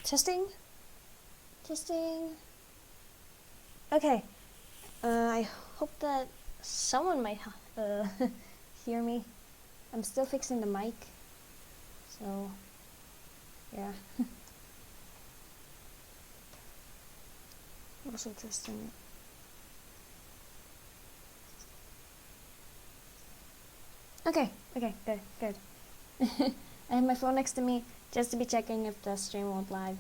Testing? Testing? Okay. I hope that someone might hear me. I'm still fixing the mic. So, yeah. Also testing. Okay, good. I have my phone next to me just to be checking if the stream won't lag.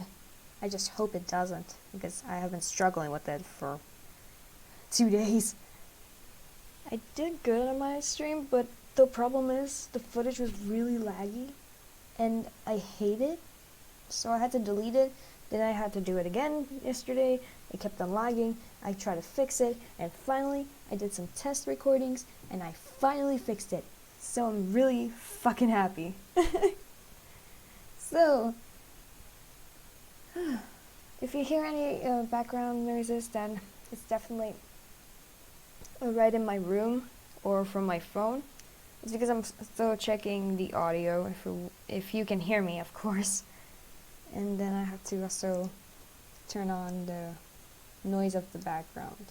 I just hope it doesn't, because I have been struggling with it for 2 days. I did good on my stream, but the problem is the footage was really laggy and I hate it, so I had to delete it. Then I had to do it again yesterday. It kept on lagging. I tried to fix it, and finally I did some test recordings and I finally fixed it. So I'm really fucking happy. So, if you hear any background noises, then it's definitely right in my room or from my phone. It's because I'm still checking the audio, if you can hear me, of course. And then I have to also turn on the noise of the background,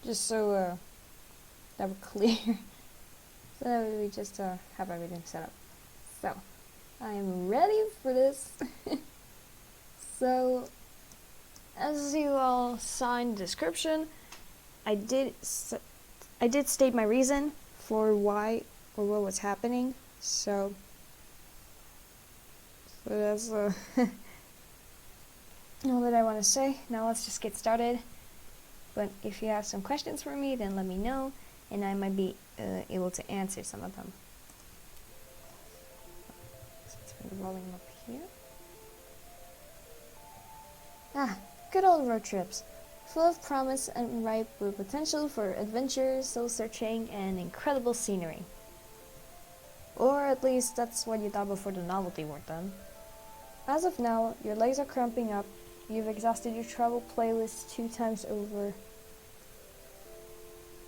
just so that we're clear. So that we just have everything set up. So, I am ready for this. So, as you all saw in the description, I did state my reason for why or what was happening. So that's all that I want to say. Now let's just get started. But if you have some questions for me, then let me know, and I might be able to answer some of them. Let's turn the volume up here. Good old road trips, full of promise and ripe with potential for adventure, soul-searching, and incredible scenery. Or at least that's what you thought before the novelty wore done. As of now, your legs are cramping up, you've exhausted your travel playlist 2 times over,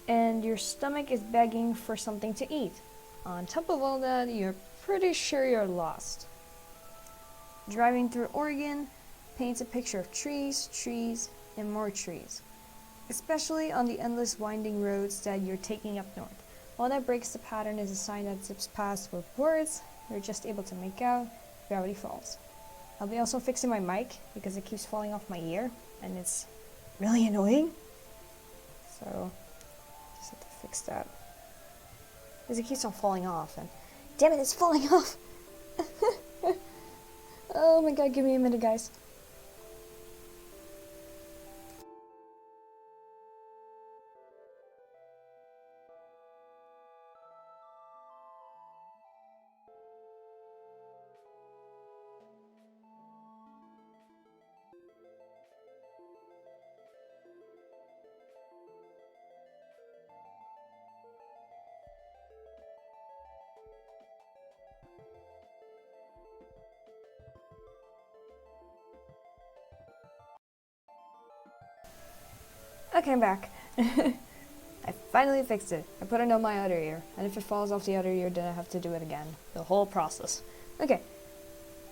and your stomach is begging for something to eat. On top of all that, you're pretty sure you're lost. Driving through Oregon paints a picture of trees, and more trees, especially on the endless winding roads that you're taking up north. All that breaks the pattern is a sign that zips past with words you're just able to make out. Gravity Falls. I'll be also fixing my mic because it keeps falling off my ear and it's really annoying. So just have to fix that, because it keeps on falling off, and damn it, it's falling off. Oh my god, give me a minute, guys. Okay, I'm back. I finally fixed it. I put it on my other ear, and if it falls off the other ear, then I have to do it again. The whole process. Okay,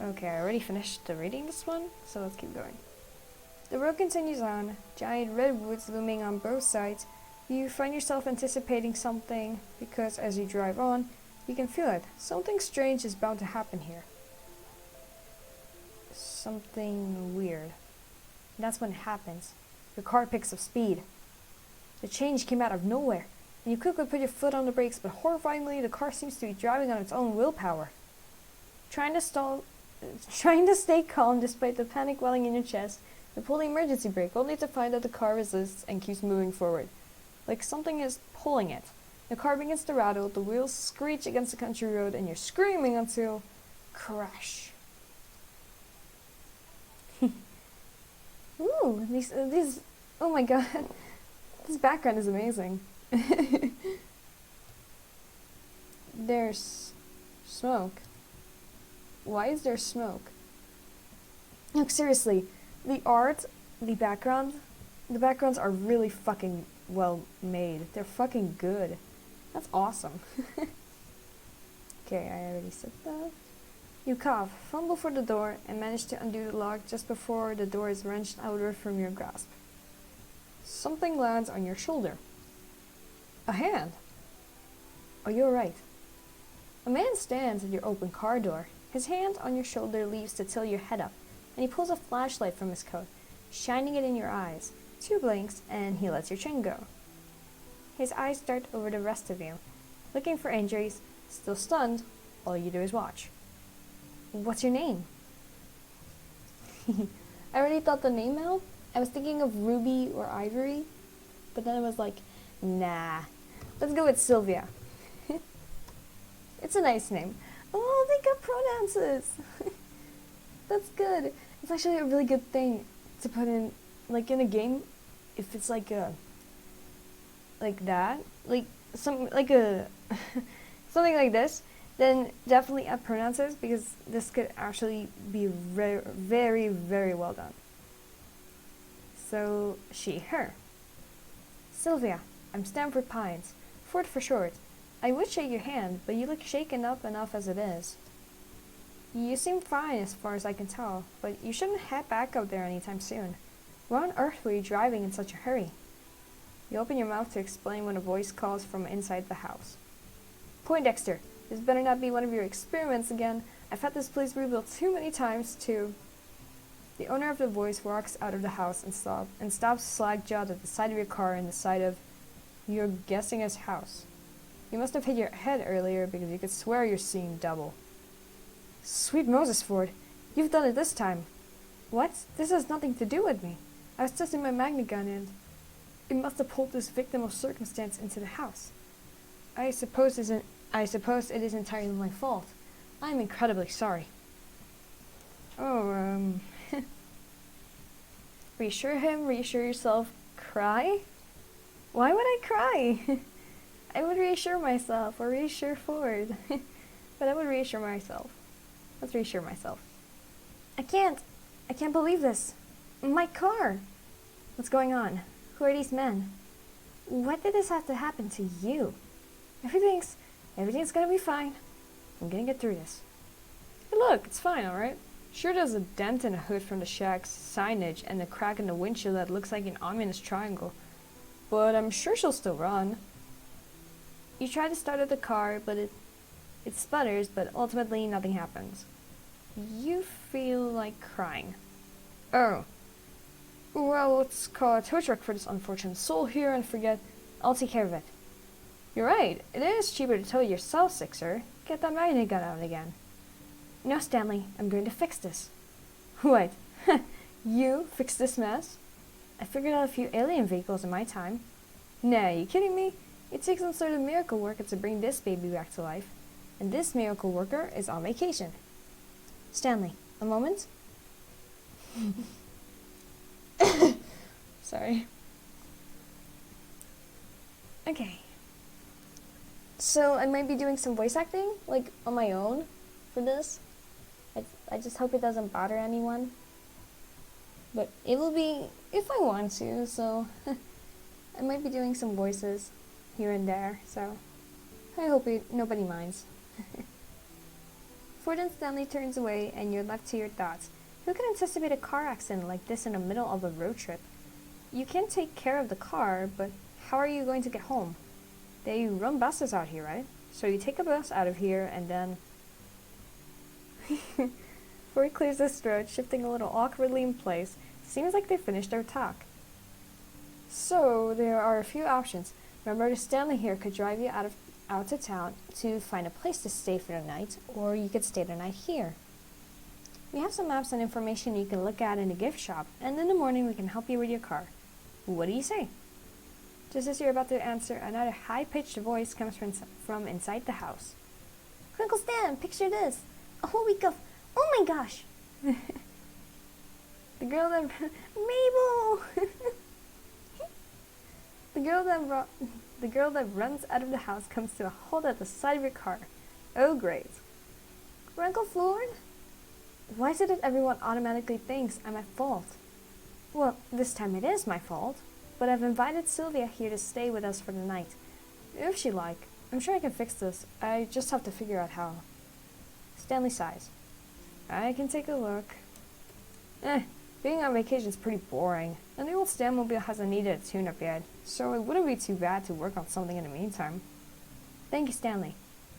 I already finished the reading this one, so let's keep going. The road continues on, giant redwoods looming on both sides. You find yourself anticipating something, because as you drive on, you can feel it. Something strange is bound to happen here. Something weird. And that's when it happens. Your car picks up speed. The change came out of nowhere, and you quickly put your foot on the brakes, but horrifyingly, the car seems to be driving on its own willpower. Trying to stay calm despite the panic welling in your chest, you pull the emergency brake, only to find that the car resists and keeps moving forward. Like something is pulling it. The car begins to rattle, the wheels screech against the country road, and you're screaming until crash. Ooh, these, oh my god, this background is amazing. There's smoke. Why is there smoke? Look, seriously, the art, the backgrounds are really fucking well made. They're fucking good. That's awesome. Okay, I already said that. You cough, fumble for the door, and manage to undo the lock just before the door is wrenched outward from your grasp. Something lands on your shoulder. A hand. Are you alright? A man stands at your open car door. His hand on your shoulder leaves to tilt your head up, and he pulls a flashlight from his coat, shining it in your eyes. 2 blinks, and he lets your chin go. His eyes dart over the rest of you. Looking for injuries, still stunned, all you do is watch. What's your name? I already thought the name out. I was thinking of Ruby or Ivory, but then I was like, nah, let's go with Sylvia. It's a nice name. Oh, they got pronouns. That's good. It's actually a really good thing to put in, like in a game, if it's like that, like some like a something like this, then definitely add pronouns because this could actually be very, very well done. So she, her. Sylvia, I'm Stanford Pines, Ford for short. I would shake your hand, but you look shaken up enough as it is. You seem fine as far as I can tell, but you shouldn't head back out there anytime soon. Where on earth were you driving in such a hurry? You open your mouth to explain when a voice calls from inside the house. Poindexter, this better not be one of your experiments again. I've had this place rebuilt too many times to... The owner of the voice walks out of the house and stops slack-jawed at the side of your car and the side of... You're guessing his house. You must have hit your head earlier because you could swear you're seeing double. Sweet Moses, Ford, you've done it this time. What? This has nothing to do with me. I was testing my magnet gun and it must have pulled this victim of circumstance into the house. I suppose it is entirely my fault. I am incredibly sorry. Oh, reassure him, reassure yourself, cry? Why would I cry? I would reassure myself or reassure Ford. But I would reassure myself. Let's reassure myself. I can't believe this. My car. What's going on? Who are these men? What did this have to happen to you? Everything's gonna be fine. I'm gonna get through this. Hey look, it's fine, alright? Sure there's a dent in the hood from the shack's signage and a crack in the windshield that looks like an ominous triangle. But I'm sure she'll still run. You try to start up the car, but it sputters, but ultimately nothing happens. You feel like crying. Oh. Well, let's call a tow truck for this unfortunate soul here and forget. I'll take care of it. You're right. It is cheaper to tow yourself, Sixer. Get that magnet gun out again. No, Stanley. I'm going to fix this. What? You fix this mess? I figured out a few alien vehicles in my time. Nah, you kidding me? It takes some sort of miracle worker to bring this baby back to life. And this miracle worker is on vacation. Stanley, a moment? Sorry. Okay. So I might be doing some voice acting, like on my own, for this. I just hope it doesn't bother anyone. But it will be if I want to, so I might be doing some voices here and there, so I hope nobody minds. Ford and Stanley turns away and you're left to your thoughts. Who can anticipate a car accident like this in the middle of a road trip? You can take care of the car, but how are you going to get home? They run buses out here, right? So you take a bus out of here and then... Ford clears his throat, shifting a little awkwardly in place. Seems like they finished their talk. So there are a few options. Remember, the Stanley here could drive you out to town to find a place to stay for the night, or you could stay the night here. We have some maps and information you can look at in the gift shop, and in the morning we can help you with your car. What do you say? Just as you're about to answer, another high-pitched voice comes from inside the house. Uncle Stan, picture this. A whole week of... Oh my gosh! The girl that... Mabel! The girl that runs out of the house comes to a halt at the side of your car. Oh great. Uncle Ford? Why is it that everyone automatically thinks I'm at fault? Well, this time it is my fault, but I've invited Sylvia here to stay with us for the night. If she'd like, I'm sure I can fix this. I just have to figure out how. Stanley sighs. I can take a look. Being on vacation is pretty boring, and the old Stanmobile hasn't needed a tune-up yet, so it wouldn't be too bad to work on something in the meantime. Thank you, Stanley.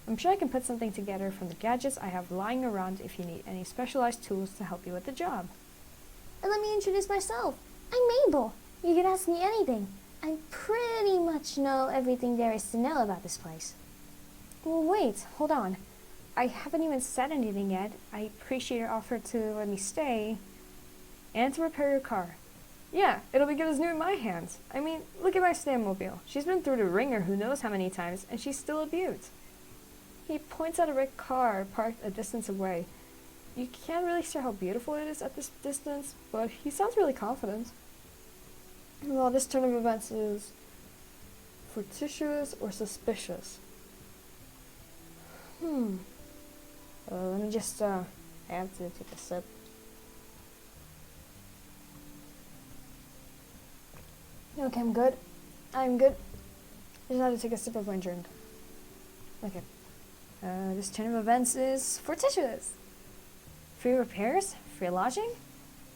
I'm sure I can put something together from the gadgets I have lying around if you need any specialized tools to help you with the job. And let me introduce myself. I'm Mabel. You can ask me anything. I pretty much know everything there is to know about this place. Well, wait, hold on. I haven't even said anything yet. I appreciate your offer to let me stay and to repair your car. Yeah, it'll be good as new in my hands. I mean, look at my Stanmobile. She's been through the ringer who knows how many times, and she's still a beaut. He points at a red car parked a distance away. You can't really see how beautiful it is at this distance, but he sounds really confident. Well, this turn of events is fortuitous or suspicious. Let me just, I have to take a sip. Okay, I'm good. I'm good. I just had to take a sip of my drink. Okay. This turn of events is fortuitous. Free repairs? Free lodging?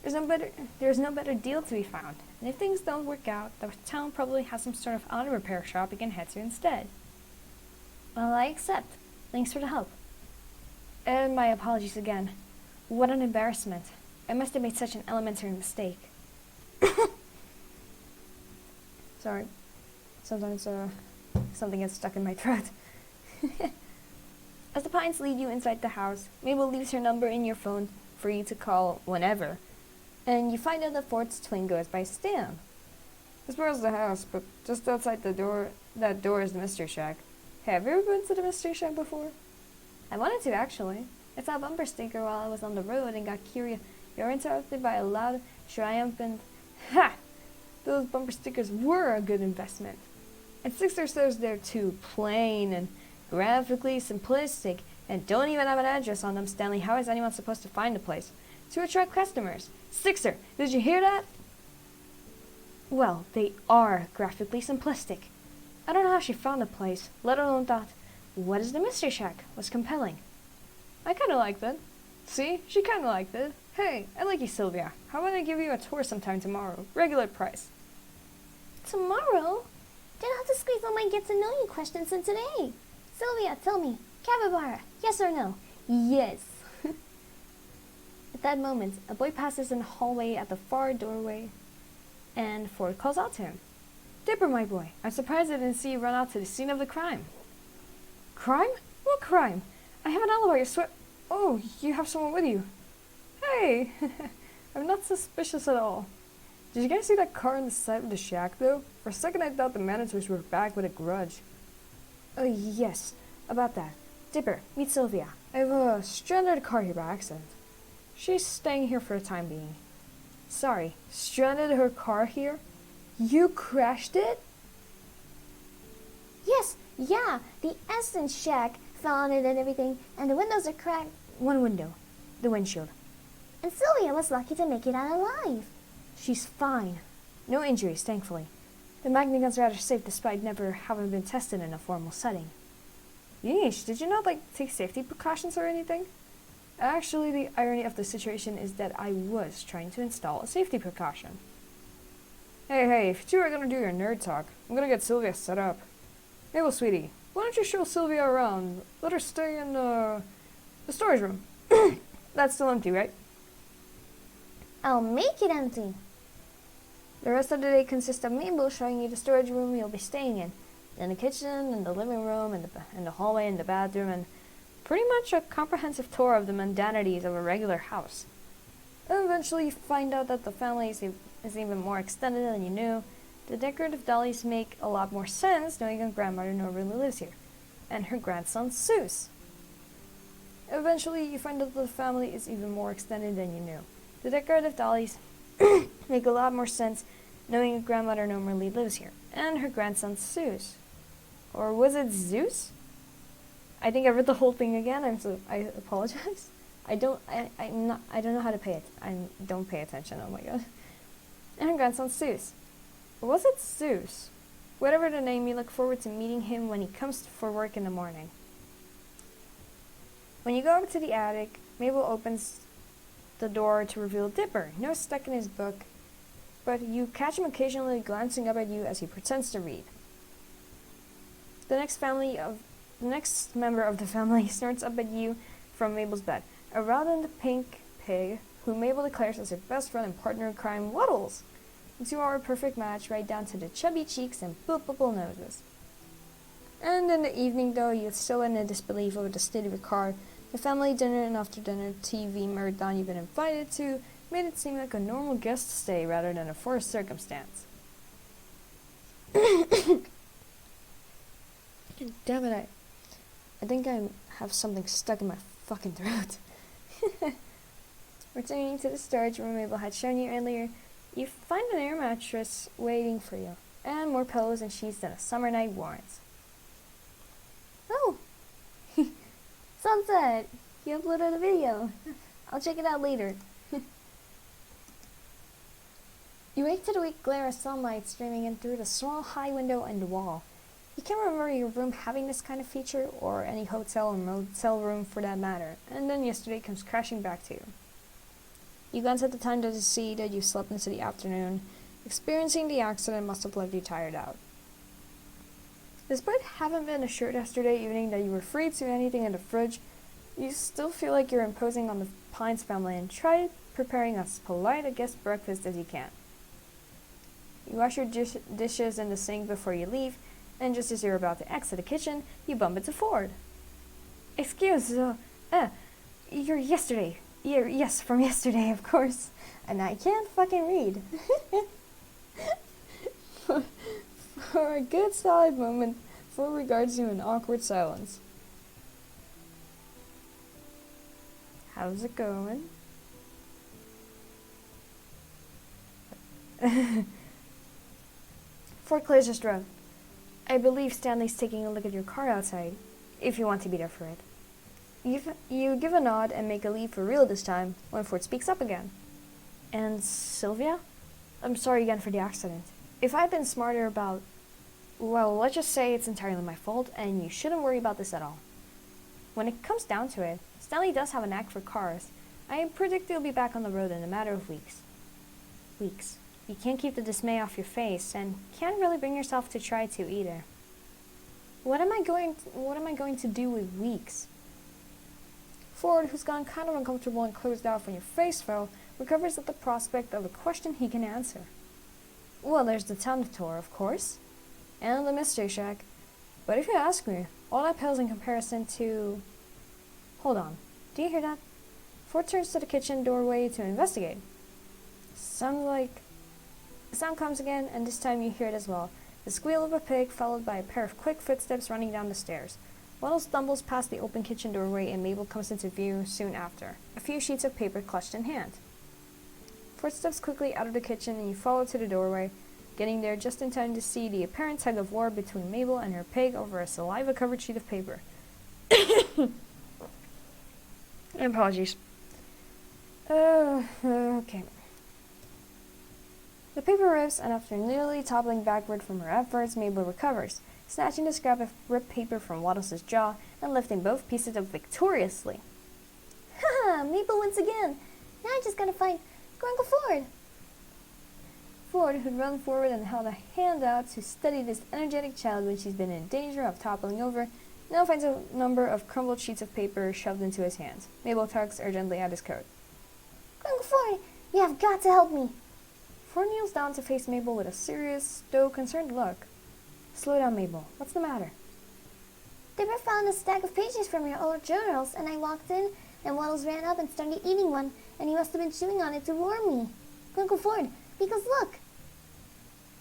There's no better deal to be found. And if things don't work out, the town probably has some sort of auto repair shop you can head to instead. Well, I accept. Thanks for the help. And my apologies again. What an embarrassment. I must have made such an elementary mistake. Sorry. Sometimes, something gets stuck in my throat. As the Pines lead you inside the house, Mabel leaves her number in your phone for you to call whenever. And you find out that Ford's twin goes by Stan. As far as the house, but just outside the door, that door is the mystery shack. Hey, have you ever been to the mystery shack before? I wanted to, actually. I saw a bumper sticker while I was on the road and got curious. You're interrupted by a loud, triumphant, "Ha! Those bumper stickers were a good investment." And Sixer says they're too plain and graphically simplistic and don't even have an address on them, Stanley. How is anyone supposed to find the place? To attract customers. Sixer, did you hear that? Well, they are graphically simplistic. I don't know how she found the place, let alone thought, "What is the mystery shack?" was compelling. I kinda liked it. See? She kinda liked it. Hey, I like you, Sylvia. How about I give you a tour sometime tomorrow? Regular price. Tomorrow? Then I'll have to squeeze all my get-to-know-you questions in today. Sylvia, tell me, capybara, yes or no? Yes. At that moment, a boy passes in the hallway at the far doorway, and Ford calls out to him. "Dipper, my boy, I'm surprised I didn't see you run out to the scene of the crime." "Crime? What crime? I have an alibi, Oh, you have someone with you. Hey, I'm not suspicious at all. Did you guys see that car on the side of the shack, though? For a second I thought the managers were back with a grudge." "Oh, yes, about that. Dipper, meet Sylvia. I've stranded a car here by accident. She's staying here for the time being." "Sorry, stranded her car here? You crashed it?" Yes, yeah, the Essence shack fell on it and everything, and the windows are cracked. "One window, the windshield. And Sylvia was lucky to make it out alive." She's fine. No injuries, thankfully. The magnet gun's rather safe despite never having been tested in a formal setting." "Yeesh, did you not, take safety precautions or anything?" "Actually, the irony of the situation is that I was trying to install a safety precaution." Hey, if you are gonna do your nerd talk, I'm gonna get Sylvia set up. Mabel, sweetie, why don't you show Sylvia around? Let her stay in, the storage room. That's still empty, right? I'll make it empty. The rest of the day consists of Mabel showing you the storage room you'll be staying in, then the kitchen, and the living room, and the hallway, and the bathroom, and pretty much a comprehensive tour of the mundanities of a regular house. And eventually you find out that the family is even more extended than you knew. The decorative dollies make a lot more sense knowing your grandmother no really lives here, and her grandson Zeus. Eventually you find out that the family is even more extended than you knew. The decorative dollies make a lot more sense knowing your grandmother normally lives here, and her grandson Zeus. Or was it Zeus? I think I read the whole thing again. I apologize. I don't know how to pay it. I don't pay attention. Oh my god. And her grandson Zeus. Or was it Zeus? Whatever the name, you look forward to meeting him when he comes for work in the morning. When you go up to the attic, Mabel opens the door to reveal Dipper, no stuck in his book, but you catch him occasionally glancing up at you as he pretends to read. The next member of the family snorts up at you from Mabel's bed, a round pink pig who Mabel declares as her best friend and partner in crime, Waddles. The two are a perfect match, right down to the chubby cheeks and boopable noses. And in the evening, though, you're still in a disbelief over the state of your car. The family dinner and after-dinner TV marathon you've been invited to made it seem like a normal guest stay rather than a forced circumstance. Damn it, I think I have something stuck in my fucking throat. Returning to the storage room Mabel had shown you earlier, you find an air mattress waiting for you, and more pillows and sheets than a summer night warrants. Oh! Sunset! You uploaded a video. I'll check it out later. You wake to the weak glare of sunlight streaming in through the small high window in the wall. You can't remember your room having this kind of feature, or any hotel or motel room for that matter, and then yesterday comes crashing back to you. You glance at the time to see that you slept into the afternoon. Experiencing the accident must have left you tired out. Despite having been assured yesterday evening that you were free to anything in the fridge, you still feel like you're imposing on the Pines family and try preparing as polite a guest breakfast as you can. You wash your dishes in the sink before you leave, and just as you're about to exit the kitchen, you bump into Ford. Excuse, you're yesterday. Yes, from yesterday, of course. And I can't fucking read. For a good solid moment, Ford regards you in awkward silence. How's it going? Ford clears his throat. I believe Stanley's taking a look at your car outside, if you want to be there for it. You give a nod and make a leave for real this time, when Ford speaks up again. And Sylvia? I'm sorry again for the accident. If I'd been smarter about... Well, let's just say it's entirely my fault, and you shouldn't worry about this at all. When it comes down to it, Stanley does have a knack for cars. I predict he'll be back on the road in a matter of weeks. Weeks. You can't keep the dismay off your face, and can't really bring yourself to try to either. What am I going to do with weeks? Ford, who's gone kind of uncomfortable and closed off when your face fell, recovers at the prospect of a question he can answer. Well, there's the town tour, of course, and the mystery shack. But if you ask me, all that pales in comparison to... Hold on, do you hear that? Ford turns to the kitchen doorway to investigate. The sound comes again, and this time you hear it as well. The squeal of a pig, followed by a pair of quick footsteps running down the stairs. Waddle stumbles past the open kitchen doorway, and Mabel comes into view soon after, a few sheets of paper clutched in hand. Ford steps quickly out of the kitchen, and you follow to the doorway, getting there just in time to see the apparent tug of war between Mabel and her pig over a saliva-covered sheet of paper. Apologies. Okay. The paper rips, and after nearly toppling backward from her efforts, Mabel recovers, snatching the scrap of ripped paper from Waddles' jaw and lifting both pieces up victoriously. Haha, Mabel wins again. Now I just gotta find Uncle Ford. Ford, who'd run forward and held a hand out to steady this energetic child when she's been in danger of toppling over, now finds a number of crumbled sheets of paper shoved into his hands. Mabel tugs urgently at his coat. Uncle Ford, you have got to help me. Ford kneels down to face Mabel with a serious, though concerned look. Slow down, Mabel. What's the matter? Dipper found a stack of pages from your old journals, and I walked in, and Waddles ran up and started eating one, and he must have been chewing on it to warn me. Uncle Ford, because look.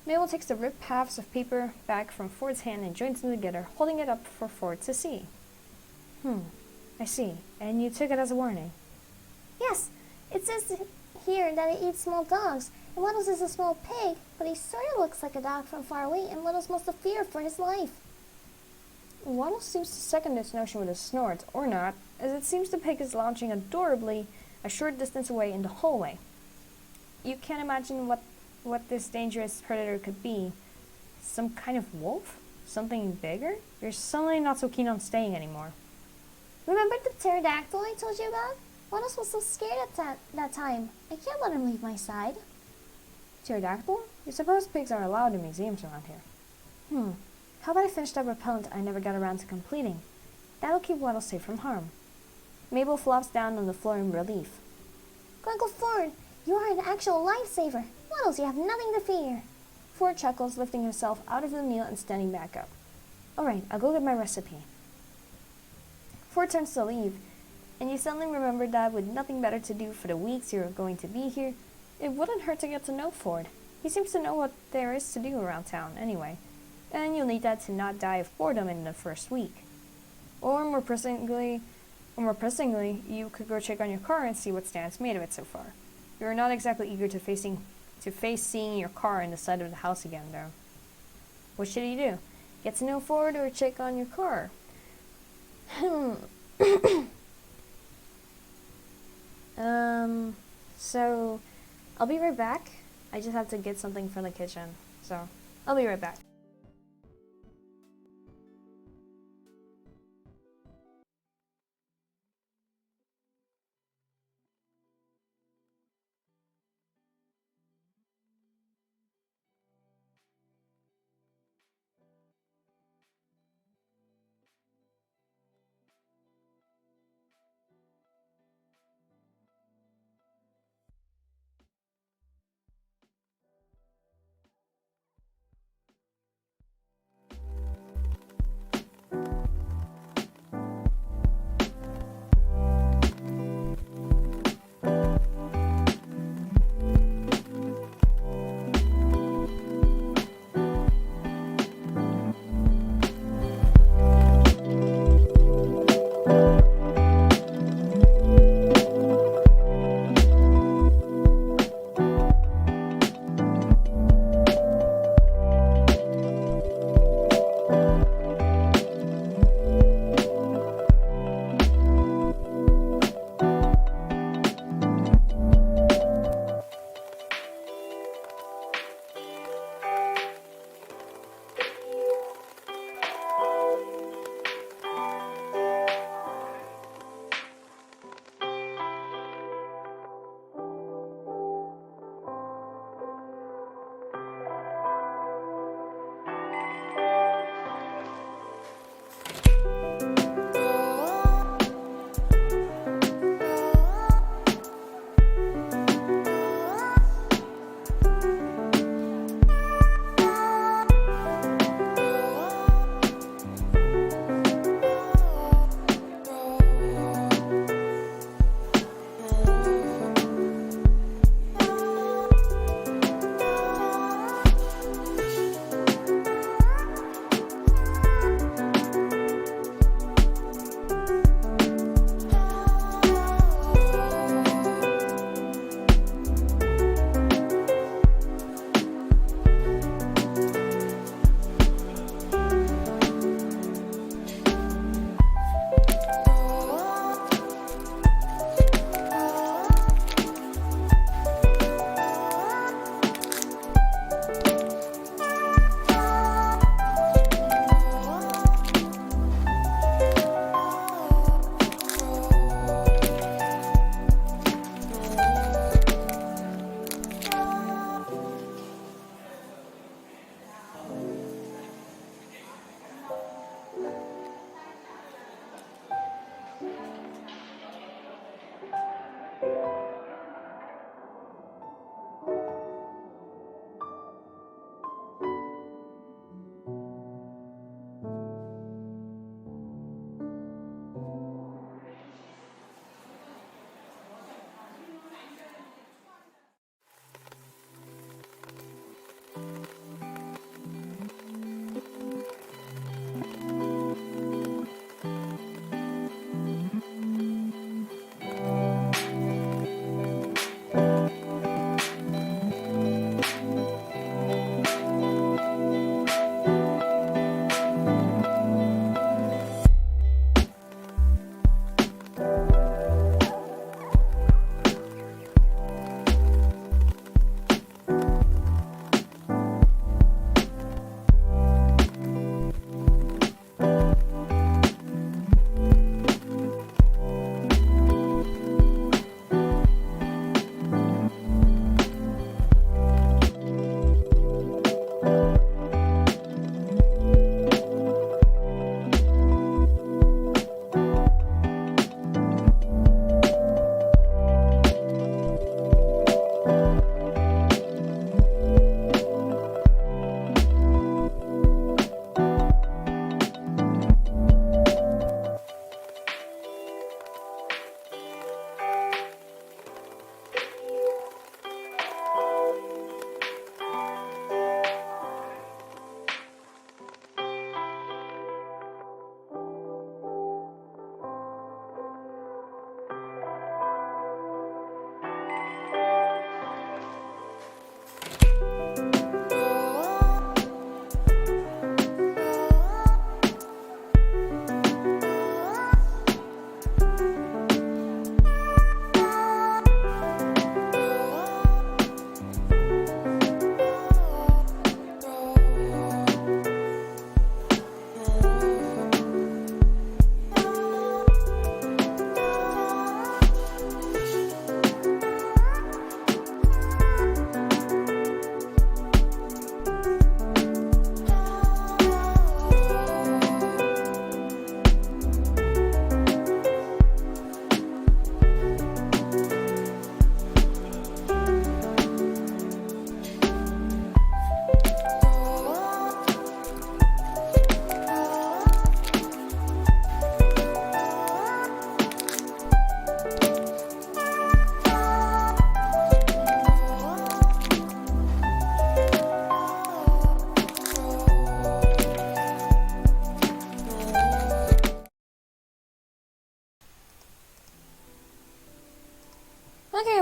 Mabel takes the ripped halves of paper back from Ford's hand and joins them together, holding it up for Ford to see. I see. And you took it as a warning? Yes. It says here that it eats small dogs, and Waddles is a small pig, but he sort of looks like a dog from far away, and Waddles must have feared for his life. Waddles seems to second this notion with a snort, or not, as it seems the pig is lounging adorably a short distance away in the hallway. You can't imagine what this dangerous predator could be. Some kind of wolf? Something bigger? You're suddenly not so keen on staying anymore. Remember the pterodactyl I told you about? Waddles was so scared at that time. I can't let him leave my side. Pterodactyl? You suppose pigs are allowed in museums around here? How about I finish that repellent I never got around to completing? That'll keep Waddle safe from harm. Mabel flops down on the floor in relief. Uncle Ford, you are an actual lifesaver. Waddles, you have nothing to fear. Ford chuckles, lifting himself out of the meal and standing back up. All right, I'll go get my recipe. Ford turns to leave, and you suddenly remember that with nothing better to do for the weeks you're going to be here, it wouldn't hurt to get to know Ford. He seems to know what there is to do around town, anyway, and you'll need that to not die of boredom in the first week. Or more pressingly, you could go check on your car and see what Stan's made of it so far. You're not exactly eager to face seeing your car in the side of the house again, though. What should you do? Get to know Ford or check on your car? So I'll be right back. I just have to get something from the kitchen, so I'll be right back.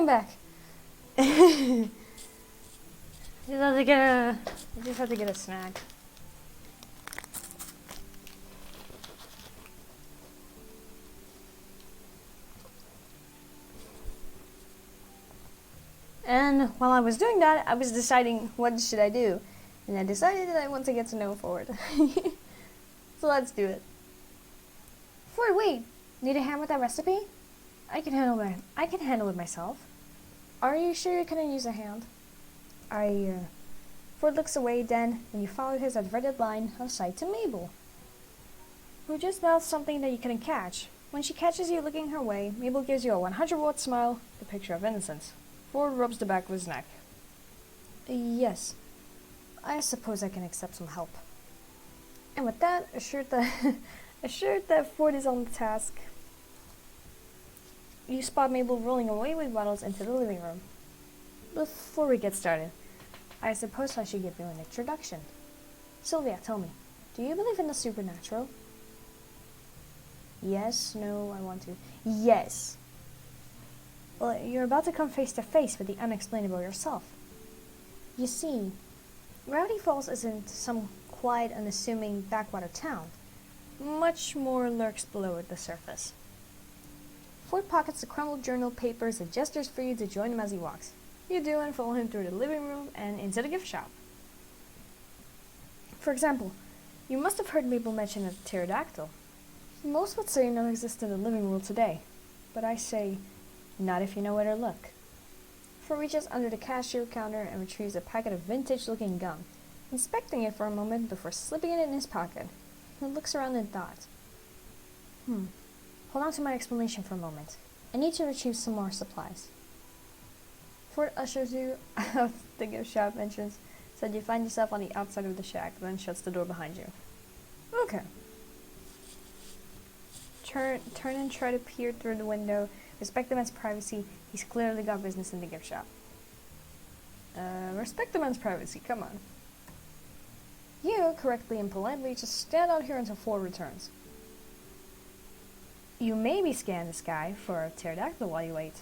come back. I just have to get a snack. And while I was doing that, I was deciding what should I do. And I decided that I want to get to know Ford. So let's do it. Ford, wait. Need a hand with that recipe? I can handle it myself. Are you sure you couldn't use a hand? Ford looks away then, and you follow his averted line of sight to Mabel, who just mouthed something that you couldn't catch. When she catches you looking her way, Mabel gives you a 100-watt smile, the picture of innocence. Ford rubs the back of his neck. Yes, I suppose I can accept some help. And with that, assured that Ford is on the task, you spot Mabel rolling away with bottles into the living room. Before we get started, I suppose I should give you an introduction. Sylvia, tell me, do you believe in the supernatural? Yes, no, I want to. Yes! Well, you're about to come face to face with the unexplainable yourself. You see, Gravity Falls isn't some quiet, unassuming backwater town. Much more lurks below the surface. Ford pockets the crumbled journal papers and gestures for you to join him as he walks. You do and follow him through the living room and into the gift shop. For example, you must have heard Mabel mention a pterodactyl. Most would say none exist in the living world today, but I say, not if you know where to look. Ford reaches under the cashier counter and retrieves a packet of vintage-looking gum, inspecting it for a moment before slipping it in his pocket. He looks around in thought. Hold on to my explanation for a moment. I need to retrieve some more supplies. Ford ushers you out of the gift shop entrance so that you find yourself on the outside of the shack, then shuts the door behind you. Okay. Turn and try to peer through the window. Respect the man's privacy. He's clearly got business in the gift shop. Respect the man's privacy, come on. You, correctly and politely, just stand out here until Ford returns. You maybe scan the sky for a pterodactyl while you wait.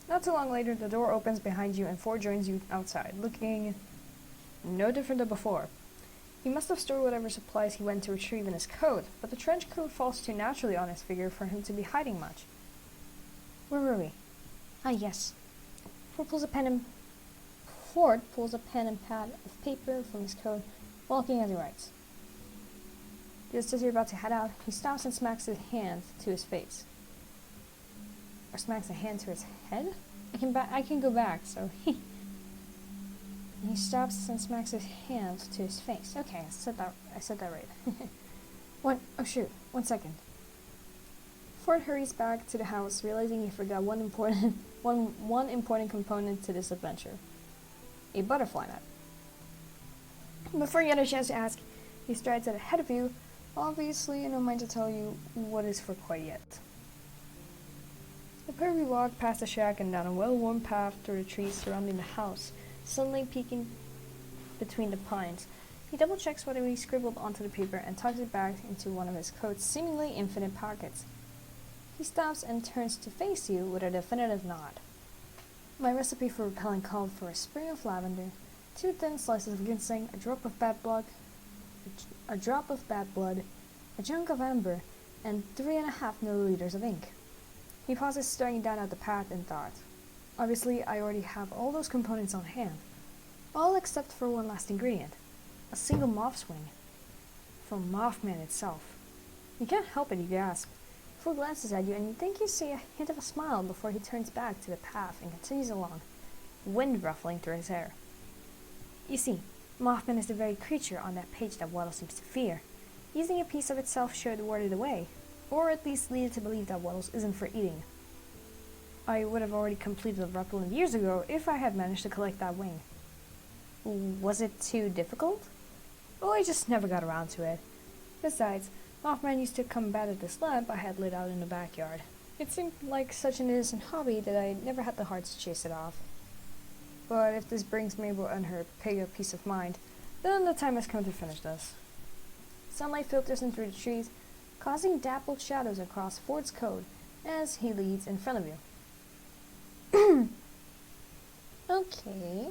Not too long later, the door opens behind you and Ford joins you outside, looking no different than before. He must have stored whatever supplies he went to retrieve in his coat, but the trench coat falls too naturally on his figure for him to be hiding much. Where were we? Ah, yes. Ford pulls a pen and pad of paper from his coat, walking as he writes. Just as you're about to head out, he stops and smacks his hand to his face. Or smacks a hand to his head? I can go back, so he stops and smacks his hand to his face. Okay, I said that right. Oh shoot, 1 second. Ford hurries back to the house, realizing he forgot one important component to this adventure. A butterfly net. Before you get a chance to ask, he strides out ahead of you, obviously in no mind to tell you what is for quite yet. The pair of you walk past the shack and down a well-worn path through the trees surrounding the house, suddenly peeking between the pines. He double-checks what he scribbled onto the paper and tucks it back into one of his coat's seemingly infinite pockets. He stops and turns to face you with a definitive nod. My recipe for repelling called for a spray of lavender, 2 thin slices of ginseng, a drop of bad blood, a chunk of amber, and 3.5 milliliters of ink. He pauses, staring down at the pad in thought. Obviously, I already have all those components on hand. All except for one last ingredient. A single moth's wing. From Mothman itself. You can't help it, you gasp. Ford glances at you, and you think you see a hint of a smile before he turns back to the path and continues along, wind ruffling through his hair. You see, Mothman is the very creature on that page that Waddle seems to fear. Using a piece of itself should ward it away, or at least lead it to believe that Waddles isn't for eating. I would have already completed the repellent years ago if I had managed to collect that wing. Was it too difficult? Well, I just never got around to it. Besides, Mothman used to combat at this lab I had laid out in the backyard. It seemed like such an innocent hobby that I never had the hearts to chase it off. But if this brings Mabel and her pig a peace of mind, then the time has come to finish this. Sunlight filters in through the trees, causing dappled shadows across Ford's coat as he leads in front of you. Okay.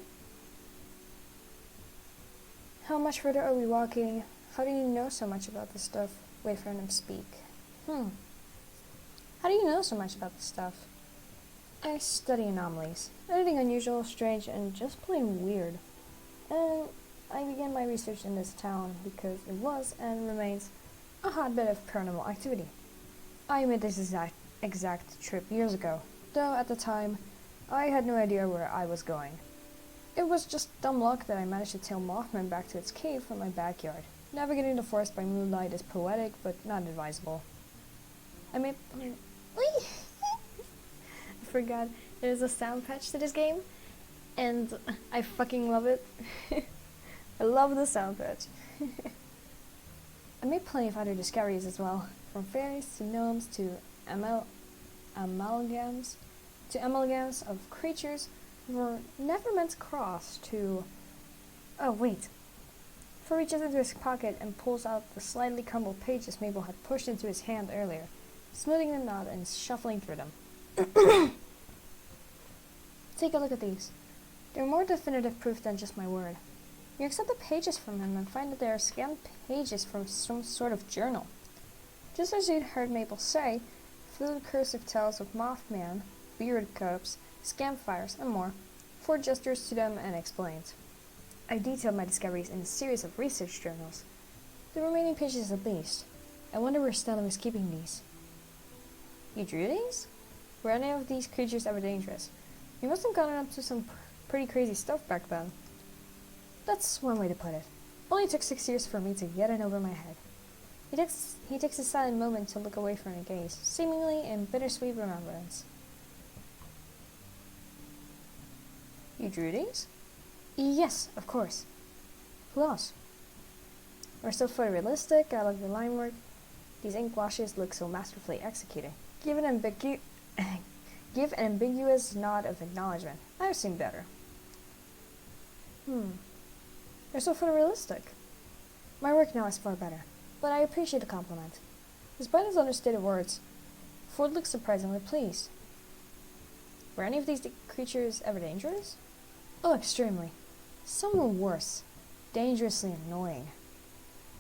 How much further are we walking? How do you know so much about this stuff? Wait for him to speak. How do you know so much about this stuff? I study anomalies. Anything unusual, strange, and just plain weird. And I began my research in this town because it was and remains a hotbed of paranormal activity. I made this exact trip years ago, though at the time I had no idea where I was going. It was just dumb luck that I managed to tail Mothman back to its cave from my backyard. Navigating the forest by moonlight is poetic, but not advisable. I forgot there's a sound patch to this game, and I fucking love it. I love the sound patch. I made plenty of other discoveries as well, from fairies to gnomes to amalgams of creatures who were never meant to cross to... Oh wait. Fur reaches into his pocket and pulls out the slightly crumbled pages Mabel had pushed into his hand earlier, smoothing them out and shuffling through them. Take a look at these. They're more definitive proof than just my word. You accept the pages from him and find that they are scanned pages from some sort of journal. Just as you'd heard Mabel say, fluid cursive tales of Mothman, beard cups, campfires, and more. Ford gestures to them and explains. I detailed my discoveries in a series of research journals. The remaining pages at least. I wonder where Stella is keeping these. You drew these? Were any of these creatures ever dangerous? You must have gotten up to some pretty crazy stuff back then. That's one way to put it. Only took 6 years for me to get it over my head. He takes a silent moment to look away from her gaze, seemingly in bittersweet remembrance. You drew these? Yes, of course. Who else? We're so photorealistic, I like the line work. These ink washes look so masterfully executed. Give an ambiguous nod of acknowledgement. I've seen better. They're so photorealistic. My work now is far better, but I appreciate the compliment. Despite his understated words, Ford looked surprisingly pleased. Were any of these creatures ever dangerous? Oh, extremely. Some were worse. Dangerously annoying.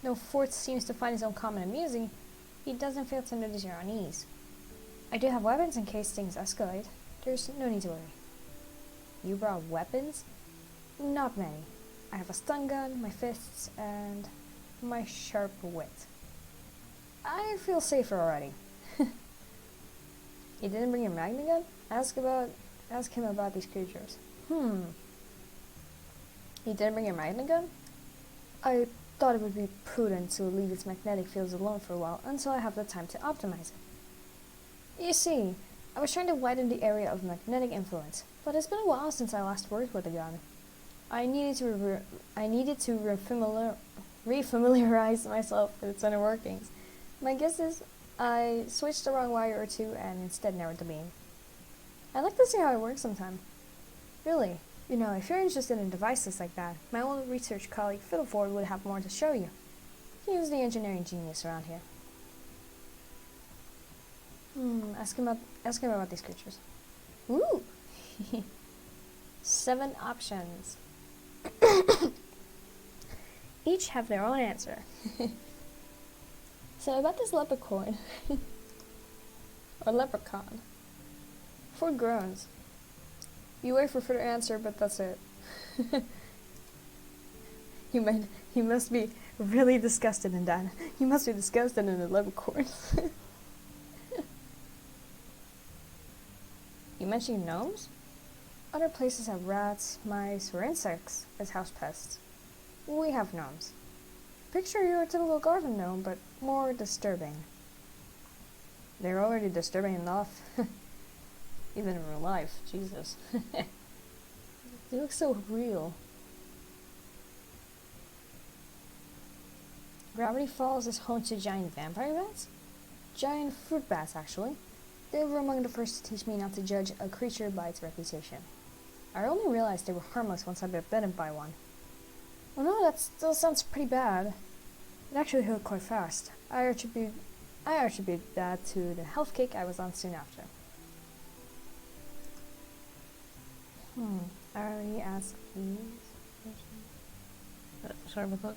Though Ford seems to find his own comment amusing, he doesn't fail to notice your unease. I do have weapons in case things escalate. There's no need to worry. You brought weapons? Not many. I have a stun gun, my fists, and my sharp wit. I feel safer already. You didn't bring your magnet gun? Ask him about these creatures. You didn't bring your magnet gun? I thought it would be prudent to leave its magnetic fields alone for a while until I have the time to optimize it. You see, I was trying to widen the area of magnetic influence, but it's been a while since I last worked with the gun. I needed to refamiliarize myself with its inner workings. My guess is I switched the wrong wire or two and instead narrowed the beam. I'd like to see how it works sometime. Really, if you're interested in devices like that, my old research colleague Fiddleford would have more to show you. He's the engineering genius around here. Ask him about these creatures. Ooh! 7 options. Each have their own answer. So about this leprechaun, or leprechaun. 4 groans. You wait for further answer, but that's it. You must be really disgusted in that. You must be disgusted in the leprechaun. You mentioned gnomes? Other places have rats, mice, or insects as house pests. We have gnomes. Picture your typical garden gnome, but more disturbing. They're already disturbing enough. Even in real life, Jesus. They look so real. Gravity Falls is home to giant vampire bats? Giant fruit bats, actually. They were among the first to teach me not to judge a creature by its reputation. I only realized they were harmless once I got bitten by one. Well, no, that still sounds pretty bad. It actually healed quite fast. I attribute that to the health kick I was on soon after. I already asked these. Sorry about that.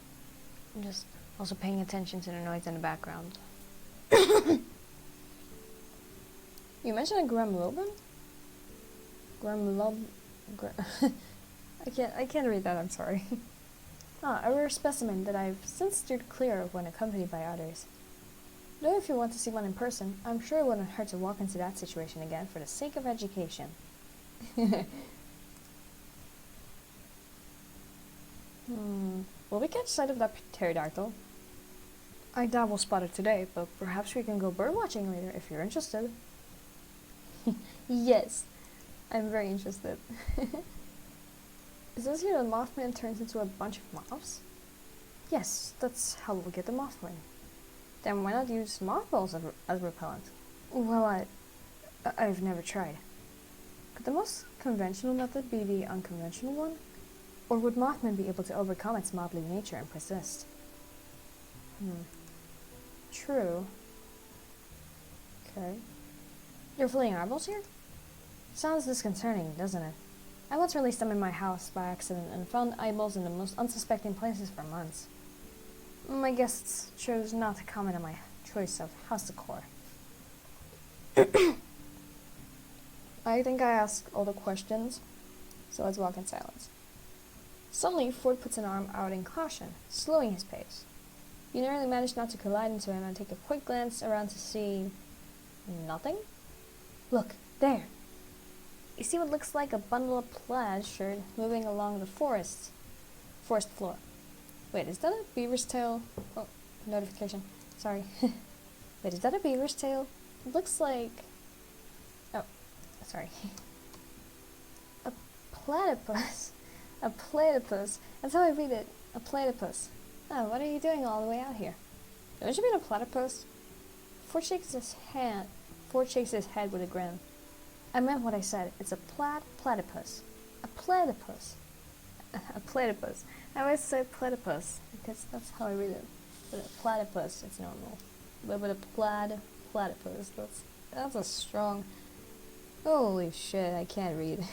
I'm just also paying attention to the noise in the background. You mentioned a Gremlobin? Gremlob... I can't read that, I'm sorry. A rare specimen that I've since steered clear of when accompanied by others. Though if you want to see one in person, I'm sure it wouldn't hurt to walk into that situation again for the sake of education. Will we catch sight of that pterodactyl? I doubt we'll spot it today, but perhaps we can go birdwatching later if you're interested. Yes, I'm very interested. Is this here the Mothman turns into a bunch of moths? Yes, that's how we'll get the Mothman. Then why not use mothballs as repellent? Well, I've never tried. Could the most conventional method be the unconventional one? Or would Mothman be able to overcome its mothly nature and persist? True. Okay. You're fleeing eyeballs here? Sounds disconcerting, doesn't it? I once released them in my house by accident and found eyeballs in the most unsuspecting places for months. My guests chose not to comment on my choice of house decor. I think I asked all the questions, so let's walk in silence. Suddenly, Ford puts an arm out in caution, slowing his pace. You narrowly manage not to collide into him and take a quick glance around to see... nothing? Look, there! You see what looks like a bundle of plaid shirt moving along the forest floor. Wait, is that a beaver's tail? Oh, notification. Sorry. Wait, is that a beaver's tail? It looks like... oh, sorry. A platypus. A platypus. That's how I read it. A platypus. Oh, what are you doing all the way out here? Don't you mean a platypus? Ford shakes his head with a grin. I meant what I said. It's a platypus. A platypus. A platypus. I always say platypus because that's how I read it. But a platypus, it's normal. But with a platypus, that's a strong... holy shit, I can't read.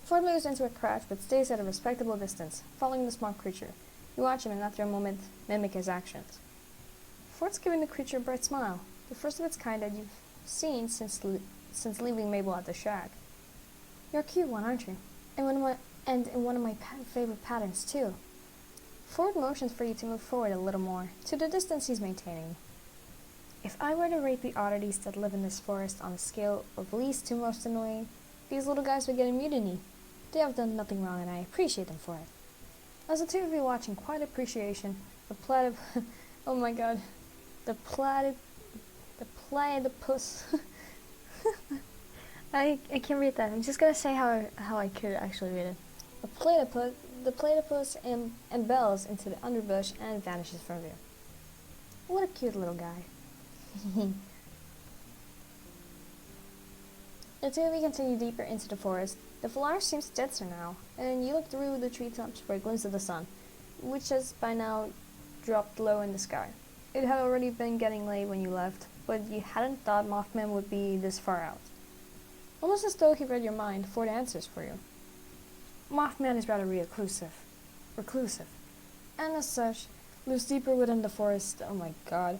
Ford moves into a crouch but stays at a respectable distance, following the small creature. You watch him and after a moment mimic his actions. Ford's giving the creature a bright smile, the first of its kind that you've seen since leaving Mabel at the shack. You're a cute one, aren't you? And in one of my favorite patterns, too. Ford motions for you to move forward a little more, to the distance he's maintaining. If I were to rate the oddities that live in this forest on a scale of least to most annoying, these little guys would get immunity. They have done nothing wrong and I appreciate them for it. As the two of you watch in quiet appreciation, the oh my god, the platypus. I can't read that. I'm just gonna say how I could actually read it. The platypus embells into the underbush and vanishes from view. What a cute little guy. The two of you continue deeper into the forest. The flowers seem denser now, and you look through the treetops for a glimpse of the sun, which has by now dropped low in the sky. It had already been getting late when you left, but you hadn't thought Mothman would be this far out. Almost as though he read your mind, Ford answers for you. Mothman is rather reclusive, and as such, lives deeper within the forest. Oh my god.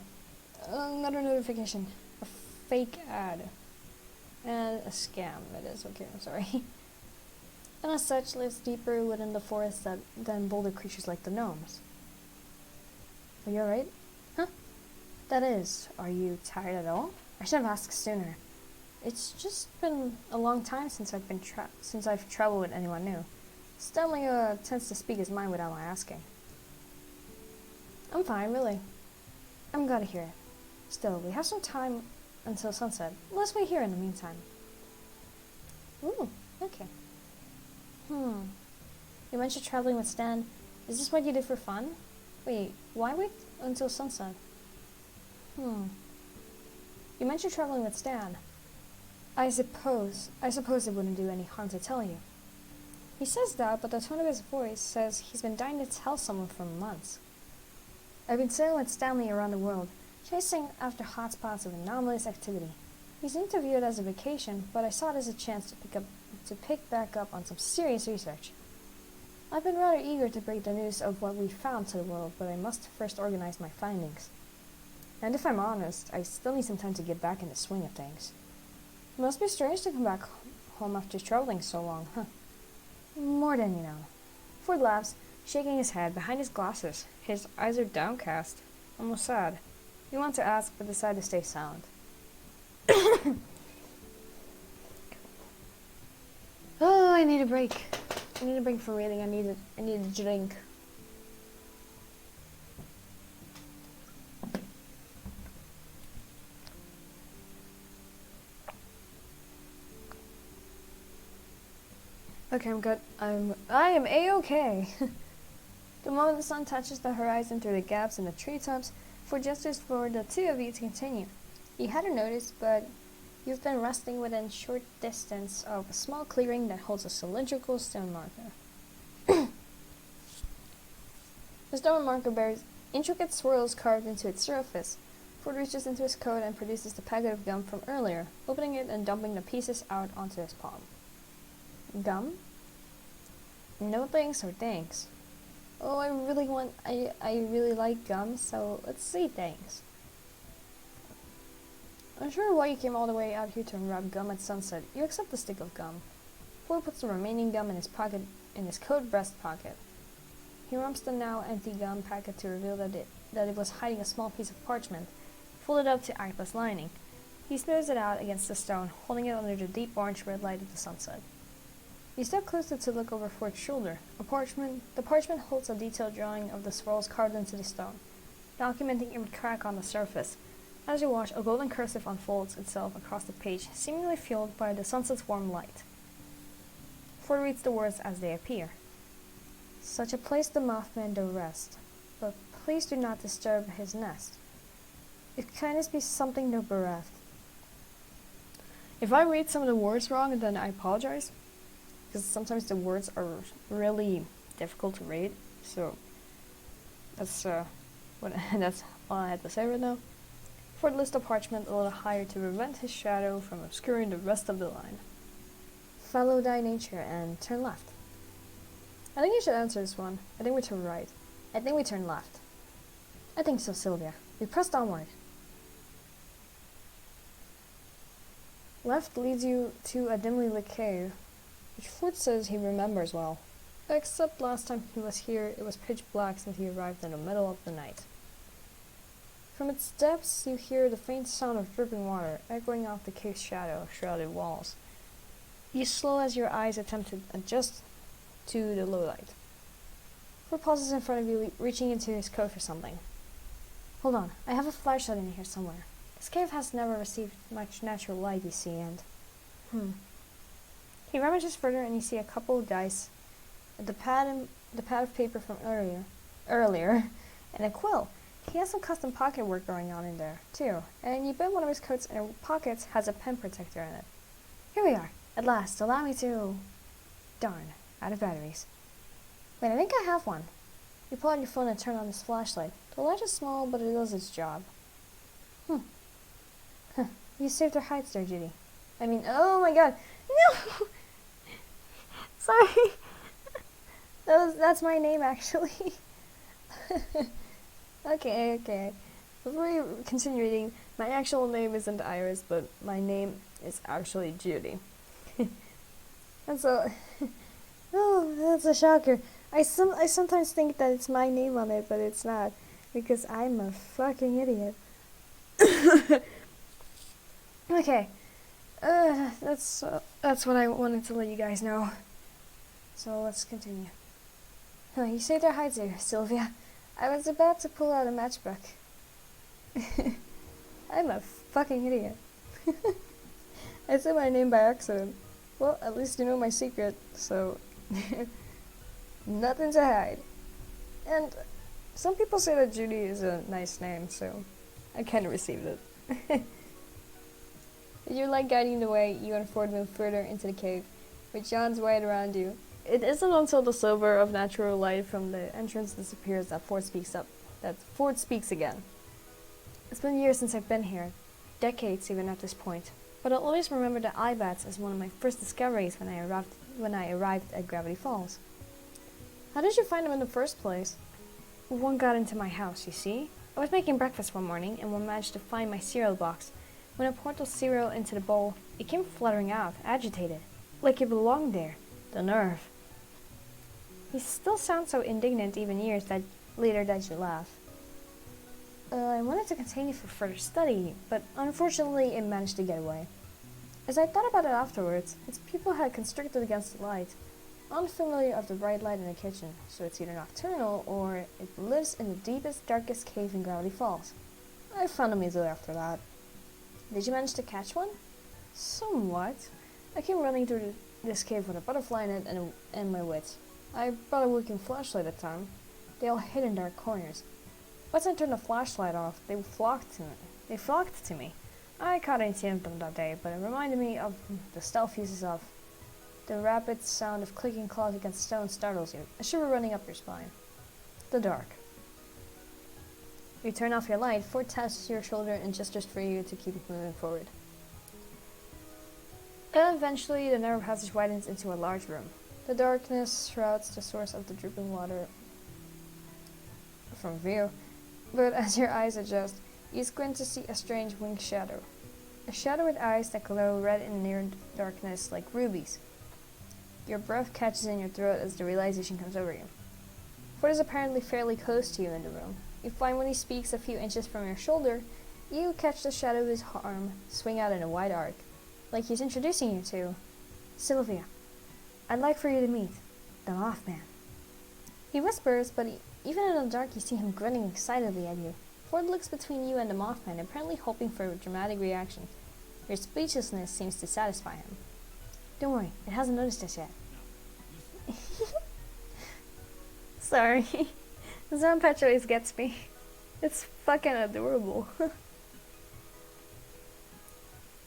Another notification. A fake ad. And a scam, it is. Okay, I'm sorry. And as such, lives deeper within the forest than bolder creatures like the gnomes. Are you alright? Huh? That is, are you tired at all? I should have asked sooner. It's just been a long time since I've traveled with anyone new. Stanley tends to speak his mind without my asking. I'm fine, really. I'm glad to hear it. Still, we have some time until sunset. Let's wait here in the meantime. Ooh, okay. You mentioned traveling with Stan. Is this what you did for fun? Wait, why wait until sunset? You mentioned traveling with Stan. I suppose it wouldn't do any harm to tell you. He says that, but the tone of his voice says he's been dying to tell someone for months. I've been sailing with Stanley around the world, chasing after hotspots of anomalous activity. He seemed to view it as a vacation, but I saw it as a chance to pick back up on some serious research. I've been rather eager to break the news of what we found to the world, but I must first organize my findings. And if I'm honest, I still need some time to get back in the swing of things. It must be strange to come back home after traveling so long, huh? More than you know. Ford laughs, shaking his head behind his glasses. His eyes are downcast, almost sad. He wants to ask, but decided to stay silent. Oh, I need a break. I need a break from reading. I need a drink. Okay, I'm good. I am A-okay. The moment the sun touches the horizon through the gaps in the treetops, Ford gestures for the two of you to continue. You hadn't noticed, but you've been resting within short distance of a small clearing that holds a cylindrical stone marker. The stone marker bears intricate swirls carved into its surface. Ford reaches into his coat and produces the packet of gum from earlier, opening it and dumping the pieces out onto his palm. Gum? No thanks or thanks. Oh, I really like gum, so let's say thanks. Unsure why you came all the way out here to unwrap gum at sunset, you accept the stick of gum. Ford puts the remaining gum in his pocket, in his coat breast pocket. He rumps the now empty gum packet to reveal that it was hiding a small piece of parchment, folded up to act as lining. He smooths it out against the stone, holding it under the deep orange red light of the sunset. You step closer to look over Ford's shoulder. The parchment holds a detailed drawing of the swirls carved into the stone, documenting every crack on the surface. As you watch, a golden cursive unfolds itself across the page, seemingly fueled by the sunset's warm light. Ford reads the words as they appear. Such a place the mothman do rest, but please do not disturb his nest. If kindness be something no bereft. If I read some of the words wrong, then I apologize, because sometimes the words are really difficult to read, so that's that's all I had to say right now. Ford lifts the parchment a little higher to prevent his shadow from obscuring the rest of the line. Follow thy nature and turn left. I think you should answer this one. I think we turn right. I think we turn left. I think so, Sylvia. We pressed onward. Left leads you to a dimly lit cave, which Ford says he remembers well. Except last time he was here, it was pitch black since he arrived in the middle of the night. From its depths, you hear the faint sound of dripping water echoing off the cave's shrouded walls. You slow as your eyes attempt to adjust to the low light. Ford pauses in front of you, reaching into his coat for something. Hold on, I have a flashlight in here somewhere. This cave has never received much natural light, you see, and... He rummages further and you see a couple of dice, the pad of paper from earlier, and a quill. He has some custom pocket work going on in there, too, and you bet one of his coat's inner pockets has a pen protector in it. Here we are, at last, allow me to... Darn, out of batteries. Wait, I think I have one. You pull out your phone and turn on this flashlight. The light is small, but it does its job. You saved our hides there, Judy. I mean, oh my god, no! Sorry. That's my name, actually. Okay. Before you continue reading, my actual name isn't Iris, but my name is actually Judy. And so, oh, that's a shocker. I sometimes think that it's my name on it, but it's not, because I'm a fucking idiot. Okay, that's what I wanted to let you guys know. So let's continue. You saved our hides here, Sylvia. I was about to pull out a matchbook. I'm a fucking idiot. I said my name by accident. Well, at least you know my secret, so nothing to hide. And some people say that Judy is a nice name, so I kind of received it. With your light guiding the way, you and Ford move further into the cave, with John's right around you. It isn't until the silver of natural light from the entrance disappears that Ford speaks again. It's been years since I've been here, decades even at this point. But I'll always remember the eye bats as one of my first discoveries when I arrived at Gravity Falls. How did you find them in the first place? One got into my house, you see. I was making breakfast one morning and one managed to find my cereal box. When I poured the cereal into the bowl, it came fluttering out, agitated, like it belonged there. The nerve. He still sounds so indignant even years later that you laugh. I wanted to contain it for further study, but unfortunately it managed to get away. As I thought about it afterwards, its pupil had constricted against the light, unfamiliar of the bright light in the kitchen, so it's either nocturnal or it lives in the deepest, darkest cave in Gravity Falls. I found them easily after that. Did you manage to catch one? Somewhat. I came running through this cave with a butterfly net and my wits. I brought a working flashlight at the time. They all hid in dark corners. Once I turned the flashlight off, they flocked to me. I caught any of them that day, but it reminded me of the stealth uses of the rapid sound of clicking claws against stone startles you, a shiver running up your spine. The dark. You turn off your light, Ford taps your shoulder and gestures for you to keep moving forward. And eventually, the narrow passage widens into a large room. The darkness shrouds the source of the dripping water from view, but as your eyes adjust, you squint to see a strange winged shadow. A shadow with eyes that glow red in near darkness like rubies. Your breath catches in your throat as the realization comes over you. Ford is apparently fairly close to you in the room. You find when he speaks a few inches from your shoulder, you catch the shadow of his arm swing out in a wide arc, like he's introducing you to Sylvia. I'd like for you to meet the Mothman. He whispers, but even in the dark you see him grinning excitedly at you. Ford looks between you and the Mothman, apparently hoping for a dramatic reaction. Your speechlessness seems to satisfy him. Don't worry, it hasn't noticed us yet. Sorry. Zampatch always gets me. It's fucking adorable.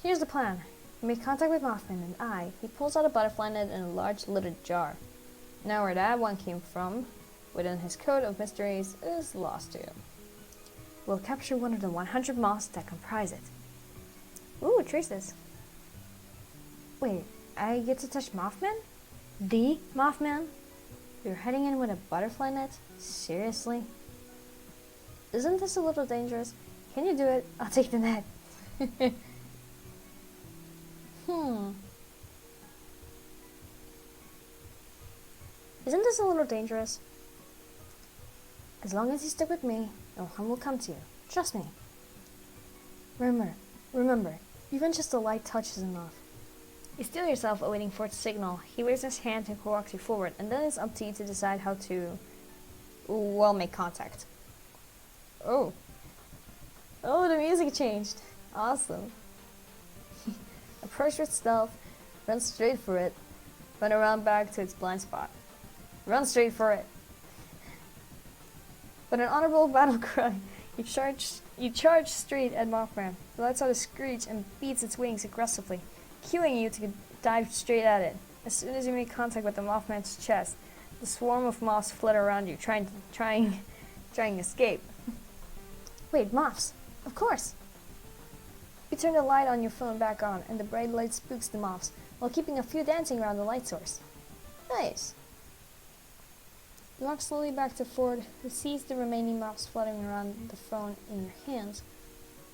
Here's the plan. You make contact with Mothman and he pulls out a butterfly net in a large lidded jar. Now where that one came from, within his coat of mysteries, is lost to you. We'll capture one of the 100 moths that comprise it. Ooh, traces. Wait, I get to touch Mothman? The Mothman? You're heading in with a butterfly net? Seriously? Isn't this a little dangerous? Can you do it? I'll take the net. Isn't this a little dangerous? As long as you stick with me, no harm will come to you. Trust me. Remember, even just a light touch is enough. You still yourself awaiting for its signal. He waves his hand and walks you forward, and then it's up to you to decide how to, make contact. Oh, the music changed. Awesome. Approach with stealth, run straight for it, run around back to its blind spot. Run straight for it. With an honorable battle cry, you charge straight at Mothman. It lets out a screech and beats its wings aggressively, cueing you to dive straight at it. As soon as you make contact with the Mothman's chest, the swarm of moths flutter around you, trying to escape. Wait, moths! Of course! You turn the light on your phone back on, and the bright light spooks the moths, while keeping a few dancing around the light source. Nice! You walk slowly back to Ford, who sees the remaining moths fluttering around the phone in your hands,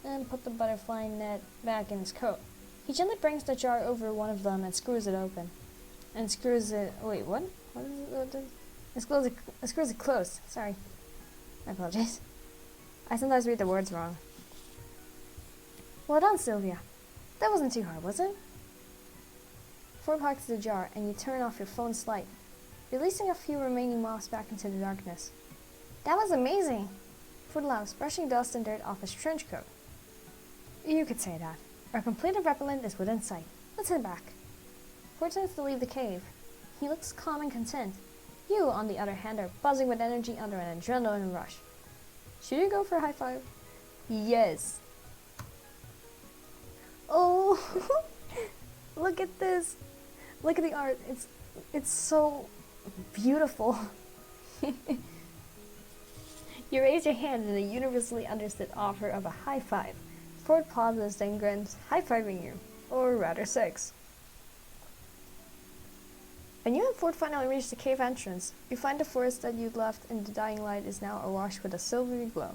and put the butterfly net back in his coat. He gently brings the jar over one of them and screws it open. And screws it... Wait, what? What is it? It screws it closed. Sorry. My apologies. I sometimes read the words wrong. Well done, Sylvia. That wasn't too hard, was it? Ford pockets the jar, and you turn off your phone's light, releasing a few remaining moths back into the darkness. That was amazing! Ford laughs, brushing dust and dirt off his trench coat. You could say that. Our completed repellent is within sight. Let's head back. Ford turns to leave the cave. He looks calm and content. You, on the other hand, are buzzing with energy under an adrenaline rush. Should you go for a high five? Yes. Oh, look at this. Look at the art. It's so beautiful. You raise your hand in a universally understood offer of a high five. Ford pauses, then grins, high-fiving you. or rather 6. And you and Ford finally reach the cave entrance. You find the forest that you'd left in the dying light is now awash with a silvery glow.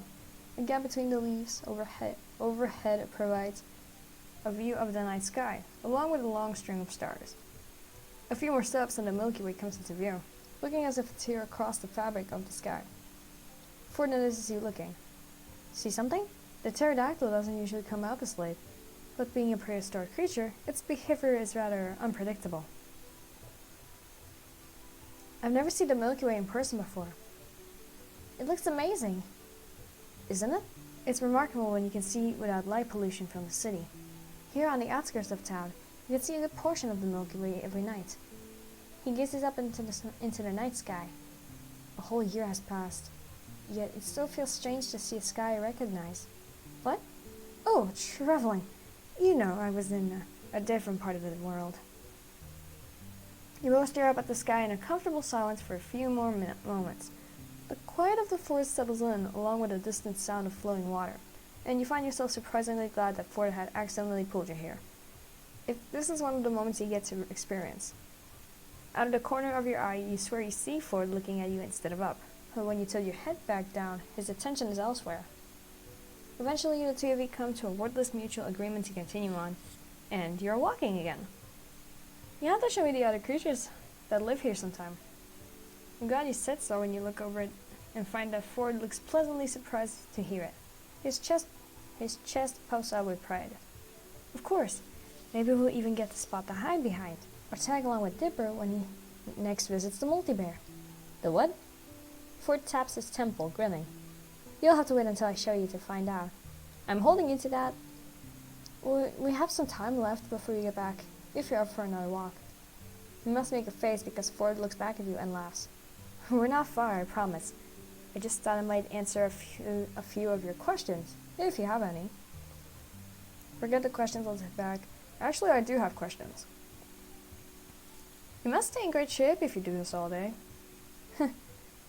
A gap between the leaves overhead provides a view of the night sky, along with a long string of stars. A few more steps and the Milky Way comes into view, looking as if it's here across the fabric of the sky. Ford notices you looking. See something? The pterodactyl doesn't usually come out this late, but being a prehistoric creature, its behavior is rather unpredictable. I've never seen the Milky Way in person before. It looks amazing, isn't it? It's remarkable when you can see without light pollution from the city. Here on the outskirts of town, you can see a good portion of the Milky Way every night. He gazes up into the night sky. A whole year has passed, yet it still feels strange to see a sky I recognize. What? Oh, traveling. You know, I was in a different part of the world. You both stare up at the sky in a comfortable silence for a few more moments. The quiet of the forest settles in, along with a distant sound of flowing water, and you find yourself surprisingly glad that Ford had accidentally pulled you here. If this is one of the moments you get to experience. Out of the corner of your eye, you swear you see Ford looking at you instead of up, but when you tilt your head back down, his attention is elsewhere. Eventually, the two of you come to a wordless mutual agreement to continue on, and you're walking again. You have to show me the other creatures that live here sometime. I'm glad you said so when you look over it and find that Ford looks pleasantly surprised to hear it. His chest puffs out with pride. Of course, maybe we'll even get the spot to hide behind, or tag along with Dipper when he next visits the multi-bear. The what? Ford taps his temple, grinning. You'll have to wait until I show you to find out. I'm holding you to that. We have some time left before you get back, if you're up for another walk. You must make a face because Ford looks back at you and laughs. We're not far, I promise. I just thought I might answer a few of your questions, if you have any. Forget the questions, I'll sit back. Actually, I do have questions. You must stay in great shape if you do this all day.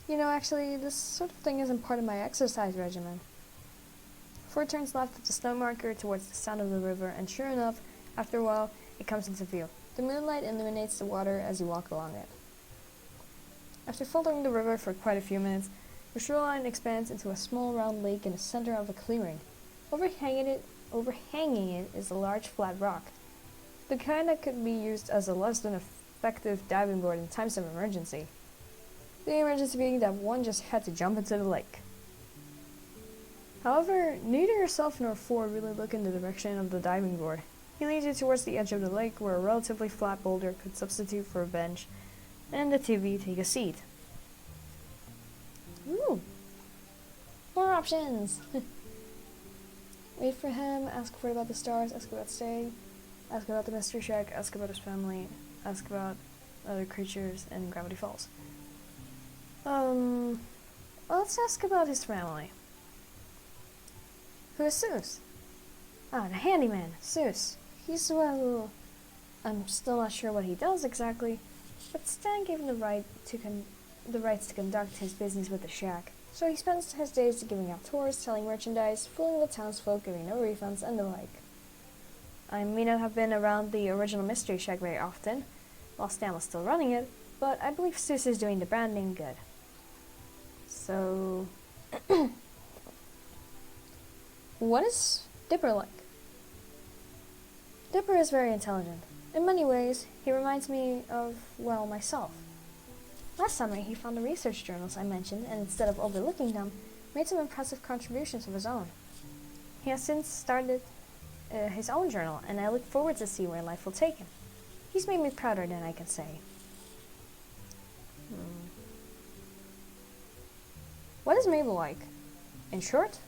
You know, actually, this sort of thing isn't part of my exercise regimen. Ford turns left at the snow marker towards the sound of the river, and sure enough, after a while, it comes into view. The moonlight illuminates the water as you walk along it. After following the river for quite a few minutes, the shoreline expands into a small round lake in the center of a clearing. Overhanging it is a large flat rock, the kind that could be used as a less than effective diving board in times of emergency. The emergency being that one just had to jump into the lake. However, neither yourself nor Ford really look in the direction of the diving board. He leads you towards the edge of the lake where a relatively flat boulder could substitute for a bench, and the two of you take a seat. Ooh! More options! Wait for him, ask Ford about the stars, ask about staying, ask about the mystery shack, ask about his family, ask about other creatures, and Gravity Falls. Let's ask about his family. Who is Seuss? Ah, the handyman, Seuss. He's, well, I'm still not sure what he does exactly, but Stan gave him the rights to conduct his business with the shack. So he spends his days giving out tours, selling merchandise, fooling the townsfolk, giving no refunds, and the like. I may not have been around the original Mystery Shack very often, while Stan was still running it, but I believe Seuss is doing the branding good. So, what is Dipper like? Dipper is very intelligent. In many ways, he reminds me of, well, myself. Last summer, he found the research journals I mentioned, and instead of overlooking them, made some impressive contributions of his own. He has since started his own journal, and I look forward to see where life will take him. He's made me prouder than I can say. What is Mabel like? In short,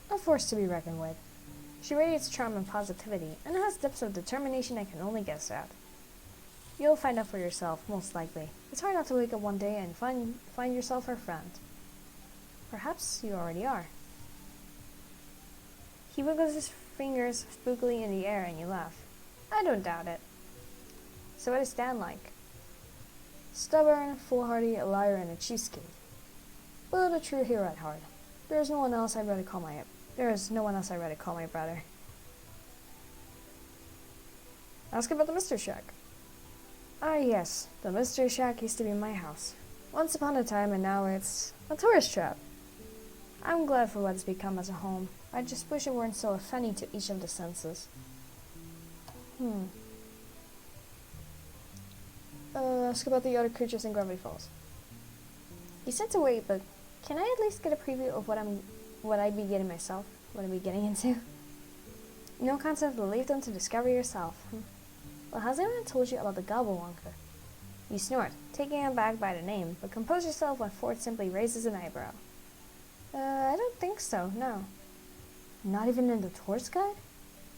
a force to be reckoned with. She radiates charm and positivity, and has depths of determination I can only guess at. You'll find out for yourself, most likely. It's hard not to wake up one day and find yourself her friend. Perhaps you already are. He wiggles his fingers spookily in the air and you laugh. I don't doubt it. So what is Stan like? Stubborn, foolhardy, a liar, and a cheapskate. But a true hero at heart. There is no one else I'd rather call my brother. Ask about the Mystery Shack. Ah yes, the Mystery Shack used to be my house. Once upon a time, and now it's a tourist trap. I'm glad for what it's become as a home. I just wish it weren't so offending to each of the senses. Ask about the other creatures in Gravity Falls. You said to wait, but can I at least get a preview of what I'd be getting myself? What I'd be getting into? No concept, but leave them to discover yourself. Well, has anyone told you about the Gobblewonker? You snort, taken aback by the name, but compose yourself when Ford simply raises an eyebrow. I don't think so, no. Not even in the tourist guide?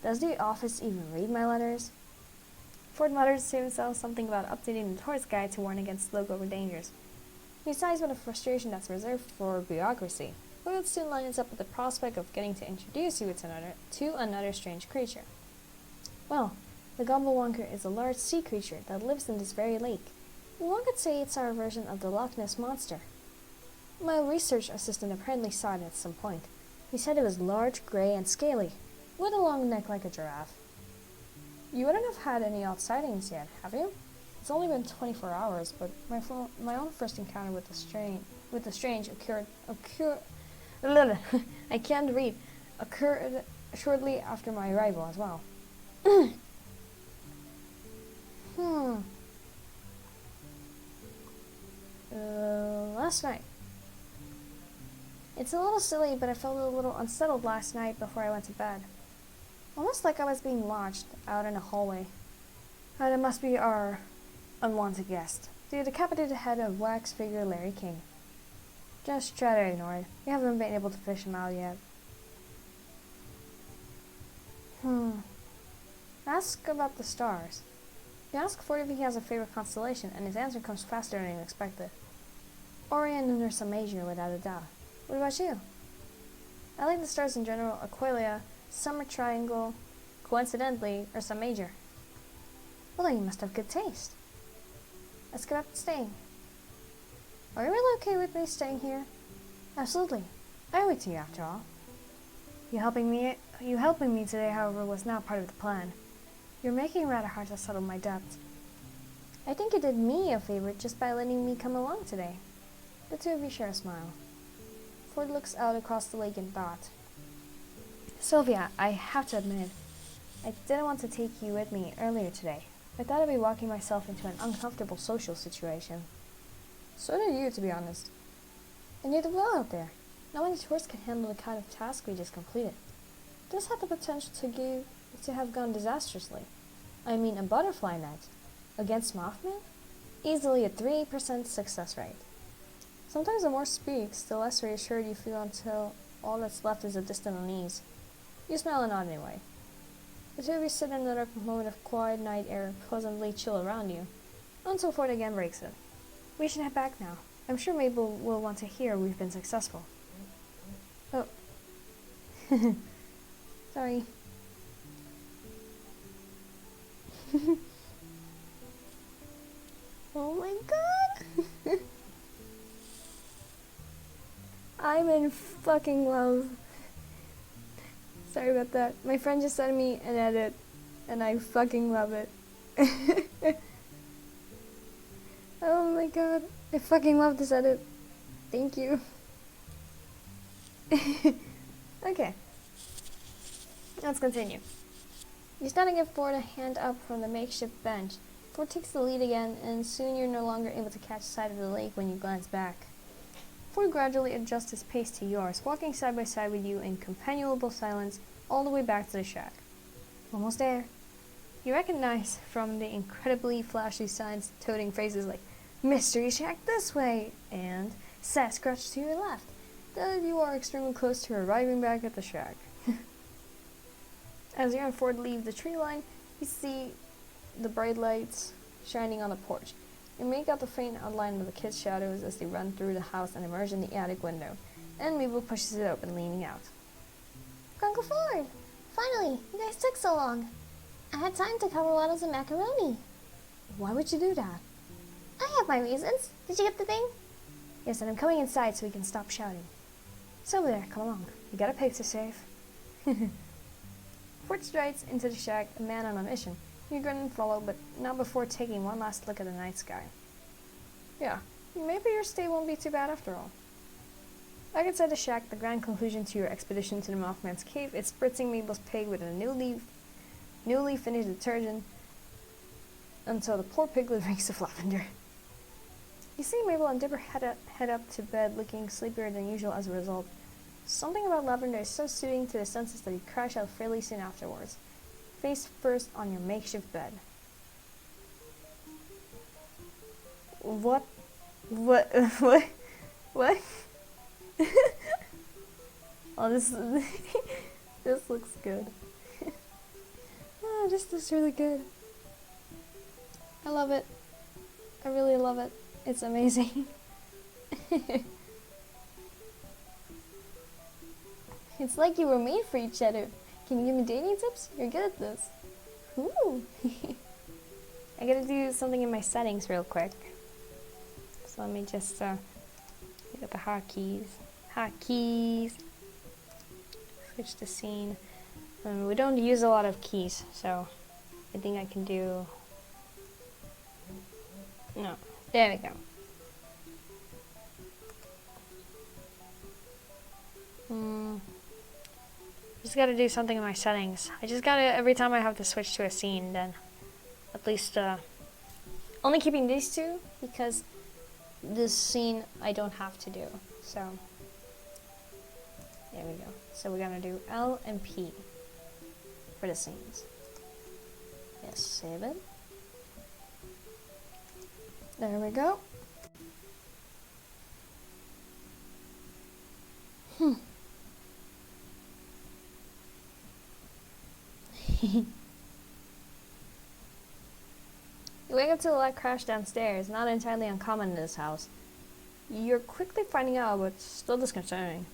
Does the office even read my letters? Ford mutters to himself something about updating the tourist guide to warn against local dangers. He sighs with a frustration that's reserved for bureaucracy, but it soon lines up with the prospect of getting to introduce you to another strange creature. Well, the Gobblewonker is a large sea creature that lives in this very lake. One could say it's our version of the Loch Ness Monster. My research assistant apparently saw it at some point. He said it was large, grey, and scaly, with a long neck like a giraffe. You wouldn't have had any odd sightings yet, have you? It's only been 24 hours, but my own first encounter with the strange occurred I can't read. Occurred shortly after my arrival as well. Last night. It's a little silly, but I felt a little unsettled last night before I went to bed. Almost like I was being watched out in a hallway. And it must be our unwanted guest, the decapitated head of wax figure Larry King. Just try to ignore it. You haven't been able to fish him out yet. Ask about the stars. You ask Ford if he has a favorite constellation, and his answer comes faster than you expected. Orion and Ursa Major, without a doubt. What about you? I like the stars in general, Aquila, Summer Triangle, coincidentally, Ursa Major. Well, then you must have good taste. Let's get up and staying. Are you really okay with me staying here? Absolutely. I owe it to you, after all. You helping me today, however, was not part of the plan. You're making it rather hard to settle my debts. I think you did me a favor just by letting me come along today. The two of you share a smile. Ford looks out across the lake in thought. Sylvia, I have to admit, I didn't want to take you with me earlier today. I thought I'd be walking myself into an uncomfortable social situation. So did you, to be honest. And you did well out there. Not many tourists can handle the kind of task we just completed. This had the potential to have gone disastrously. I mean, a butterfly net against Mothman? Easily a 3% success rate. Sometimes the more speaks, the less reassured you feel until all that's left is a distant unease. You smile and nod anyway. The two of you sit in another moment of quiet night air, pleasantly chill around you, until Ford again breaks it. We should head back now. I'm sure Mabel will want to hear we've been successful. Oh. Sorry. Oh my god! I'm in fucking love. Sorry about that. My friend just sent me an edit, and I fucking love it. Oh my god. I fucking love this edit. Thank you. Okay. Let's continue. You stand and give Ford a hand up from the makeshift bench. Ford takes the lead again, and soon you're no longer able to catch sight of the lake when you glance back. Ford gradually adjusts his pace to yours, walking side by side with you in companionable silence all the way back to the shack. Almost there. You recognize from the incredibly flashy signs toting phrases like "Mystery Shack this way" and "Sasquatch to your left" that you are extremely close to arriving back at the shack. As you and Ford leave the tree line, you see the bright lights shining on the porch. You make out the faint outline of the kids' shadows as they run through the house and emerge in the attic window, and Mabel pushes it open, leaning out. Uncle Ford! Finally! You guys took so long. I had time to cover waddles and macaroni. Why would you do that? I have my reasons. Did you get the thing? Yes, and I'm coming inside so we can stop shouting. So over there, come along. You got a pig to save. Ford strides into the shack, a man on a mission. You grin and follow, but not before taking one last look at the night sky. Yeah, maybe your stay won't be too bad after all. Back inside the shack, the grand conclusion to your expedition to the Mothman's cave is spritzing Mabel's pig with a newly finished detergent until the poor piglet reeks of lavender. You see Mabel and Dipper head up to bed looking sleepier than usual as a result. Something about lavender is so soothing to the senses that you crash out fairly soon afterwards, face first on your makeshift bed. What? Oh, this this looks good. Oh, this looks really good. I love it. I really love it. It's amazing. It's like you were made for each other. Can you give me dating tips? You're good at this. Ooh. I gotta do something in my settings real quick. So let me just look at the hotkeys. Switch the scene. We don't use a lot of keys, so I think I can do. No, there we go. Just gotta do something in my settings. I just gotta, every time I have to switch to a scene, then at least only keeping these two because this scene I don't have to do. So there we go. So we're gonna do L and P for the scenes. Yes, save it. There we go. You wake up to the light crash downstairs, not entirely uncommon in this house. You're quickly finding out what's still disconcerting.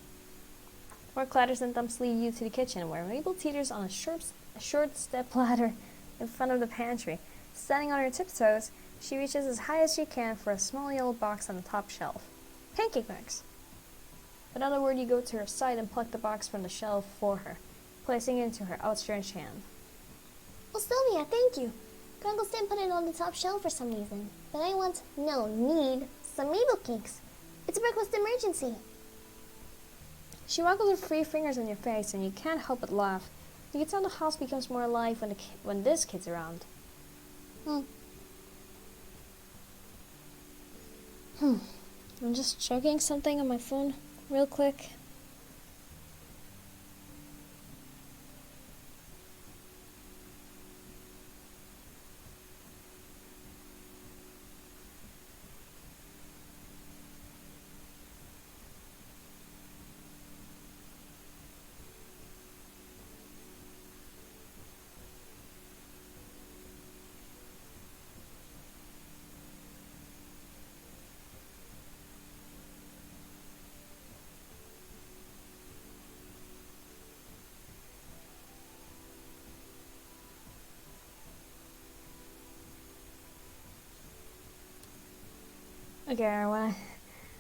Four clatters and thumps lead you to the kitchen, where Mabel teeters on a short step ladder in front of the pantry. Standing on her tiptoes, she reaches as high as she can for a small yellow box on the top shelf. Pancake mix! Without a word, you go to her side and pluck the box from the shelf for her, placing it into her outstretched hand. Oh, Sylvia, thank you. Grunkles didn't put it on the top shelf for some reason, but I need some Mabel cakes. It's a breakfast emergency. She waggles her free fingers on your face, and you can't help but laugh. You can tell the house becomes more alive when this kid's around. I'm just checking something on my phone real quick. Okay,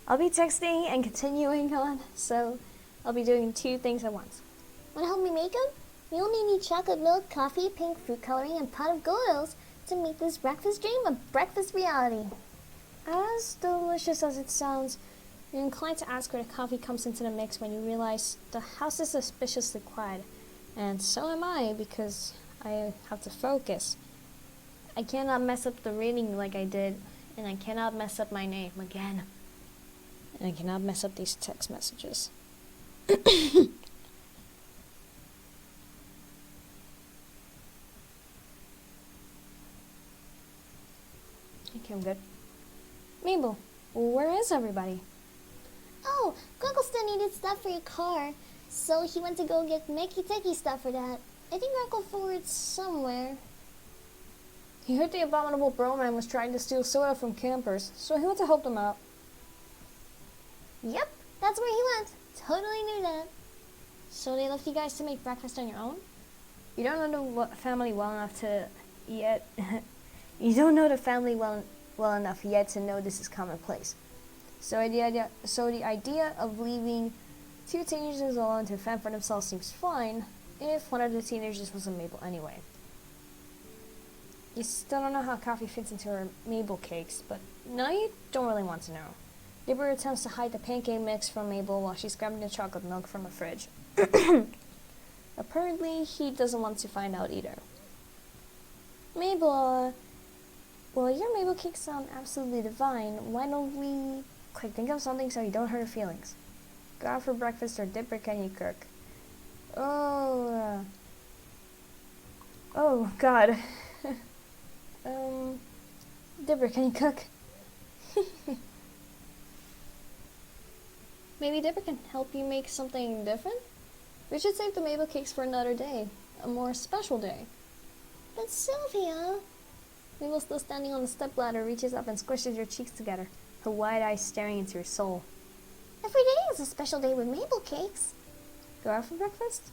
I'll be texting and continuing on, so I'll be doing two things at once. Want to help me make them? We only need chocolate milk, coffee, pink food coloring, and pot of oils to make this breakfast dream a breakfast reality. As delicious as it sounds, you're inclined to ask where the coffee comes into the mix when you realize the house is suspiciously quiet, and so am I because I have to focus. I cannot mess up the reading like I did, and I cannot mess up my name again. And I cannot mess up these text messages. Okay, I'm good. Mabel, where is everybody? Oh, Grunkle still needed stuff for your car, so he went to go get Mickey Ticky stuff for that. I think Grunkle forward's somewhere. He heard the abominable Broman was trying to steal soda from campers, so he went to help them out. Yep, that's where he went. Totally knew that. So they left you guys to make breakfast on your own? You don't know the family well enough to yet. You don't know the family well enough yet to know this is commonplace. So the idea of leaving two teenagers alone to fend for themselves seems fine, if one of the teenagers wasn't Mabel anyway. You still don't know how coffee fits into her Mabel cakes, but now you don't really want to know. Dipper attempts to hide the pancake mix from Mabel while she's grabbing the chocolate milk from the fridge. Apparently, he doesn't want to find out either. Mabel, well, your Mabel cakes sound absolutely divine. Why don't we... Quick, think of something so you don't hurt her feelings. Go out for breakfast or Dipper, can you cook? Oh, God. Dipper, can you cook? Maybe Dipper can help you make something different? We should save the Mabel cakes for another day. A more special day. But Sylvia... Mabel, still standing on the stepladder, reaches up and squishes your cheeks together, her wide eyes staring into your soul. Every day is a special day with Mabel cakes. Go out for breakfast?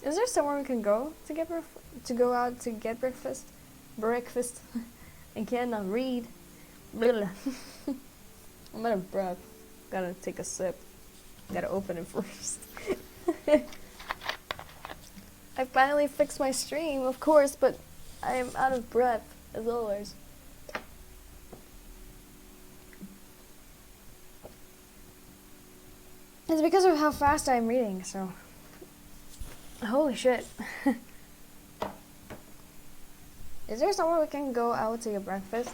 Is there somewhere we can go to go out to get breakfast? Breakfast. I cannot read. I'm out of breath. Gotta take a sip. Gotta open it first. I finally fixed my stream, of course, but I am out of breath, as always. It's because of how fast I'm reading, so... Holy shit. Is there somewhere we can go out to get breakfast?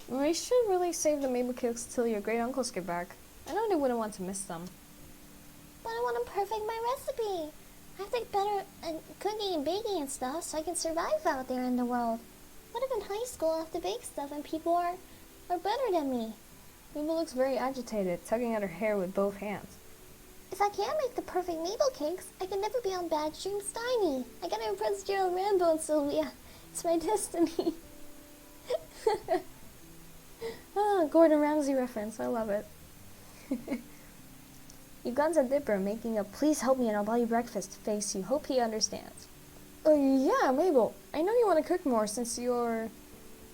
We should really save the Mabel cakes till your great uncles get back. I know they wouldn't want to miss them. But I want to perfect my recipe. I have to get better at cooking and baking and stuff so I can survive out there in the world. What if in high school I have to bake stuff and people are better than me? Mabel looks very agitated, tugging at her hair with both hands. If I can't make the perfect Mabel cakes, I can never be on Bad Dream Steiny. I gotta impress Gerald Rambo and Sylvia. It's my destiny. Ah, Gordon Ramsay reference. I love it. You glance at Dipper, making a "please help me and I'll buy you breakfast" face you hope he understands. Oh yeah, Mabel. I know you want to cook more since you're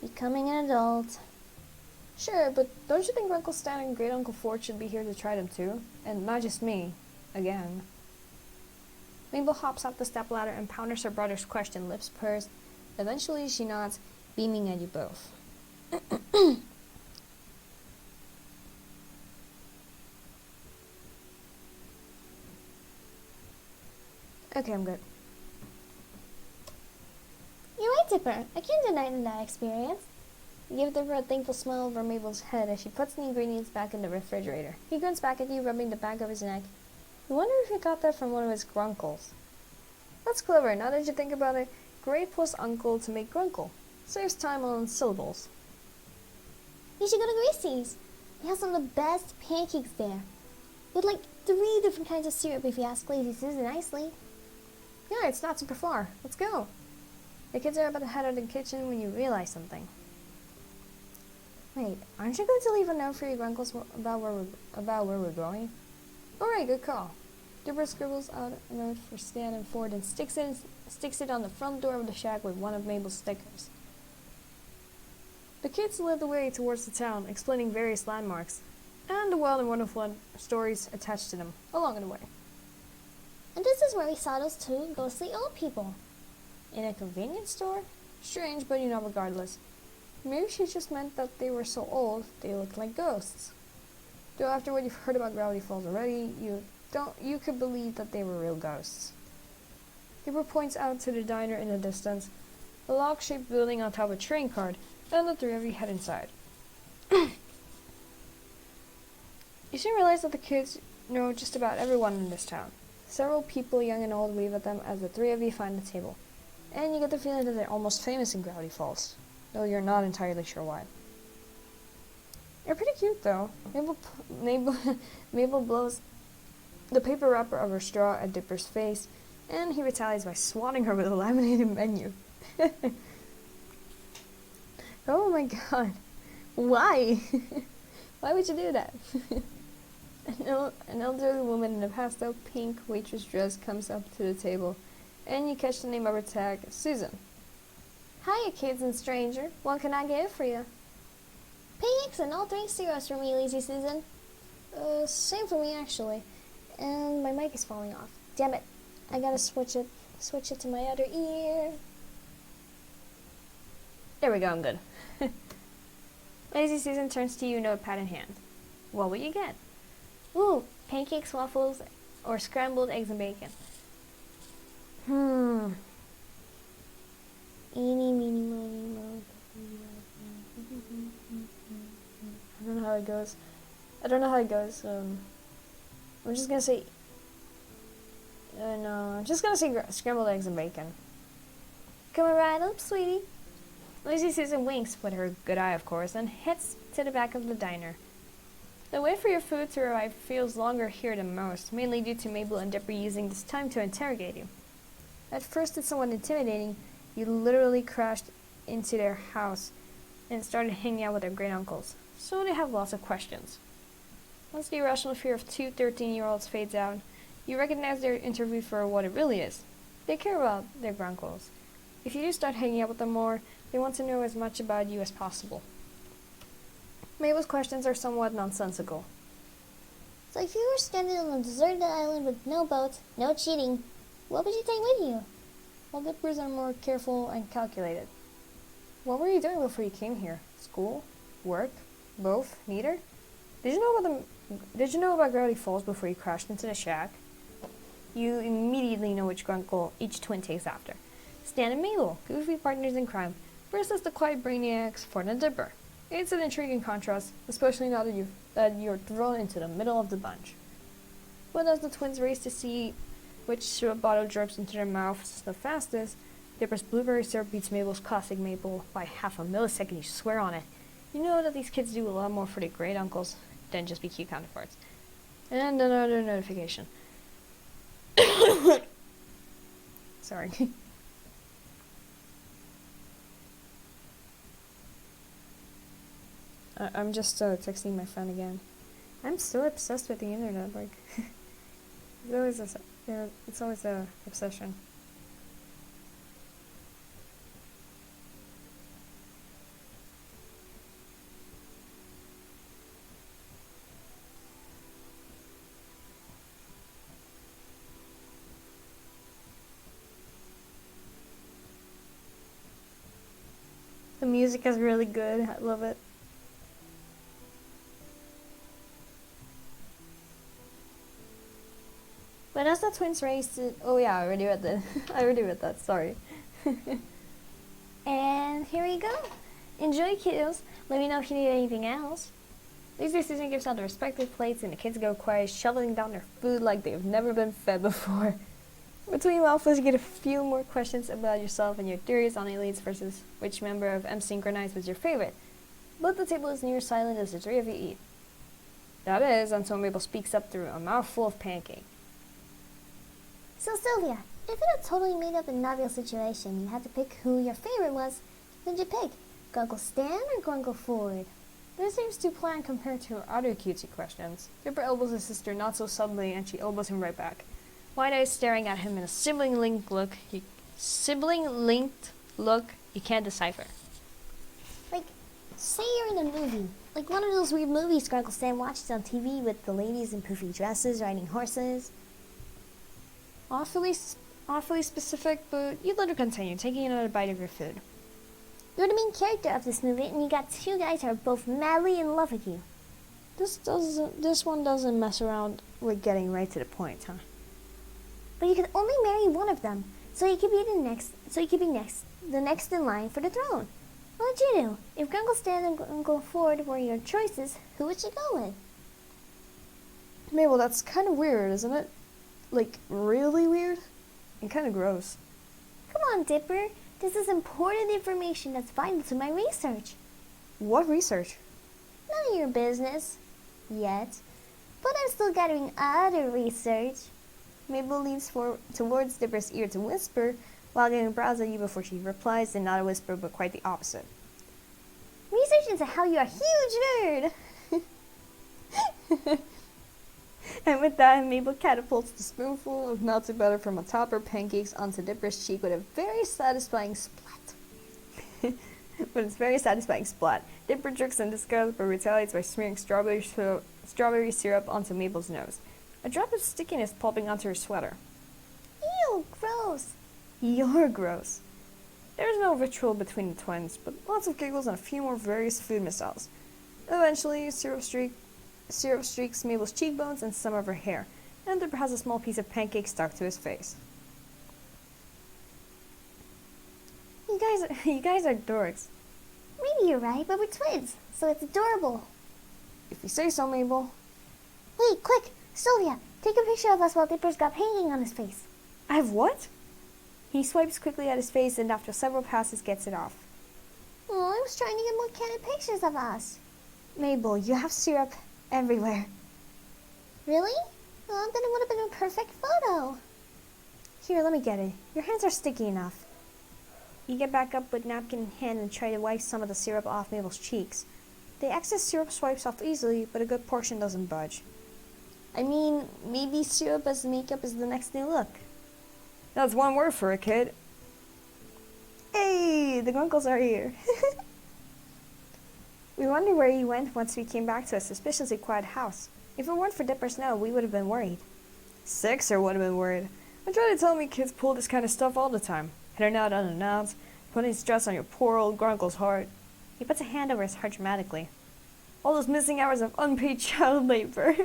becoming an adult. Sure, but don't you think Uncle Stan and Great Uncle Ford should be here to try them too? And not just me. Again. Mabel hops off the stepladder and ponders her brother's question, lips pursed. Eventually she nods, beaming at you both. Okay, I'm good. You're right, Dipper. I can't deny that experience. You give Dipper a thankful smile over Mabel's head as she puts the ingredients back in the refrigerator. He grins back at you, rubbing the back of his neck. You wonder if he got that from one of his grunkles. That's clever, now that you think about it. Great plus uncle to make grunkle. Saves time on syllables. You should go to Gracie's. They have some of the best pancakes there. With like 3 different kinds of syrup if you ask Lazy Susan nicely. Yeah, it's not super far. Let's go. The kids are about to head out of the kitchen when you realize something. Wait, aren't you going to leave a note for your grunkles about where we're going? Alright, good call. Dipper scribbles out a note for Stan and Ford and sticks it on the front door of the shack with one of Mabel's stickers. The kids led the way towards the town, explaining various landmarks, and the wild and wonderful stories attached to them along the way. And this is where we saw those 2 ghostly old people. In a convenience store? Strange, but regardless. Maybe she just meant that they were so old, they looked like ghosts. Though after what you've heard about Gravity Falls already, you could believe that they were real ghosts. Dipper points out to the diner in the distance, a log-shaped building on top of a train cart, and the 3 of you head inside. You soon realize that the kids know just about everyone in this town. Several people, young and old, wave at them as the 3 of you find the table. And you get the feeling that they're almost famous in Gravity Falls, though you're not entirely sure why. You're pretty cute, though. Mabel blows the paper wrapper of her straw at Dipper's face, and he retaliates by swatting her with a laminated menu. Oh my god. Why? Why would you do that? An elderly woman in a pastel pink waitress dress comes up to the table, and you catch the name of her tag, Susan. Hiya, kids and stranger. What can I get for you? Pancakes and all 3 syrups for me, Lazy Susan. Same for me, actually. And my mic is falling off. Damn it. I gotta switch it to my other ear. There we go, I'm good. Lazy Susan turns to you, notepad in hand. What will you get? Ooh, pancakes, waffles, or scrambled eggs and bacon. Eeny, meeny, miny, moe. I don't know how it goes. I'm just gonna say... no, I'm just gonna say scrambled eggs and bacon. Come right up, sweetie. Lazy Susan winks with her good eye, of course, and heads to the back of the diner. The wait for your food to arrive feels longer here than most, mainly due to Mabel and Dipper using this time to interrogate you. At first it's somewhat intimidating. You literally crashed into their house and started hanging out with their great-uncles, so they have lots of questions. Once the irrational fear of two 13-year-olds fades out, you recognize their interview for what it really is. They care about their grunkles. If you do start hanging out with them more, they want to know as much about you as possible. Mabel's questions are somewhat nonsensical. So if you were stranded on a deserted island with no boat, no cheating, what would you take with you? Well, Dippers are more careful and calculated. What were you doing before you came here? School? Work? Both? Neither? Did you know about Gravity Falls before you crashed into the shack? You immediately know which grunkle each twin takes after. Stan and Mabel, goofy partners in crime, versus the quiet brainiacs for the Dipper. It's an intriguing contrast, especially now that you're thrown into the middle of the bunch. But as the twins race to see which syrup bottle drips into their mouths the fastest, Dipper's blueberry syrup beats Mabel's classic maple by half a millisecond, you swear on it. You know that these kids do a lot more for their great uncles than just be cute counterparts. And another notification. Sorry. I'm just texting my friend again. I'm so obsessed with the internet, like, it's always a obsession. The music is really good, I love it. But as the twins race, oh yeah, I already read that. I already read that, sorry. And here we go. Enjoy, kiddos. Let me know if you need anything else. Lazy Susan gives out the respective plates and the kids go quiet, shoveling down their food like they've never been fed before. Between mouthfuls, you get a few more questions about yourself and your theories on elites versus which member of M Synchronized was your favorite. But the table is near silent as the three of you eat. That is, until Mabel speaks up through a mouthful of pancake. So Sylvia, if in a totally made up and novel situation you had to pick who your favorite was, who'd you pick? Grunkle Stan or Grunkle Ford? This seems too planned compared to her other cutesy questions. Dipper elbows his sister not so subtly and she elbows him right back. Wide eyes staring at him in a sibling-linked look you can't decipher. Like, say you're in a movie. Like one of those weird movies Grunkle Stan watches on TV with the ladies in poofy dresses riding horses. Awfully specific, but you'd let her continue, taking another bite of your food. You're the main character of this movie, and you got two guys who are both madly in love with you. This one doesn't mess around with getting right to the point, huh? But you can only marry one of them, so you could be the next in line for the throne. What would you do? If Grunkle Stan and Grunkle Ford were your choices, who would you go with? Mabel, that's kind of weird, isn't it? Like, really weird? And kind of gross. Come on, Dipper. This is important information that's vital to my research. What research? None of your business. Yet. But I'm still gathering other research. Mabel leans towards Dipper's ear to whisper, while getting brows at you before she replies, and not a whisper, but quite the opposite. Research into how you're a huge nerd! And with that, Mabel catapults the spoonful of melted butter from atop her pancakes onto Dipper's cheek with a very satisfying splat. Dipper jerks in disgust, but retaliates by smearing strawberry syrup onto Mabel's nose. A drop of stickiness pulping onto her sweater. Ew, gross. You're gross. There's no ritual between the twins, but lots of giggles and a few more various food missiles. Eventually, syrup streaks Mabel's cheekbones and some of her hair, and Dipper has a small piece of pancake stuck to his face. You guys are dorks. Maybe you're right, but we're twins, so it's adorable. If you say so, Mabel. Wait, quick! Sylvia, take a picture of us while Dipper's got painting on his face. I have what? He swipes quickly at his face and after several passes gets it off. Oh, I was trying to get more candid pictures of us. Mabel, you have syrup everywhere. Really? Oh, then it would have been a perfect photo. Here, let me get it. Your hands are sticky enough. You get back up with napkin in hand and try to wipe some of the syrup off Mabel's cheeks. The excess syrup swipes off easily, but a good portion doesn't budge. I mean, maybe syrup as makeup is the next new look. That's one word for it, kid. Hey, the Grunkles are here. We wondered where he went once we came back to a suspiciously quiet house. If it weren't for Dipper's snow, we would have been worried. Sixer would have been worried. I try to tell me kids pull this kind of stuff all the time. Hitting out unannounced, putting stress on your poor old Grunkle's heart. He puts a hand over his heart dramatically. All those missing hours of unpaid child labor.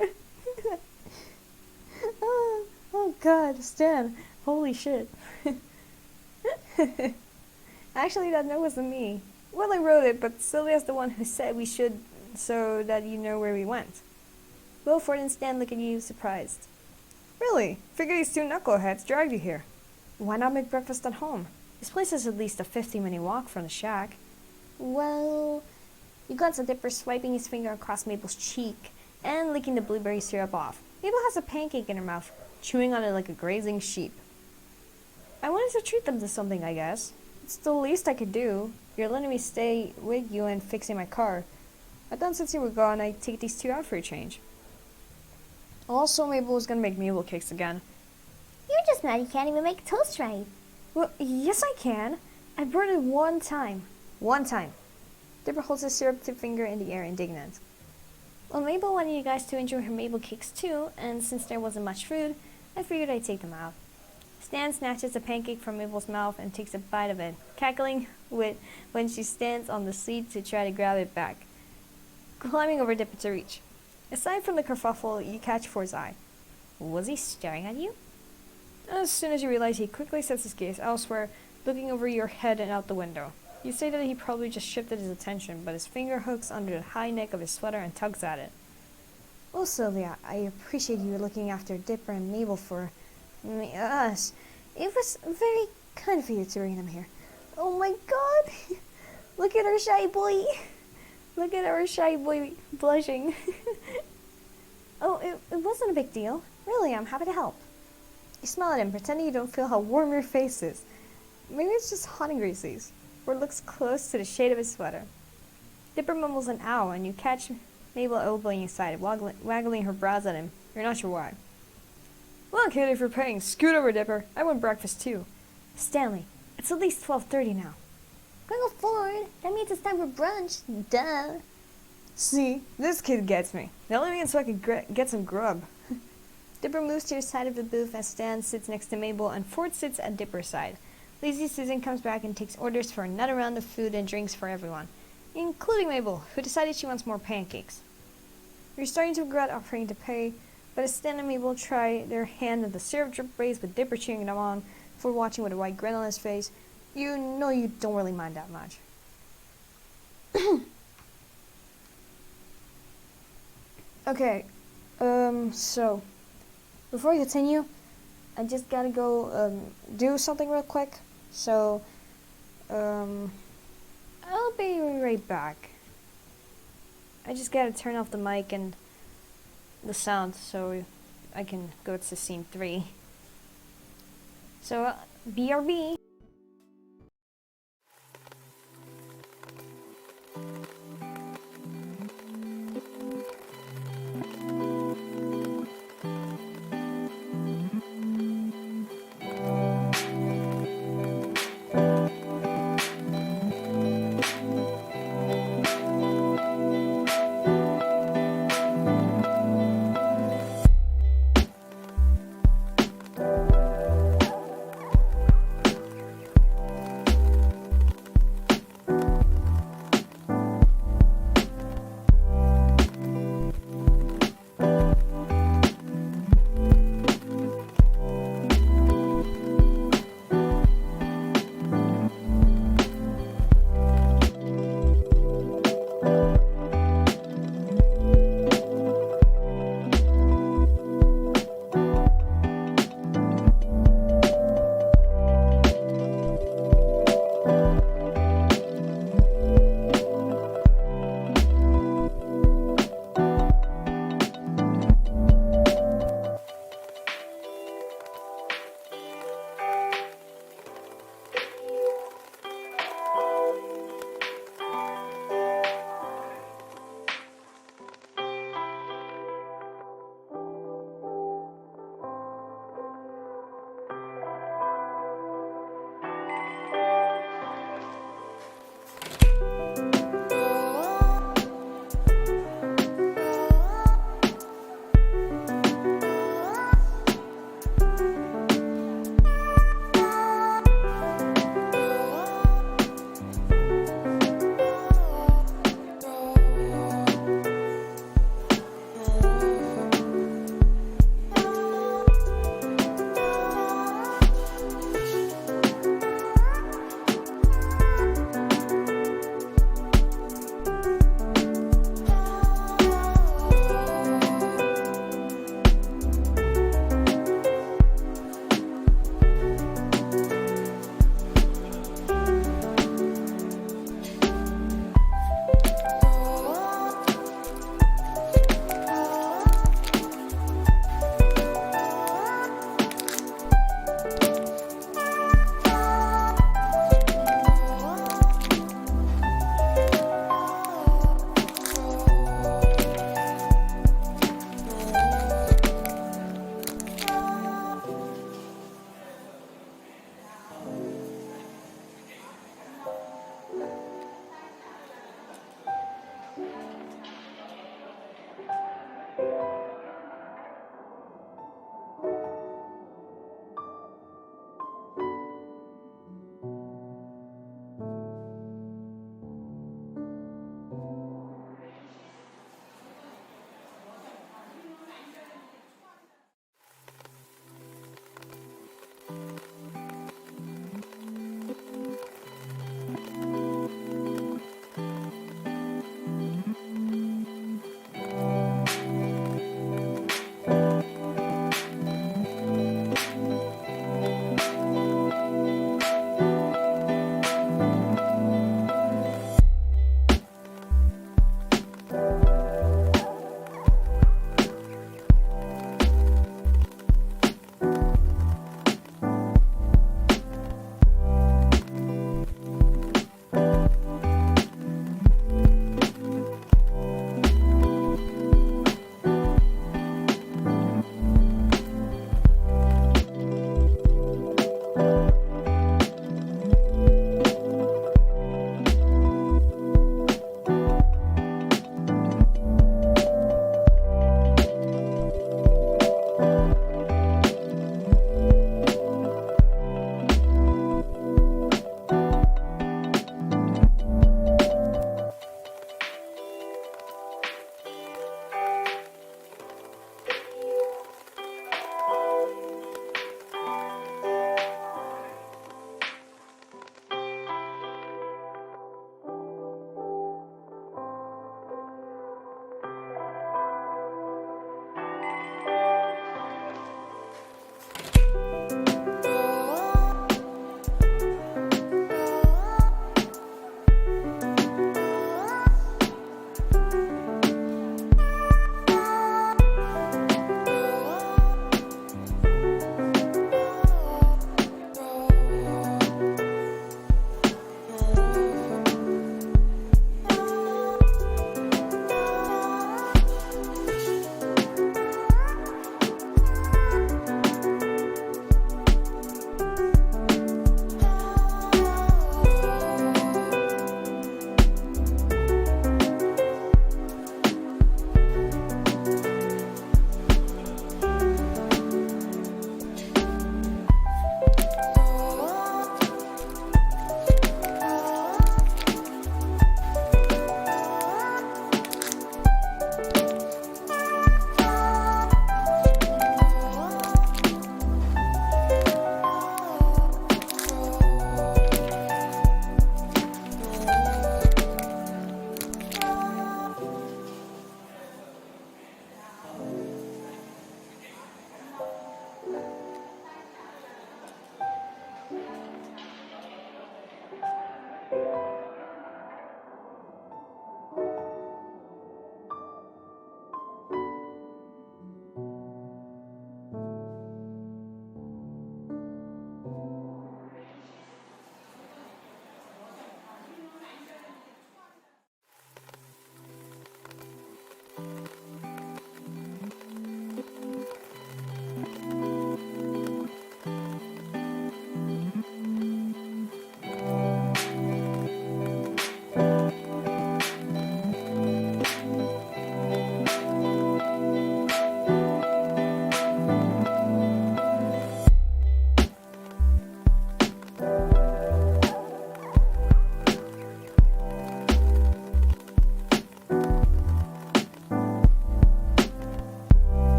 oh God, Stan. Holy shit. Actually, that note wasn't me. Well, I wrote it, but Sylvia's the one who said we should so that you know where we went. Wilford and Stan look at you surprised. Really? Figure these two knuckleheads dragged you here. Why not make breakfast at home? This place is at least a 50-minute walk from the shack. Well, you glance at Dipper swiping his finger across Mabel's cheek and licking the blueberry syrup off. Mabel has a pancake in her mouth, chewing on it like a grazing sheep. I wanted to treat them to something, I guess. It's the least I could do. You're letting me stay with you and fixing my car. I thought since you were gone, I'd take these two out for a change. Also, Mabel was gonna make Mabel cakes again. You're just mad you can't even make toast right. Well, yes I can. I burned it one time. One time. Dipper holds his syrup tip finger in the air, indignant. Well, Mabel wanted you guys to enjoy her Mabel cakes too, and since there wasn't much food, I figured I'd take them out. Stan snatches a pancake from Mabel's mouth and takes a bite of it, cackling when she stands on the seat to try to grab it back, climbing over Dipper to reach. Aside from the kerfuffle, you catch Ford's eye. Was he staring at you? As soon as you realize, he quickly sets his gaze elsewhere, looking over your head and out the window. You say that he probably just shifted his attention, but his finger hooks under the high neck of his sweater and tugs at it. Well, Sylvia, I appreciate you looking after Dipper and Mabel for us. It was very kind of you to bring them here. Oh my God! Look at our shy boy! Look at our shy boy blushing. Oh, it wasn't a big deal. Really, I'm happy to help. You smile at him, pretending you don't feel how warm your face is. Maybe it's just hot and greasy. Ford looks close to the shade of his sweater. Dipper mumbles an ow, and you catch Mabel elbowing his side, waggling her brows at him. You're not sure why. Well, kid, if you're paying, scoot over, Dipper. I want breakfast, too. Stanley, it's at least 12:30 now. Uncle Ford, that means it's time for brunch. Duh. See, this kid gets me. Now let me in so I can get some grub. Dipper moves to your side of the booth as Stan sits next to Mabel and Ford sits at Dipper's side. Lazy Susan comes back and takes orders for another round of food and drinks for everyone, including Mabel, who decided she wants more pancakes. You're starting to regret offering to pay, but as Stan and Mabel try their hand at the syrup drip race with Dipper cheering them on, Ford watching with a wide grin on his face, you know you don't really mind that much. Okay, so, before we continue, I just gotta go, do something real quick, so, I'll be right back. I just gotta turn off the mic and the sound so I can go to scene 3. So, BRB.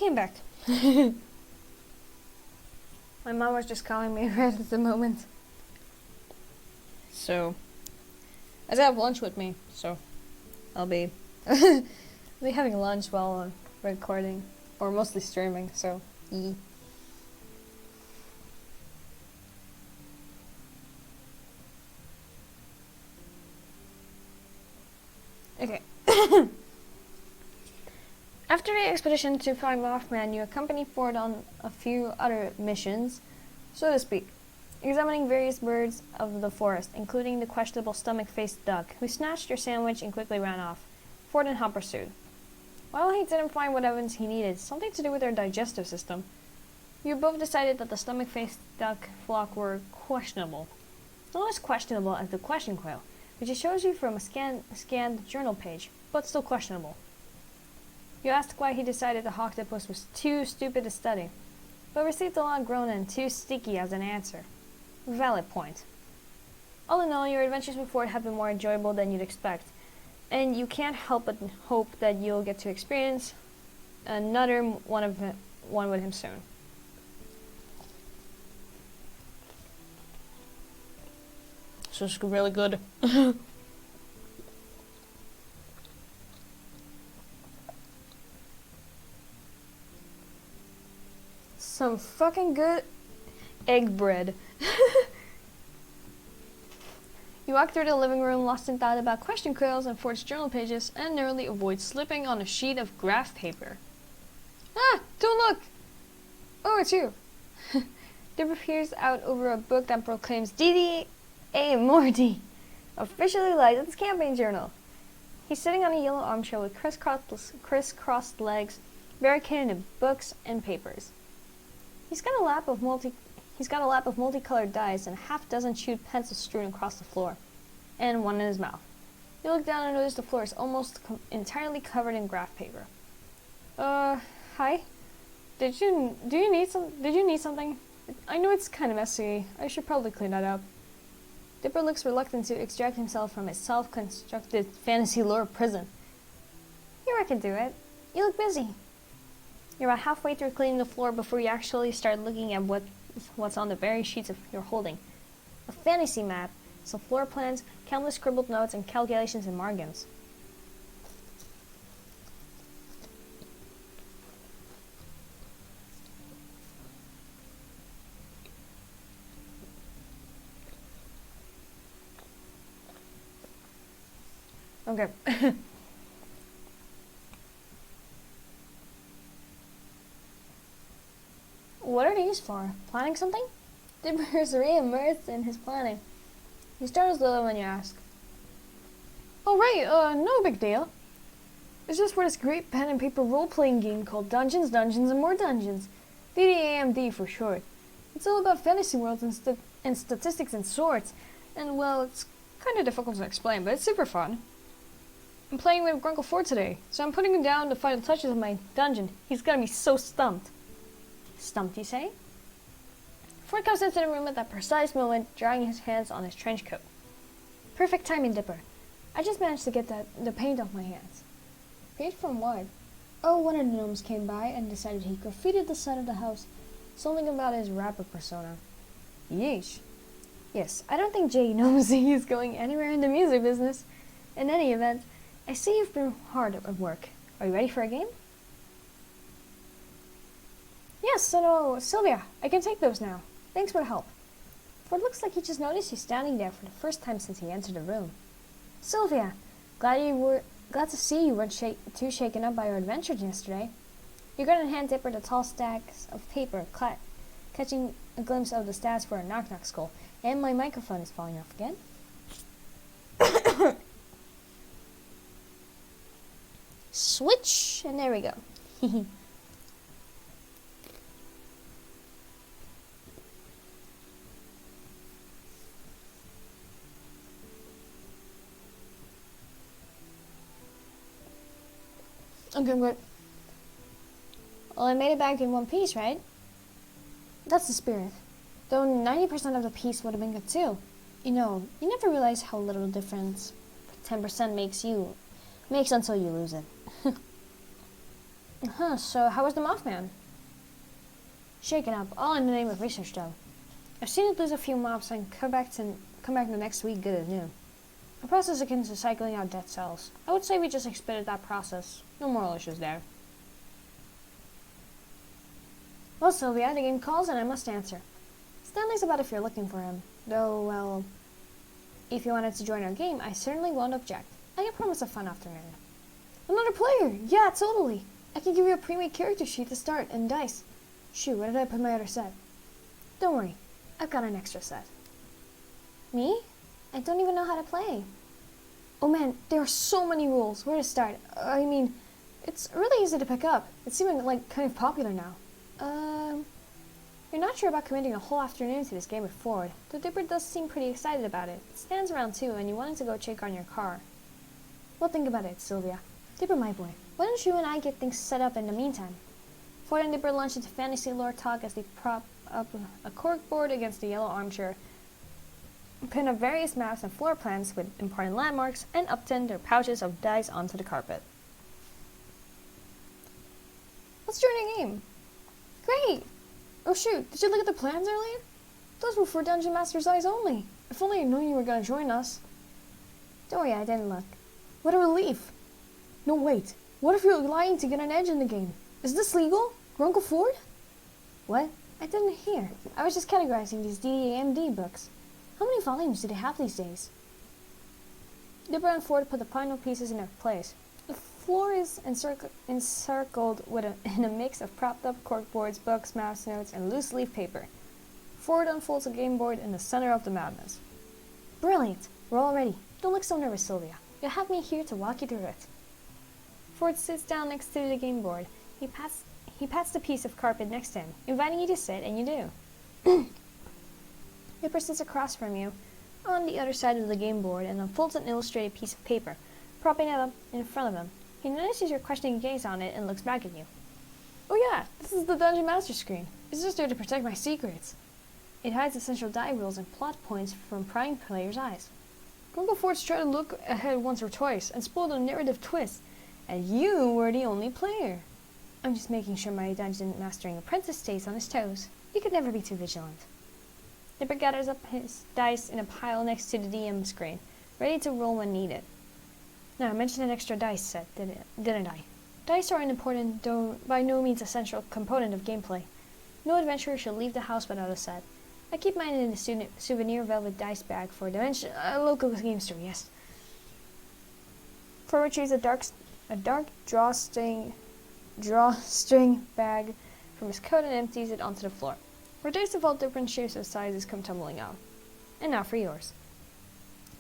came back. My mom was just calling me right at the moment. So, I have lunch with me, so I'll be having lunch while recording, or mostly streaming, so yeah. Okay. After the expedition to find Mothman, you accompany Ford on a few other missions, so to speak, examining various birds of the forest, including the questionable stomach-faced duck, who snatched your sandwich and quickly ran off. Ford and Hop pursued. While he didn't find what evidence he needed, something to do with their digestive system, you both decided that the stomach-faced duck flock were questionable. Not as questionable as the question quail, which it shows you from a scanned journal page, but still questionable. You asked why he decided the octopus was too stupid to study, but received a long groan and too sticky as an answer. Valid point. All in all, your adventures with Ford have been more enjoyable than you'd expect, and you can't help but hope that you'll get to experience another one with him soon. So it's really good. Some fucking good egg bread. You walk through the living room, lost in thought about question quails and Ford's journal pages, and narrowly avoid slipping on a sheet of graph paper. Ah! Don't look! Oh, it's you! Dip peers out over a book that proclaims DDA Morty, officially licensed campaign journal. He's sitting on a yellow armchair with crisscrossed legs, barricaded in books and papers. He's got a lap of multicolored dice and a half-dozen chewed pencils strewn across the floor, and one in his mouth. You look down and notice the floor is almost entirely covered in graph paper. Hi? Did you need something? I know it's kind of messy. I should probably clean that up. Dipper looks reluctant to extract himself from his self-constructed fantasy lore prison. Here, I can do it. You look busy. You're about halfway through cleaning the floor before you actually start looking at what's on the very sheets you're holding. A fantasy map, some floor plans, countless scribbled notes, and calculations in margins. Okay. What are these for? Planning something? Dipper's re-immersed in his planning. He startles a little when you ask. Oh right, no big deal. It's just for this great pen and paper role-playing game called Dungeons, Dungeons, and More Dungeons. DDAMD for short. It's all about fantasy worlds and statistics and sorts. And well, it's kind of difficult to explain, but it's super fun. I'm playing with Grunkle 4 today, so I'm putting him down the final touches of my dungeon. He's gonna be so stumped. Stumped, you say? Ford comes into the room at that precise moment, drying his hands on his trench coat. Perfect timing, Dipper. I just managed to get the paint off my hands. Paint from what? Oh, one of the gnomes came by and decided he graffitied the side of the house. Something about his rapper persona. Yeesh. Yes, I don't think Jay knows he's going anywhere in the music business. In any event, I see you've been hard at work. Are you ready for a game? Yes, so Sylvia, I can take those now. Thanks for the help. Ford looks like he just noticed you standing there for the first time since he entered the room. Sylvia, glad to see you weren't too shaken up by your adventures yesterday. You got in hand Dipper the tall stacks of paper, catching a glimpse of the stats for a knock-knock skull, and my microphone is falling off again. Switch, and there we go. Okay, good. Well, I made it back in one piece, right? That's the spirit. Though 90% of the piece would have been good too. You know, you never realize how little difference 10% makes until you lose it. Huh, so how was the Mothman? Shaken up, all in the name of research though. I've seen it lose a few mobs and come back the next week good as new. A process akin to cycling out dead cells. I would say we just expedited that process. No moral issues there. Well, Sylvia, the game calls and I must answer. Stanley's about if you're looking for him. Though, well, if you wanted to join our game, I certainly won't object. I can promise a fun afternoon. Another player! Yeah, totally! I can give you a pre-made character sheet to start and dice. Shoot, where did I put my other set? Don't worry, I've got an extra set. Me? I don't even know how to play. Oh man, there are so many rules. Where to start? I mean, it's really easy to pick up. It's even like kind of popular now. You're not sure about committing a whole afternoon to this game with Ford. The Dipper does seem pretty excited about it. It stands around too, and you wanted to go check on your car. Well, think about it, Sylvia. Dipper, my boy, why don't you and I get things set up in the meantime? Ford and Dipper launch into fantasy lore talk as they prop up a corkboard against the yellow armchair, pin up various maps and floor plans with important landmarks, and uptend their pouches of dice onto the carpet. Let's join our game. Great! Oh shoot, did you look at the plans earlier? Those were for Dungeon Master's eyes only. If only I knew you were going to join us. Don't worry, I didn't look. What a relief! No, wait. What if you're lying to get an edge in the game? Is this legal? Your Uncle Ford? What? I didn't hear. I was just categorizing these DAMD books. How many volumes do they have these days? Dipper and Ford put the final pieces in their place. The floor is encircled in a mix of propped up corkboards, books, mouse notes, and loose leaf paper. Ford unfolds a game board in the center of the madness. Brilliant! We're all ready. Don't look so nervous, Sylvia. You'll have me here to walk you through it. Ford sits down next to the game board. He pats the piece of carpet next to him, inviting you to sit, and you do. Dipper sits across from you on the other side of the game board and unfolds an illustrated piece of paper, propping it up in front of him. He notices your questioning gaze on it and looks back at you. Oh yeah, this is the Dungeon Master screen. It's just there to protect my secrets. It hides essential die rules and plot points from prying players' eyes. Uncle Ford's tried to look ahead once or twice and spoiled a narrative twist, and you were the only player. I'm just making sure my dungeon mastering apprentice stays on his toes. You could never be too vigilant. Dipper gathers up his dice in a pile next to the DM screen, ready to roll when needed. Now, I mentioned an extra dice set, didn't I? Dice are an important, though by no means essential, component of gameplay. No adventurer should leave the house without a set. I keep mine in the souvenir velvet dice bag for a local game store, yes. Ford retrieves a dark drawstring bag from his coat and empties it onto the floor, where dice of all different shapes and sizes come tumbling out. And now for yours.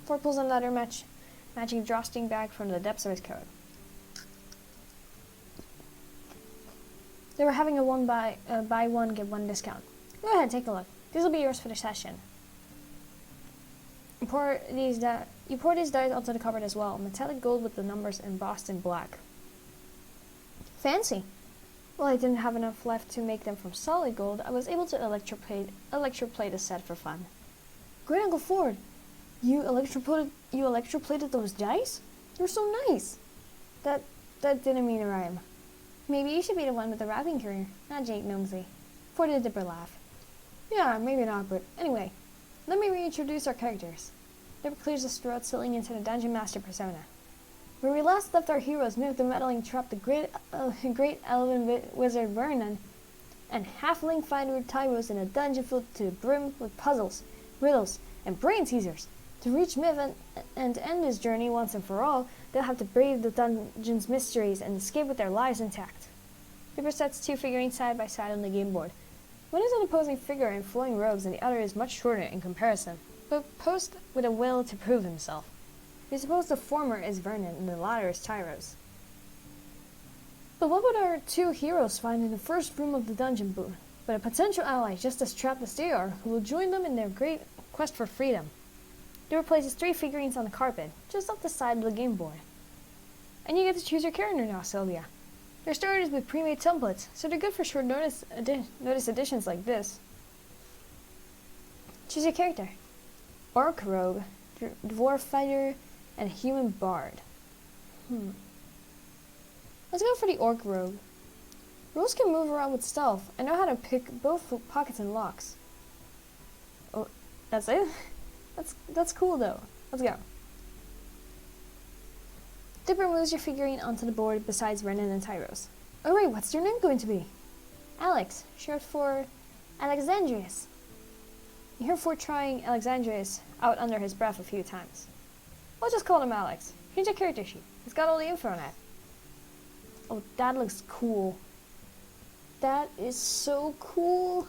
Ford pulls another matching drawstring bag from the depths of his coat. They were having a buy one get one discount. Go ahead, take a look. These will be yours for the session. You pour these dice onto the cupboard as well, metallic gold with the numbers embossed in black. Fancy. Well, I didn't have enough left to make them from solid gold. I was able to electroplate a set for fun. Great Uncle Ford, you electroplated those dice? They're so nice. That didn't mean a rhyme. Maybe you should be the one with the rapping career, not Jake Gnomesy. Ford did Dipper laugh. Yeah, maybe not, but anyway, let me reintroduce our characters. Dipper clears his throat, settling into the Dungeon Master persona. Where we last left our heroes, Myth the Meddling trapped the great elven wizard Vernon and halfling fighter Tyros in a dungeon filled to the brim with puzzles, riddles, and brain teasers. To reach Myth and end his journey once and for all, they'll have to brave the dungeon's mysteries and escape with their lives intact. Dipper sets two figurines side by side on the game board. One is an opposing figure in flowing robes and the other is much shorter in comparison, but posed with a will to prove himself. We suppose the former is Vernon and the latter is Tyros. But what would our two heroes find in the first room of the dungeon booth but a potential ally just as trapped as they are, who will join them in their great quest for freedom? Dipper places three figurines on the carpet, just off the side of the game board. And you get to choose your character now, Sylvia. They're started with pre-made templates, so they're good for short notice editions like this. Choose your character. Orc rogue, dwarf fighter, and human bard. Let's go for the orc rogue. Rules can move around with stealth. I know how to pick both pockets and locks. Oh, that's it? That's cool though. Let's go. Dipper moves your figurine onto the board besides Renan and Tyros. Oh wait, what's your name going to be? Alex, short for Alexandrius. You hear Ford trying Alexandrius out under his breath a few times. We'll just call him Alex. Here's your character sheet. It's got all the info on it. Oh, that looks cool. That is so cool.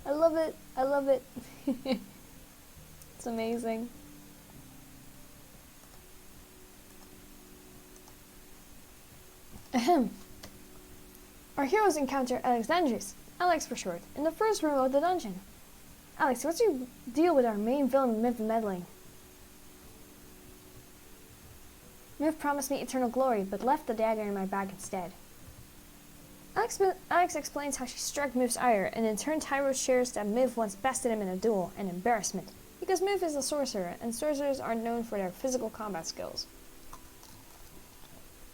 I love it. I love it. It's amazing. Ahem. Our heroes encounter Alexandrius, Alex for short, in the first room of the dungeon. Alex, what's your deal with our main villain, Myth meddling? Myth promised me eternal glory, but left the dagger in my bag instead. Alex explains how she struck Myth's ire, and in turn Tyros shares that Myth once bested him in a duel, an embarrassment, because Myth is a sorcerer, and sorcerers are known for their physical combat skills.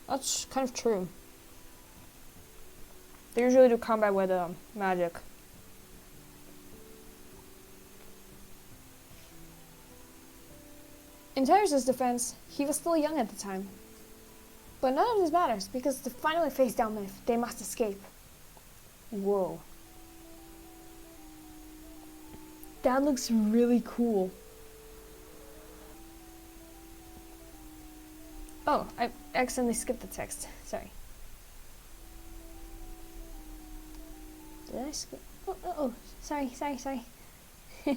That's kind of true. They usually do combat with magic. In Tyros' defense, he was still young at the time. But none of this matters, because to finally face down Myth, they must escape. Whoa. That looks really cool. Oh, I accidentally skipped the text. Sorry. Did I skip? Oh, sorry. I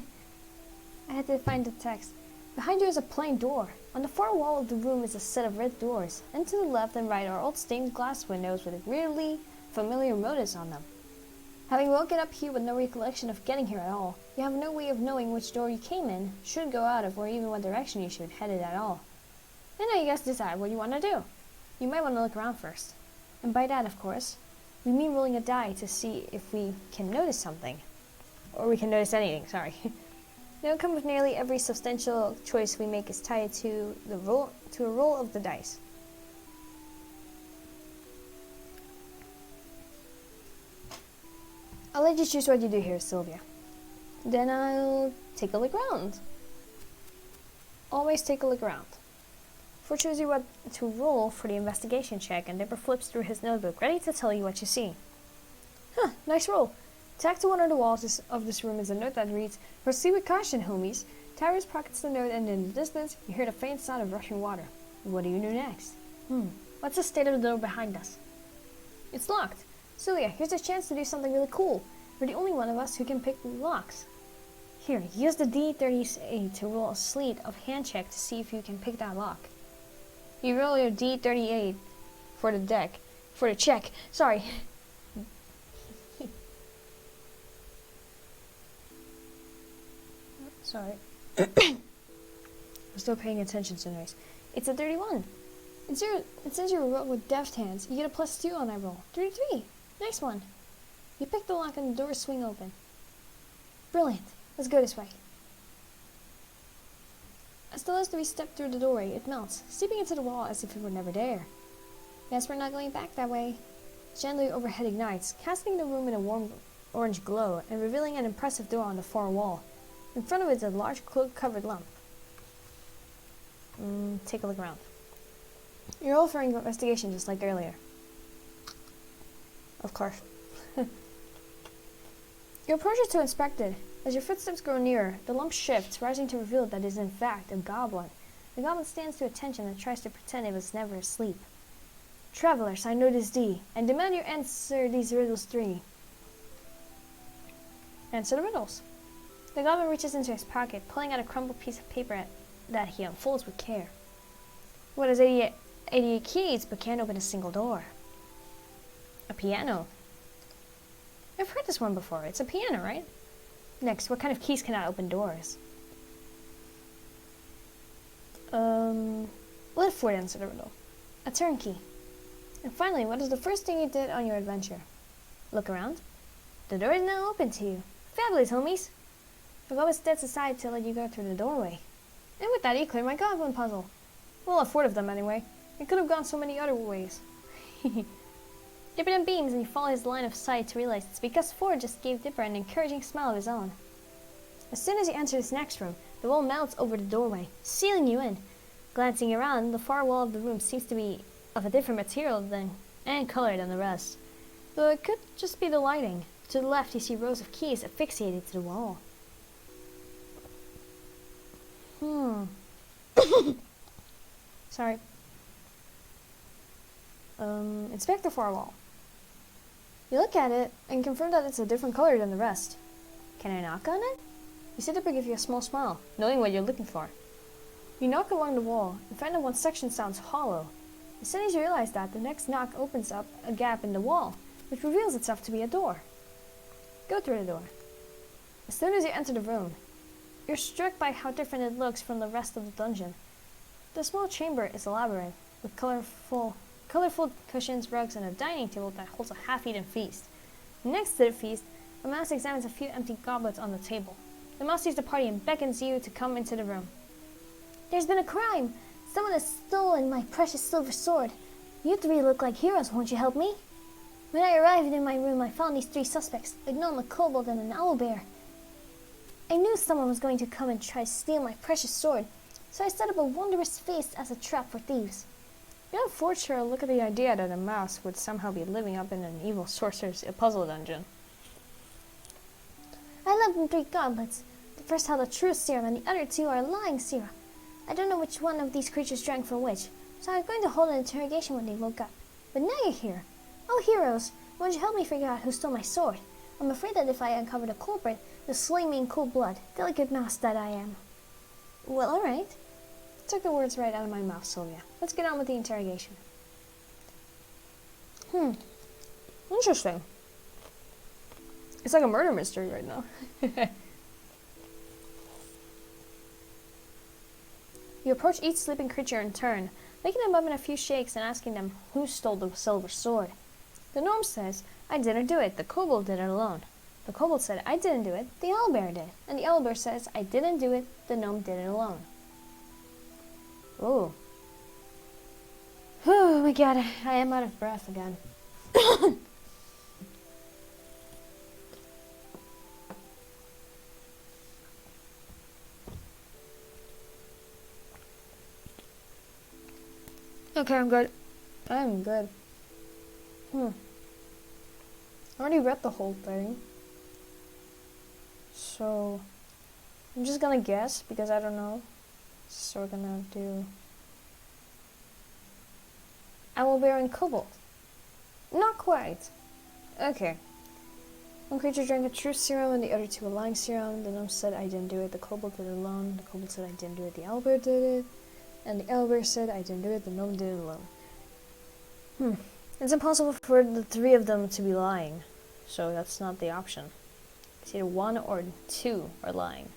had to find the text. Behind you is a plain door. On the far wall of the room is a set of red doors, and to the left and right are old stained glass windows with weirdly familiar motifs on them. Having woken up here with no recollection of getting here at all, you have no way of knowing which door you came in, should go out of, or even what direction you should head it at all. Then I guess decide what you want to do. You might want to look around first. And by that, of course, we mean rolling a die to see if we can notice something. Or we can notice anything, sorry. The outcome of nearly every substantial choice we make is tied to a roll of the dice. I'll let you choose what you do here, Sylvia. Then I'll take a look around. Always take a look around. Ford shows you what to roll for the investigation check, and Dipper flips through his notebook, ready to tell you what you see. Huh, nice roll. Tacked to one of the walls of this room is a note that reads, "Proceed with caution, homies." Tyrus pockets the note, and in the distance, you hear the faint sound of rushing water. What do you do next? What's the state of the door behind us? It's locked. Celia, here's a chance to do something really cool. You're the only one of us who can pick locks. Here, use the D38 to roll a sleeve of hand check to see if you can pick that lock. You roll your D38 for the check. Sorry. Sorry. I'm still paying attention to noise. It's a 31. It says you roll with deft hands. You get a +2 on that roll. 33. Nice one. You pick the lock and the doors swing open. Brilliant. Let's go this way. As we step through the doorway, it melts, seeping into the wall as if it were never there. Guess we're not going back that way. Chandelier overhead ignites, casting the room in a warm orange glow and revealing an impressive door on the far wall. In front of it is a large cloak-covered lamp. Take a look around. You roll for investigation just like earlier. Of course. You approach it to inspect it. As your footsteps grow nearer, the lump shifts, rising to reveal that it is in fact a goblin. The goblin stands to attention and tries to pretend it was never asleep. Travelers, I know this D, and demand you answer these riddles 3. Answer the riddles. The goblin reaches into his pocket, pulling out a crumpled piece of paper that he unfolds with care. What has 88 keys but can't open a single door? A piano. I've heard this one before. It's a piano, right? Next, what kind of keys cannot open doors? Let Ford answer the riddle. A turnkey. And finally, what is the first thing you did on your adventure? Look around. The door is now open to you. Fabulous, homies! The goblin steps aside to let you go through the doorway. And with that, you clear my goblin puzzle. Well, 4 of them anyway. It could have gone so many other ways. Dipper then beams and you follow his line of sight to realize it's because Ford just gave Dipper an encouraging smile of his own. As soon as you enter this next room, the wall melts over the doorway, sealing you in. Glancing around, the far wall of the room seems to be of a different material and color than the rest. Though it could just be the lighting. To the left you see rows of keys asphyxiated to the wall. Sorry. Inspect the far wall. You look at it and confirm that it's a different color than the rest. Can I knock on it? You see Dipper give you a small smile, knowing what you're looking for. You knock along the wall and find that one section sounds hollow. As soon as you realize that, the next knock opens up a gap in the wall, which reveals itself to be a door. Go through the door. As soon as you enter the room, you're struck by how different it looks from the rest of the dungeon. The small chamber is elaborate, with colorful cushions, rugs, and a dining table that holds a half-eaten feast. Next to the feast, a mouse examines a few empty goblets on the table. The mouse sees the party and beckons you to come into the room. There's been a crime! Someone has stolen my precious silver sword. You three look like heroes, won't you help me? When I arrived in my room, I found these three suspects, a gnome, a kobold, and an owlbear. I knew someone was going to come and try to steal my precious sword, so I set up a wondrous feast as a trap for thieves. You don't fortunately look at the idea that a mouse would somehow be living up in an evil sorcerer's puzzle dungeon. I left in 3 goblets. The first held a true serum, and the other 2 are a lying serum. I don't know which one of these creatures drank from which, so I was going to hold an interrogation when they woke up. But now you're here. Oh, heroes, won't you help me figure out who stole my sword? I'm afraid that if I uncover the culprit, they'll slay me in cold blood, delicate mouse that I am. Well, alright. Took the words right out of my mouth, Sylvia. Let's get on with the interrogation. Interesting. It's like a murder mystery right now. You approach each sleeping creature in turn, waking them up in a few shakes and asking them who stole the silver sword. The gnome says, I didn't do it, the kobold did it alone. The kobold said, I didn't do it, the owlbear did. And the owlbear says, I didn't do it, the gnome did it alone. Oh. Oh my god, I am out of breath again. Okay, I'm good. I'm good. I already read the whole thing. So, I'm just gonna guess because I don't know. So we're gonna do owlbear and kobold. Not quite. Okay. One creature drank a true serum and the other 2 a lying serum. The gnome said I didn't do it. The kobold did it alone. The kobold said I didn't do it. The owlbear did it. And the owlbear said I didn't do it. The gnome did it alone. It's impossible for the 3 of them to be lying. So that's not the option. It's either 1 or 2 are lying.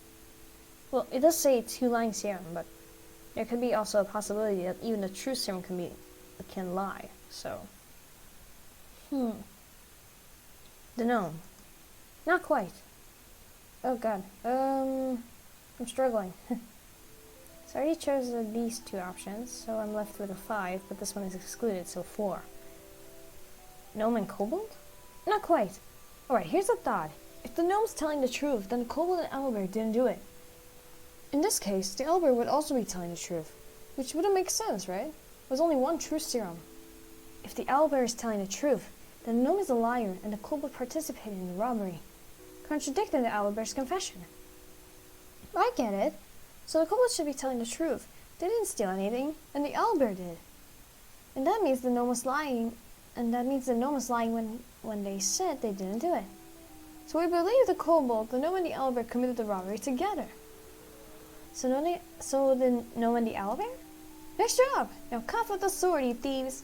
Well, it does say 2 lying serum, but there could be also a possibility that even the true serum can lie. So, the gnome, not quite. Oh god, I'm struggling. So I already chose these 2 options, so I'm left with a 5, but this one is excluded, so 4. Gnome and kobold? Not quite. Alright, here's a thought. If the gnome's telling the truth, then the kobold and owlbear didn't do it. In this case, the owlbear would also be telling the truth, which wouldn't make sense, right? There's only 1 true serum. If the owlbear is telling the truth, then the gnome is a liar and the kobold participated in the robbery, contradicting the owlbear's confession. I get it. So the kobold should be telling the truth. They didn't steal anything, and the owlbear did. And that means the gnome was lying, when they said they didn't do it. So we believe the kobold, the gnome, and the owlbear committed the robbery together. So the gnome and the owlbear? Nice job! Now cough with the sword, you thieves!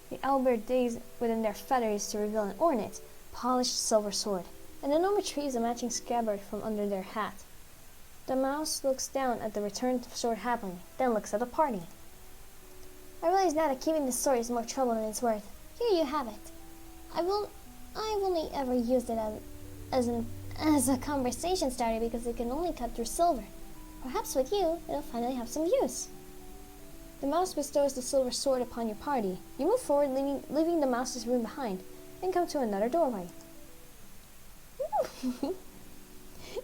The owlbear digs within their feathers to reveal an ornate, polished silver sword, and the gnome retrieves a matching scabbard from under their hat. The mouse looks down at the returned sword happily, then looks at the party. I realize now that keeping this sword is more trouble than it's worth. Here you have it. I've only ever used it as a conversation starter because it can only cut through silver. Perhaps with you, it'll finally have some use. The mouse bestows the silver sword upon your party. You move forward, leaving the mouse's room behind, and come to another doorway.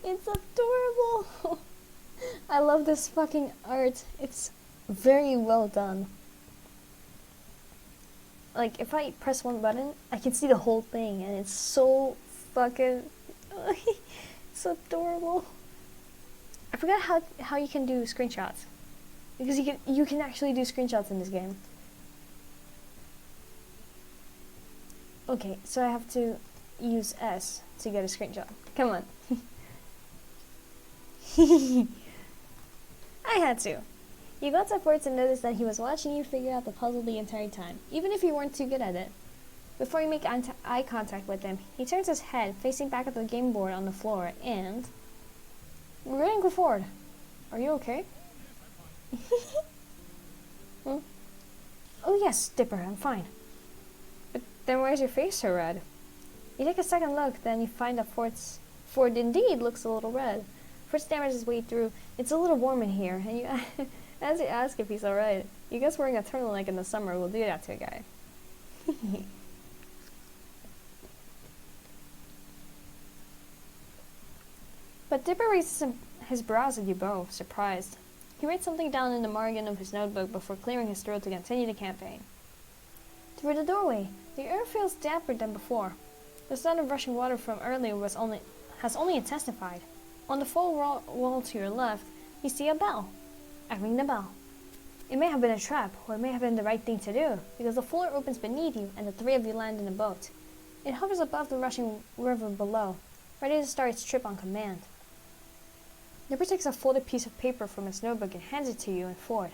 It's adorable! I love this fucking art. It's very well done. Like, if I press one button, I can see the whole thing, and it's so fucking... it's adorable. I forgot how you can do screenshots. Because you can actually do screenshots in this game. Okay, so I have to use S to get a screenshot. Come on. I had to. You got up forward and noticed that he was watching you figure out the puzzle the entire time, even if you weren't too good at it. Before you make eye contact with him, he turns his head, facing back at the game board on the floor, and... We're gonna go forward. Are you okay? Hmm? Oh yes, Dipper, I'm fine. But then why is your face so red? You take a second look, then you find that Ford indeed looks a little red. Ford stammers his way through. It's a little warm in here, and you as you ask if he's alright, you guess wearing a turtleneck in the summer will do that to a guy. But Dipper raises his brows at you both, surprised. He writes something down in the margin of his notebook before clearing his throat to continue the campaign. Through the doorway, the air feels damper than before. The sound of rushing water from earlier has only intensified. On the full wall to your left, you see a bell. I ring the bell. It may have been a trap, or it may have been the right thing to do, because the floor opens beneath you and the three of you land in a boat. It hovers above the rushing river below, ready to start its trip on command. Nipper takes a folded piece of paper from his notebook and hands it to you and Ford.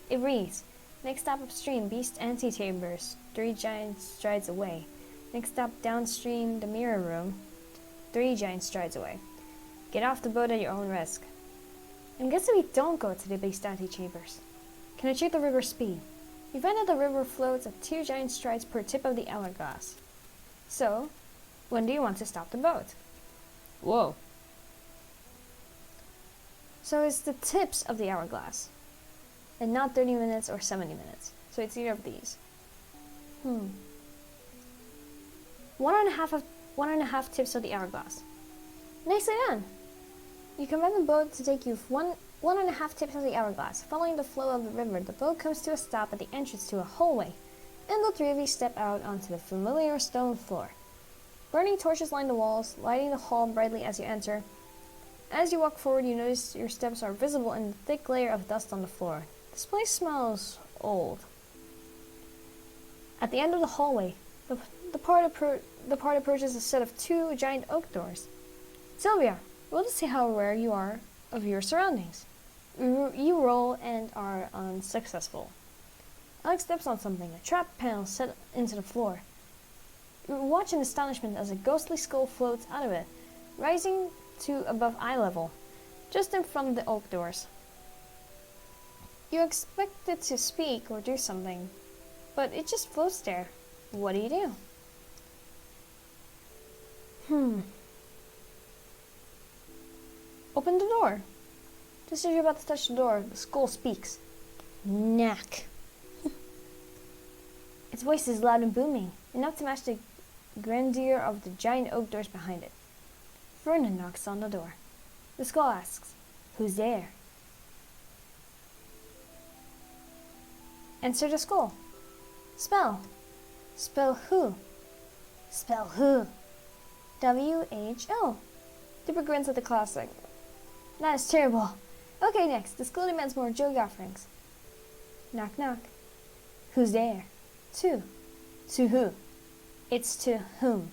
It reads, next stop upstream, Beast Antechambers, 3 giant strides away. Next stop downstream, the Mirror Room, 3 giant strides away. Get off the boat at your own risk. I'm guessing we don't go to the Beast Antechambers. Can I check the river speed? You find that the river floats at 2 giant strides per tip of the hourglass. So, when do you want to stop the boat? Whoa. So it's the tips of the hourglass, and not 30 minutes or 70 minutes. So it's either of these. 1.5 tips of the hourglass. Nicely done. You command the boat to take you 1.5 tips of the hourglass. Following the flow of the river, the boat comes to a stop at the entrance to a hallway, and the 3 of you step out onto the familiar stone floor. Burning torches line the walls, lighting the hall brightly as you enter. As you walk forward, you notice your steps are visible in the thick layer of dust on the floor. This place smells old. At the end of the hallway, the party approaches a set of 2 giant oak doors. Sylvia, roll to see how aware you are of your surroundings. You roll and are unsuccessful. Alex steps on something, a trap panel set into the floor. You watch in astonishment as a ghostly skull floats out of it, rising to above eye level, just in front of the oak doors. You expect it to speak or do something, but it just floats there. What do? Open the door. Just as you're about to touch the door, the skull speaks. Knack. Its voice is loud and booming, enough to match the grandeur of the giant oak doors behind it. Vernon knocks on the door. The skull asks, "Who's there?" Answer the skull. Spell. Spell who? Spell who? W-H-O. Dipper grins at the classic. That is terrible. Okay, next. The skull demands more joke offerings. Knock, knock. Who's there? To. To who? It's to whom.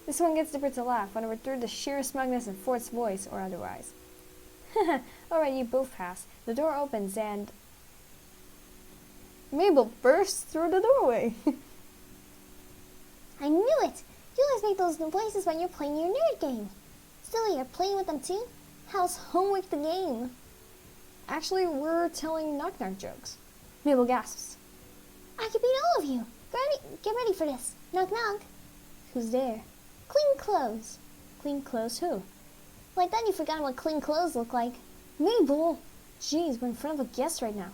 This one gets Dipper to laugh, whether through the sheer smugness in Ford's voice or otherwise. Alright, you both pass. The door opens and... Mabel bursts through the doorway. I knew it! You always make those voices when you're playing your nerd game. Silly, you're playing with them too? How's Homework the game? Actually, we're telling knock-knock jokes. Mabel gasps. I could beat all of you. Get ready for this. Knock, knock. Who's there? Clean clothes. Clean clothes who? Well, I thought you forgot what clean clothes look like. Mabel! Jeez, we're in front of a guest right now.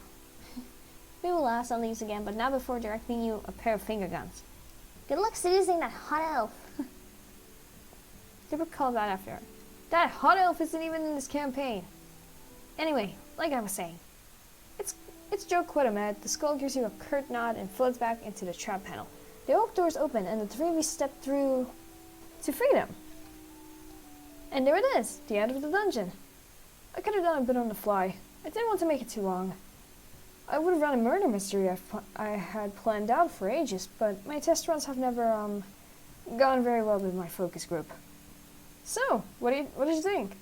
We will last on leaves again, but not before directing you a pair of finger guns. Good luck seducing that hot elf. Dipper called out after her. That hot elf isn't even in this campaign. Anyway, like I was saying, it's Joe Quitamet. The skull gives you a curt nod and floats back into the trap panel. The oak doors open and the three of you step through to freedom. And there it is, the end of the dungeon. I could have done a bit on the fly. I didn't want to make it too long. I would have run a murder mystery I had planned out for ages, but my test runs have never gone very well with my focus group. So, what did you think?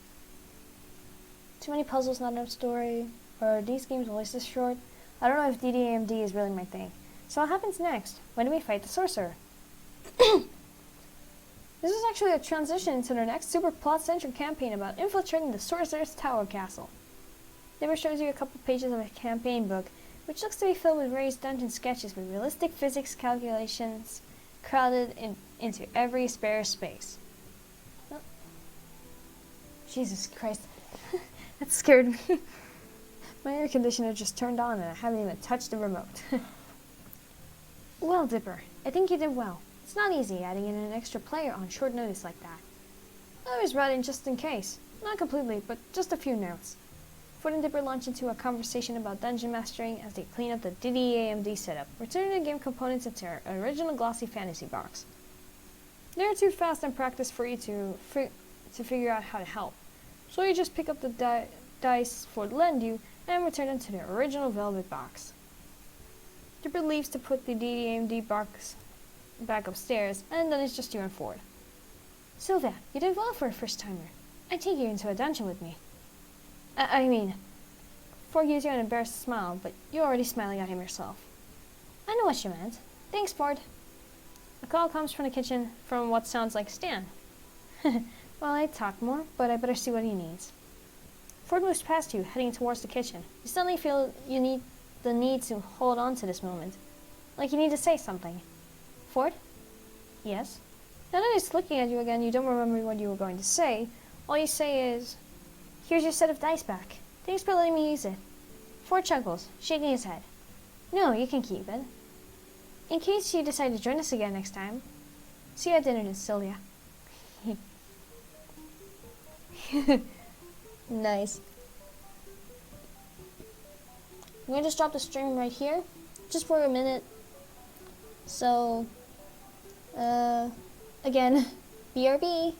Too many puzzles, not enough story. Are these games always this short? I don't know if DDAMD is really my thing. So what happens next? When do we fight the sorcerer? This is actually a transition into the next super plot-centric campaign about infiltrating the sorcerer's tower castle. Dipper shows you a couple pages of a campaign book, which looks to be filled with various dungeon sketches with realistic physics calculations crowded into every spare space. Oh. Jesus Christ. That scared me. My air conditioner just turned on and I haven't even touched the remote. Well, Dipper, I think you did well. It's not easy adding in an extra player on short notice like that. I was writing just in case. Not completely, but just a few notes. Ford and Dipper launch into a conversation about dungeon mastering as they clean up the DDAMD setup, returning the game components into our original glossy fantasy box. They're too fast and practiced for you to figure out how to help, so you just pick up the dice Ford lend you and return them to the original velvet box. Dipper leaves to put the DDAMD box back upstairs, and then it's just you and Ford. Sylvia, you did well for a first-timer. I'd take you into a dungeon with me. I mean, Ford gives you an embarrassed smile, but you're already smiling at him yourself. I know what you meant. Thanks, Ford. A call comes from the kitchen from what sounds like Stan. Well, I talk more, but I better see what he needs. Ford moves past you, heading towards the kitchen. You suddenly feel you need the need to hold on to this moment. Like you need to say something. Ford? Yes? Now that he's looking at you again, you don't remember what you were going to say. All you say is, here's your set of dice back. Thanks for letting me use it. Ford chuckles, shaking his head. No, you can keep it. In case you decide to join us again next time. See you at dinner, then, Sylvia. Nice. I'm going to just drop the stream right here, just for a minute. So, again, BRB.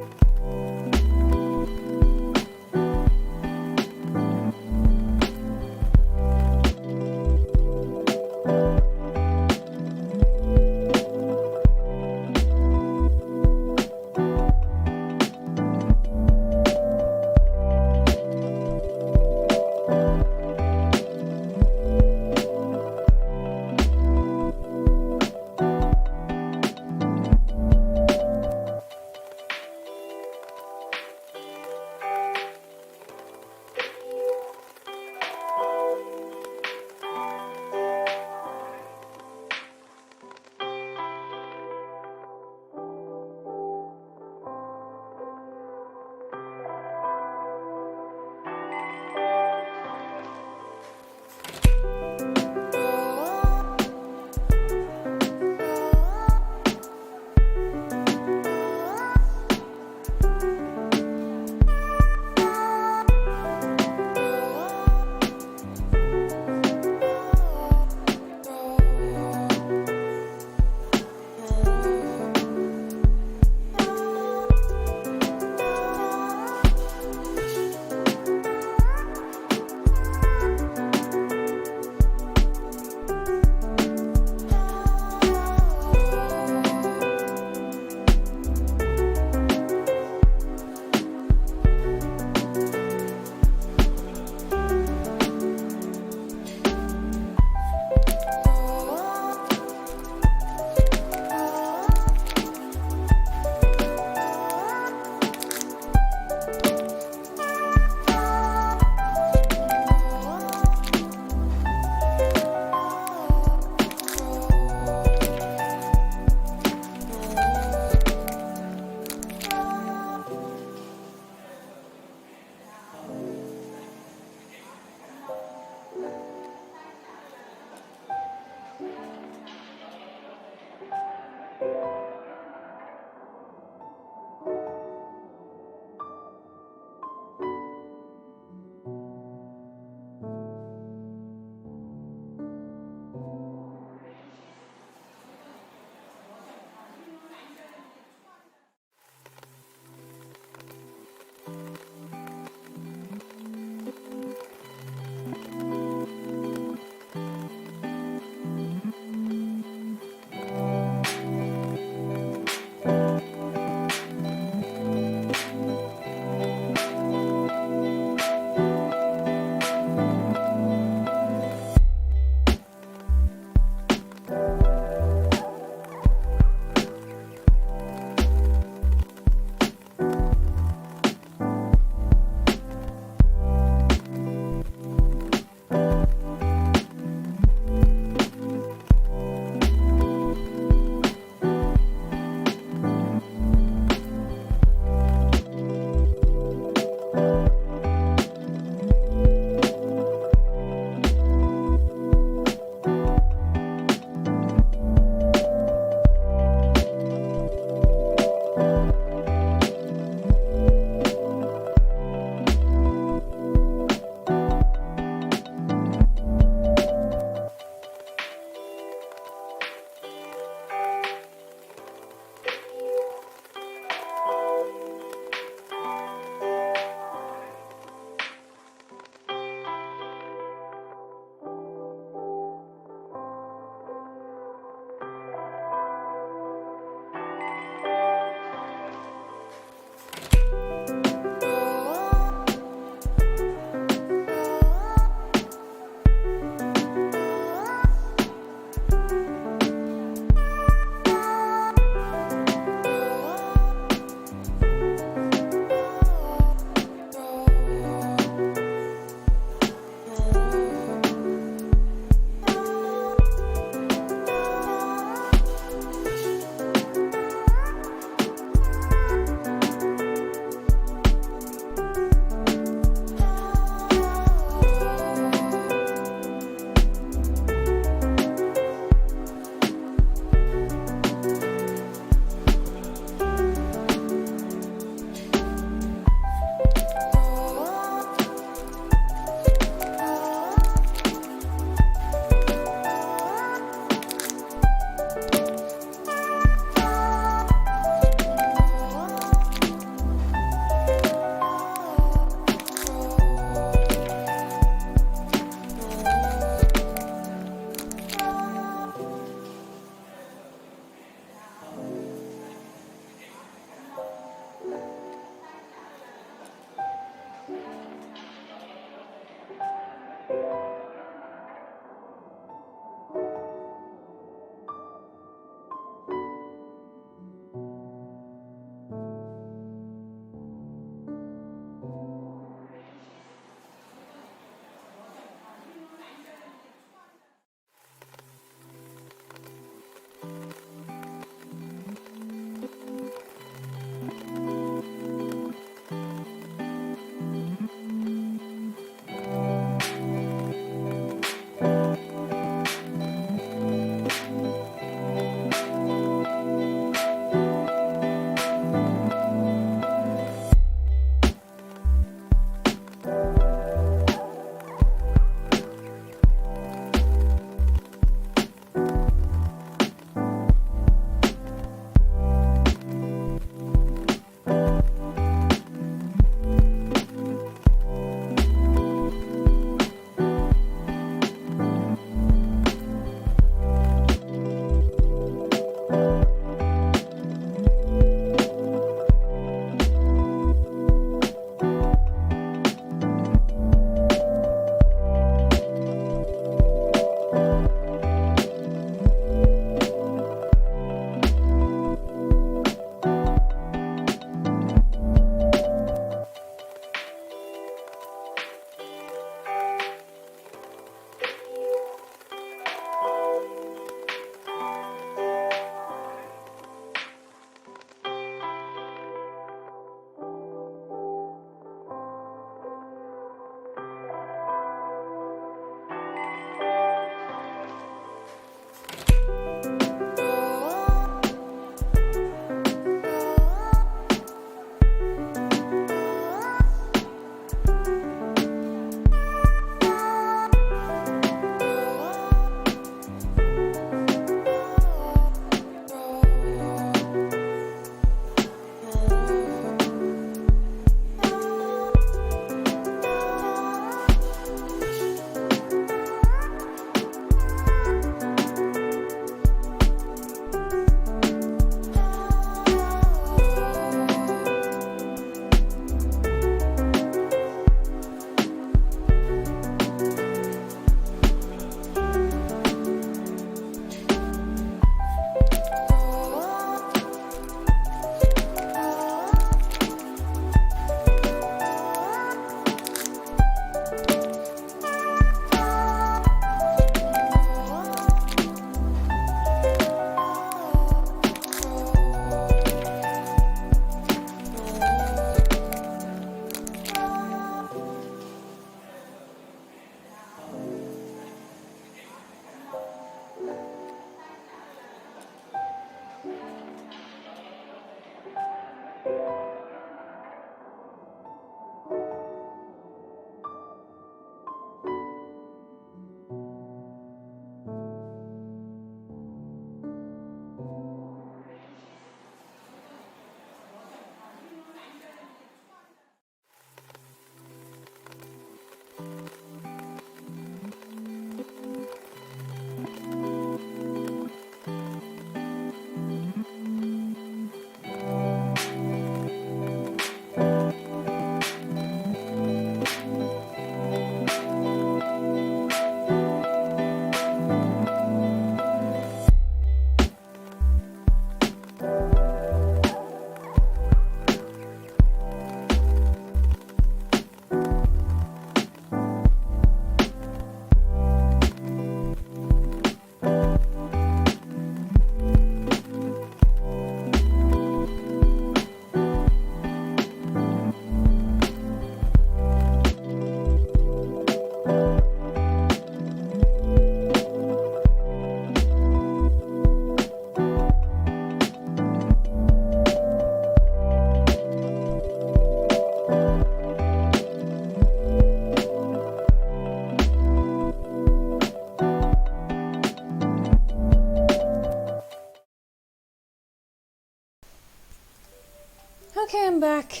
Okay, I'm back.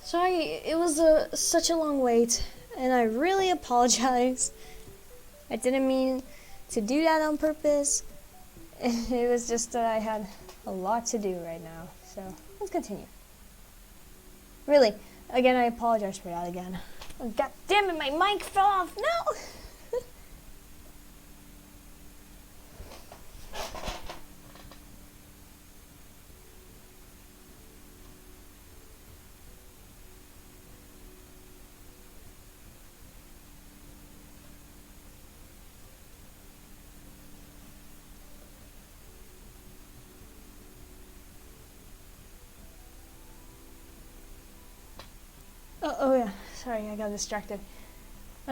Sorry, it was such a long wait, and I really apologize. I didn't mean to do that on purpose. It was just that I had a lot to do right now, so let's continue. Really, again, I apologize for that again. Oh, God damn it, my mic fell off. No! Oh yeah, sorry, I got distracted.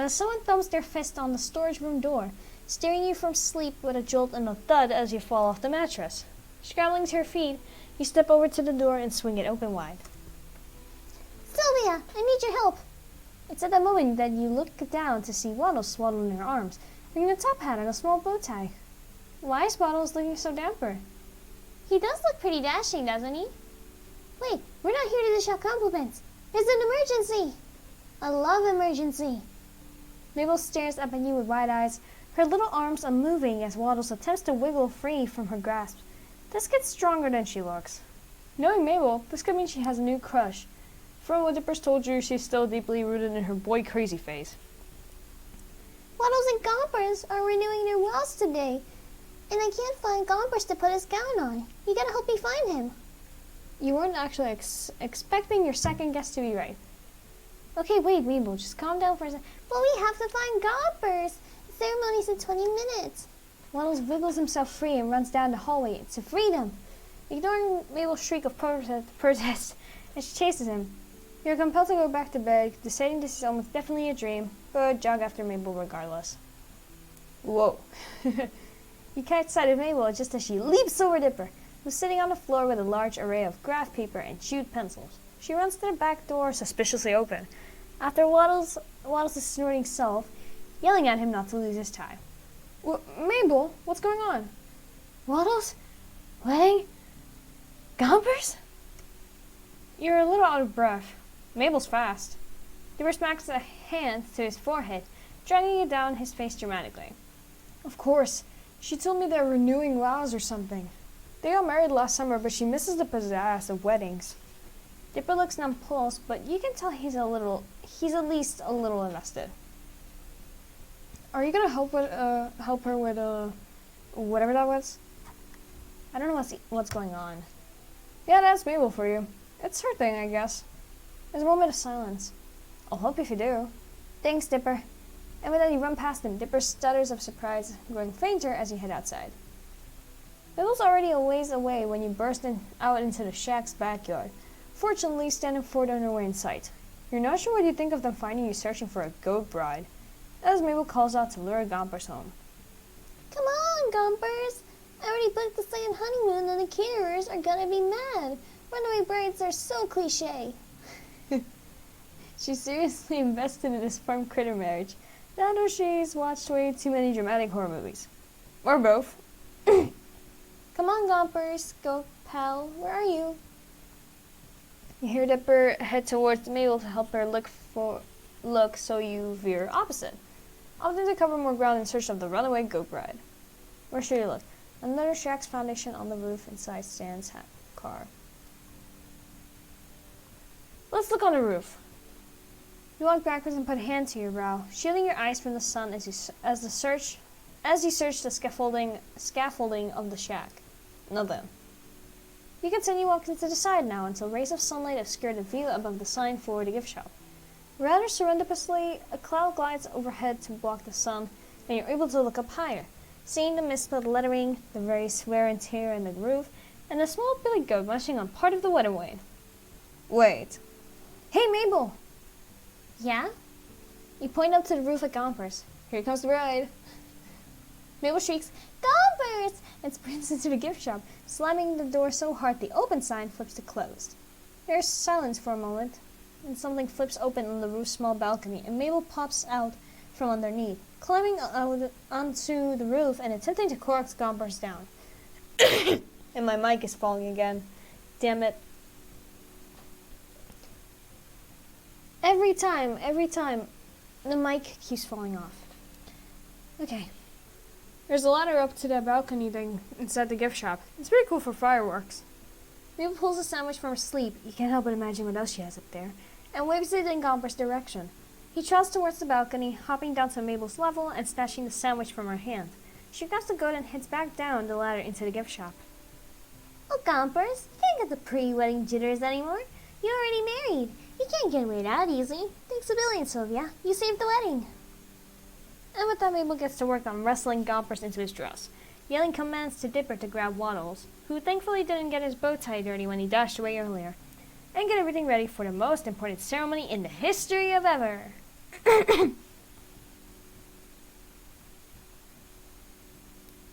Someone thumps their fist on the storage room door, staring you from sleep with a jolt and a thud as you fall off the mattress. Scrambling to your feet, you step over to the door and swing it open wide. Sylvia, I need your help. It's at that moment that you look down to see Waddles swaddled in her arms, wearing a top hat and a small bow tie. Why is Waddles looking so dapper? He does look pretty dashing, doesn't he? Wait, we're not here to dish out compliments. It's an emergency. A love emergency. Mabel stares up at you with wide eyes, her little arms unmoving as Waddles attempts to wiggle free from her grasp. This gets stronger than she looks. Knowing Mabel, this could mean she has a new crush. From what Dippers told you, she's still deeply rooted in her boy crazy phase. Waddles and Gompers are renewing their vows today, and I can't find Gompers to put his gown on. You gotta help me find him. You weren't actually expecting your second guess to be right. Okay, wait, Mabel, just calm down for a second. But we have to find Gompers. The ceremony's in 20 minutes. Waddles wiggles himself free and runs down the hallway to freedom. Ignoring Mabel's shriek of protest as she chases him, you're compelled to go back to bed, deciding this is almost definitely a dream, but jog after Mabel regardless. Whoa. You catch sight of Mabel just as she leaps over Dipper, who's sitting on the floor with a large array of graph paper and chewed pencils. She runs to the back door, suspiciously open, after Waddles' snorting self, yelling at him not to lose his tie. Mabel, what's going on? Waddles? Wedding? Gompers? You're a little out of breath. Mabel's fast. Dipper smacks a hand to his forehead, dragging it down his face dramatically. Of course. She told me they're renewing vows or something. They got married last summer, but she misses the pizzazz of weddings. Dipper looks nonplussed, but you can tell he's at least a little invested. Are you gonna help her with whatever that was? I don't know what's going on. Yeah, that's Mabel for you. It's her thing, I guess. There's a moment of silence. I'll help if you do. Thanks, Dipper. And with that, you run past him. Dipper stutters of surprise, growing fainter as you head outside. Mabel's already a ways away when you burst out into the shack's backyard, fortunately standing forward on her way in sight. You're not sure what you think of them finding you searching for a goat bride, as Mabel calls out to lure Gompers home. Come on, Gompers. I already booked the second honeymoon and the caterers are gonna be mad. Runaway brides are so cliche. She's seriously invested in this farm critter marriage. That or she's watched way too many dramatic horror movies. Or both. Come on, Gompers. Go, pal. Where are you? You hear Dipper head towards Mabel to help her look, so you veer opposite, opting to cover more ground in search of the runaway goat bride. Where should you look? Another shack's foundation on the roof inside Stan's car. Let's look on the roof. You walk backwards and put a hand to your brow, shielding your eyes from the sun as you search the scaffolding of the shack. Nothing. You continue walking to the side now until rays of sunlight obscure the view above the sign for the gift shop. Rather surreptitiously, a cloud glides overhead to block the sun, and you're able to look up higher, seeing the misspelled lettering, the very wear and tear in the roof, and a small billy goat munching on part of the wedding wave. Wait. Hey, Mabel! Yeah? You point up to the roof at Gompers. Here comes the bride. Mabel shrieks, Gompers! and sprints into the gift shop, slamming the door so hard the open sign flips to closed. There's silence for a moment, and something flips open on the roof's small balcony, and Mabel pops out from underneath, climbing out onto the roof and attempting to coax Gompers down. And my mic is falling again. Damn it. Every time, the mic keeps falling off. Okay. There's a ladder up to that balcony thing inside the gift shop. It's pretty cool for fireworks. Mabel pulls a sandwich from her sleeve. You can't help but imagine what else she has up there. And waves it in Gomper's direction. He trots towards the balcony, hopping down to Mabel's level and snatching the sandwich from her hand. She grabs the goat and heads back down the ladder into the gift shop. Oh, Gompers, you can't get the pre-wedding jitters anymore. You're already married. You can't get away that easy. Thanks a billion, Sylvia. You saved the wedding. And with that, Mabel gets to work on wrestling Gompers into his dress, yelling commands to Dipper to grab Waddles, who thankfully didn't get his bow tie dirty when he dashed away earlier, and get everything ready for the most important ceremony in the history of ever.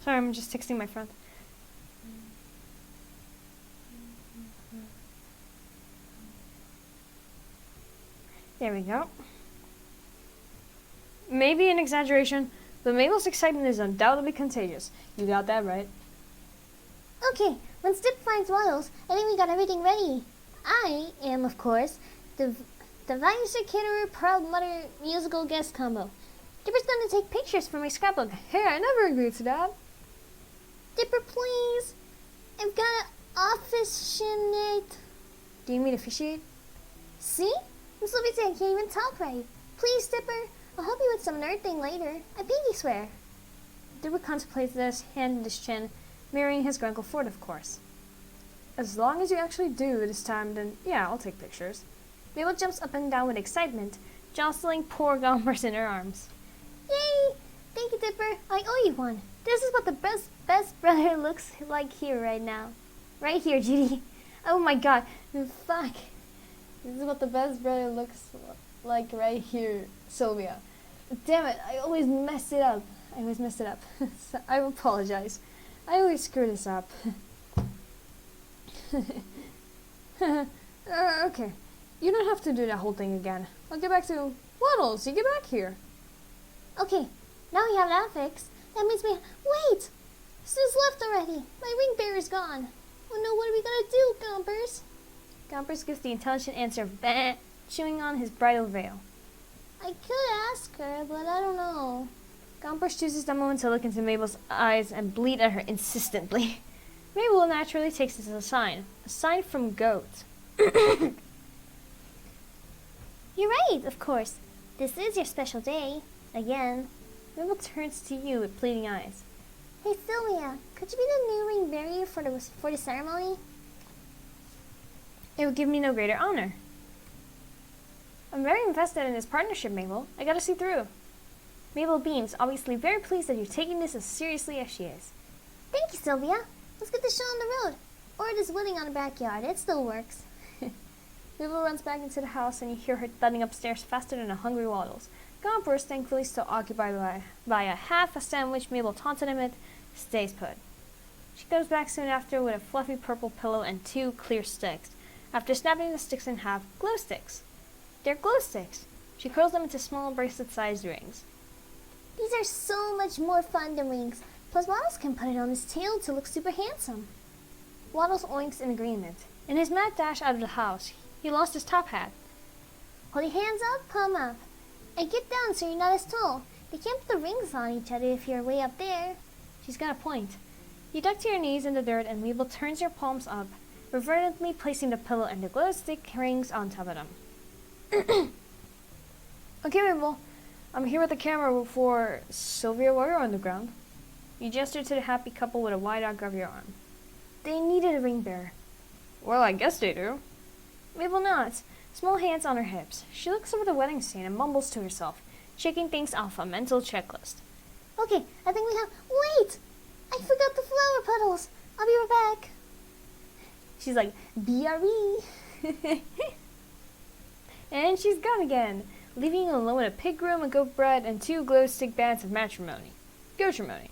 Sorry, I'm just texting my friend. There we go. Maybe an exaggeration, but Mabel's excitement is undoubtedly contagious. You got that right. Okay, when Stip finds Waddles, I think we got everything ready. I am, of course, the Vice Caterer Proud Mother musical guest combo. Dipper's gonna take pictures for my scrapbook. Hey, I never agreed to that. Dipper, please. I've got to officiate. Do you mean officiate? See? I'm so busy I can't even talk right. Please, Dipper. I'll help you with some nerd thing later. I pinky swear. Dipper contemplates this, hand in his chin, mirroring his Grunkle Ford, of course. As long as you actually do this time, then yeah, I'll take pictures. Mabel jumps up and down with excitement, jostling poor Gompers in her arms. Yay! Thank you, Dipper. I owe you one. This is what the best brother looks like here right now. Right here, Judy. Oh my god. Fuck. This is what the best brother looks like right here, Sylvia. Damn it, I always mess it up. So I apologize. I always screw this up. Okay. You don't have to do that whole thing again. I'll get back to Waddles. You get back here. Okay, now we have that fixed. That means we... Wait! Sue's left already. My ring bearer's gone. Oh no, what are we gonna do, Gompers? Gompers gives the intelligent answer of bah, chewing on his bridal veil. I could ask her, but I don't know. Gompers chooses the moment to look into Mabel's eyes and bleat at her insistently. Mabel naturally takes this as a sign from Goat. You're right, of course. This is your special day. Again. Mabel turns to you with pleading eyes. Hey Sylvia, could you be the new ring bearer for the ceremony? It would give me no greater honor. I'm very invested in this partnership, Mabel. I gotta see through. Mabel beams, obviously very pleased that you're taking this as seriously as she is. Thank you, Sylvia. Let's get this show on the road. Or this wedding on the backyard. It still works. Mabel runs back into the house and you hear her thudding upstairs faster than a hungry Waddles. Gompers, thankfully still occupied by a half a sandwich Mabel taunted him with, stays put. She goes back soon after with a fluffy purple pillow and 2 clear sticks. After snapping the sticks in half, glow sticks. They're glow sticks. She curls them into small bracelet-sized rings. These are so much more fun than rings. Plus, Waddles can put it on his tail to look super handsome. Waddles oinks in agreement. In his mad dash out of the house, he lost his top hat. Hold your hands up, palm up. And get down so you're not as tall. They can't put the rings on each other if you're way up there. She's got a point. You duck to your knees in the dirt and Mabel turns your palms up, reverently placing the pillow and the glow stick rings on top of them. Okay, Mabel. I'm here with the camera for Sylvia while you're on the ground. You gesture to the happy couple with a wide out of your arm. They needed a ring bearer. Well, I guess they do. Mabel nods, small hands on her hips. She looks over the wedding scene and mumbles to herself, checking things off a mental checklist. Okay, I think we have... Wait! I forgot the flower petals. I'll be right back. She's like, BRE. And she's gone again, leaving you alone with a pig groom, a goat bread, and 2 glow stick bands of matrimony. Goatrimony.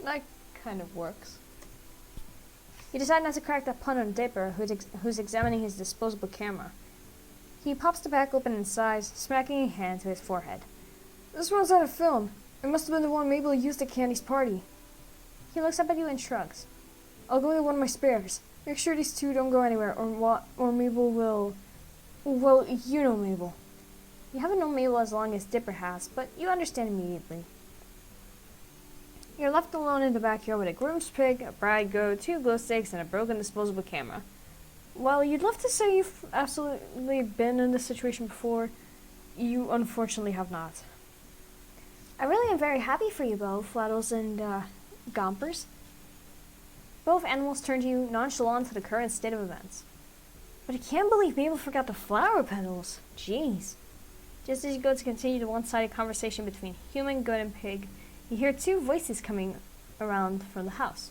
That kind of works. You decide not to crack that pun on Dipper, who's examining his disposable camera. He pops the back open and sighs, smacking a hand to his forehead. This one's out of film. It must have been the one Mabel used at Candy's party. He looks up at you and shrugs. I'll go to one of my spares. Make sure these 2 don't go anywhere, or Mabel will... Well, you know Mabel. You haven't known Mabel as long as Dipper has, but you understand immediately. You're left alone in the backyard with a groom's pig, a bride goat, 2 glow sticks, and a broken disposable camera. While you'd love to say you've absolutely been in this situation before, you unfortunately have not. I really am very happy for you both, Fladdles and Gompers. Both animals turn to you nonchalant to the current state of events. But I can't believe Mabel forgot the flower petals. Jeez. Just as you go to continue the one-sided conversation between human, goat, and pig, you hear 2 voices coming around from the house.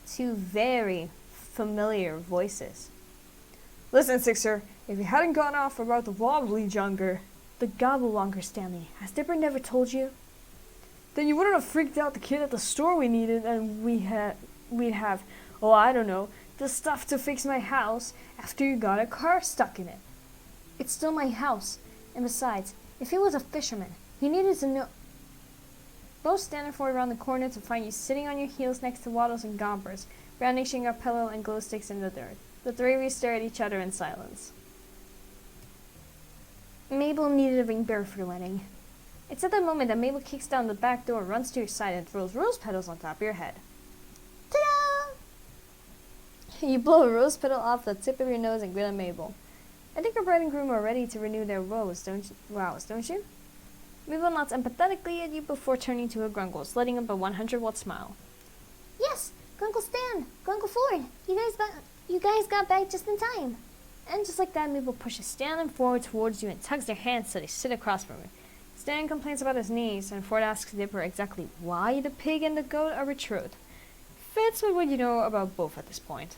2 very familiar voices. Listen, Sixer, if you hadn't gone off about the wobbly junker, the gobblewonker, Stanley, has Dipper never told you? Then you wouldn't have freaked out the kid at the store we needed, and we'd have, oh, I don't know, the stuff to fix my house after you got a car stuck in it. It's still my house, and besides, if he was a fisherman, he needed to know. Both standing for around the corner to find you sitting on your heels next to Waddles and Gompers, brandishing a pillow and glow sticks in the dirt. The 3 of you stare at each other in silence. Mabel needed a ring bearer for the wedding. It's at that moment that Mabel kicks down the back door, runs to your side, and throws rose petals on top of your head. Ta-da! You blow a rose petal off the tip of your nose and grin at Mabel. I think our bride and groom are ready to renew their vows, don't you? Mabel nods empathetically at you before turning to her Grunkles, letting up a 100-watt smile. Yes, Grunkle Stan, Grunkle Ford, you guys got back just in time. And just like that, Mabel pushes Stan and Ford towards you and tugs their hands so they sit across from her. Stan complains about his knees, and Ford asks Dipper exactly why the pig and the goat are betrothed. Fits with what you know about both at this point.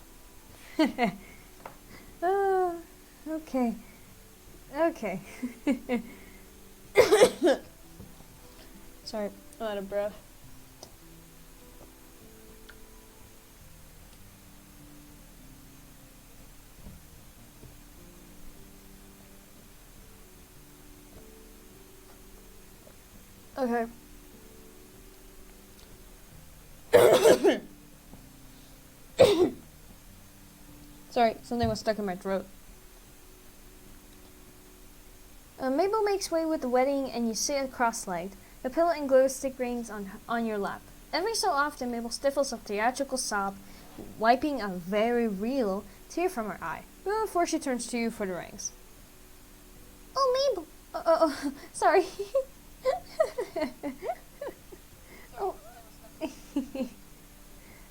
Okay. Sorry, I'm out of breath. Okay. Sorry, something was stuck in my throat. Mabel makes way with the wedding and you sit cross-legged, the pillow and glow stick rings on your lap. Every so often, Mabel stifles a theatrical sob, wiping a very real tear from her eye, before she turns to you for the rings. Oh, Mabel! Sorry.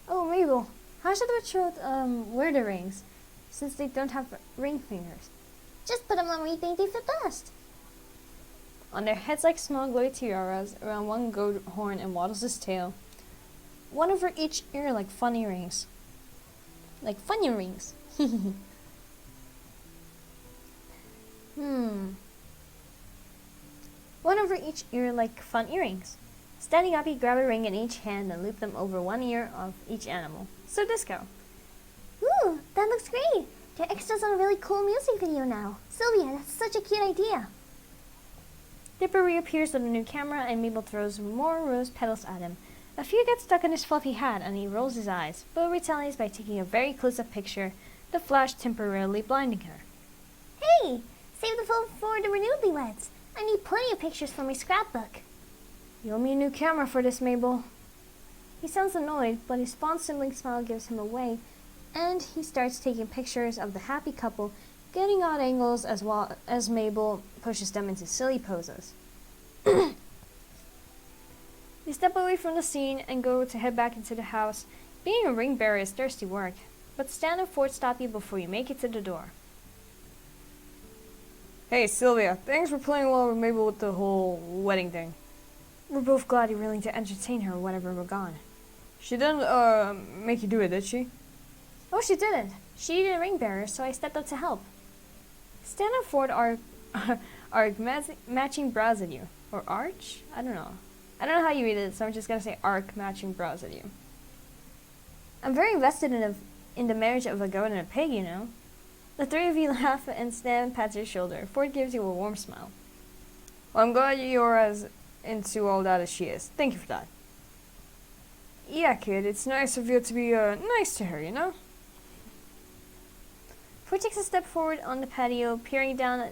Oh, Mabel, how should the betrothed wear the rings, since they don't have ring fingers? Just put them on where you think they fit best. On their heads like small glowy tiaras, around one goat horn and Waddles' tail. One over each ear like fun earrings. Like fun earrings. One over each ear like fun earrings. Standing up, you grab a ring in each hand and loop them over one ear of each animal. So disco. Ooh, that looks great. They're extras on a really cool music video now. Sylvia, that's such a cute idea. Dipper reappears with a new camera and Mabel throws more rose petals at him. A few get stuck in his fluffy hat and he rolls his eyes, but retaliates by taking a very close-up picture, the flash temporarily blinding her. Hey, save the phone for the renewedlyweds. I need plenty of pictures for my scrapbook. You owe me a new camera for this, Mabel. He sounds annoyed, but his fond sibling smile gives him away, and he starts taking pictures of the happy couple, getting odd angles as well as Mabel pushes them into silly poses. You step away from the scene and go to head back into the house. Being a ring bearer is thirsty work, but Stan and Ford stop you before you make it to the door. Hey, Sylvia, thanks for playing well with Mabel with the whole wedding thing. We're both glad you're willing to entertain her whenever we're gone. She didn't, make you do it, did she? Oh, she didn't. She needed a ring bearer, so I stepped up to help. Stan and Ford are matching brows at you. Or arch? I don't know. I don't know how you read it, so I'm just gonna say arc matching brows at you. I'm very invested in the marriage of a goat and a pig, you know. The 3 of you laugh and Stan pats your shoulder. Ford gives you a warm smile. Well, I'm glad you're as into all that as she is. Thank you for that. Yeah, kid, it's nice of you to be nice to her, you know? Ford takes a step forward on the patio, peering down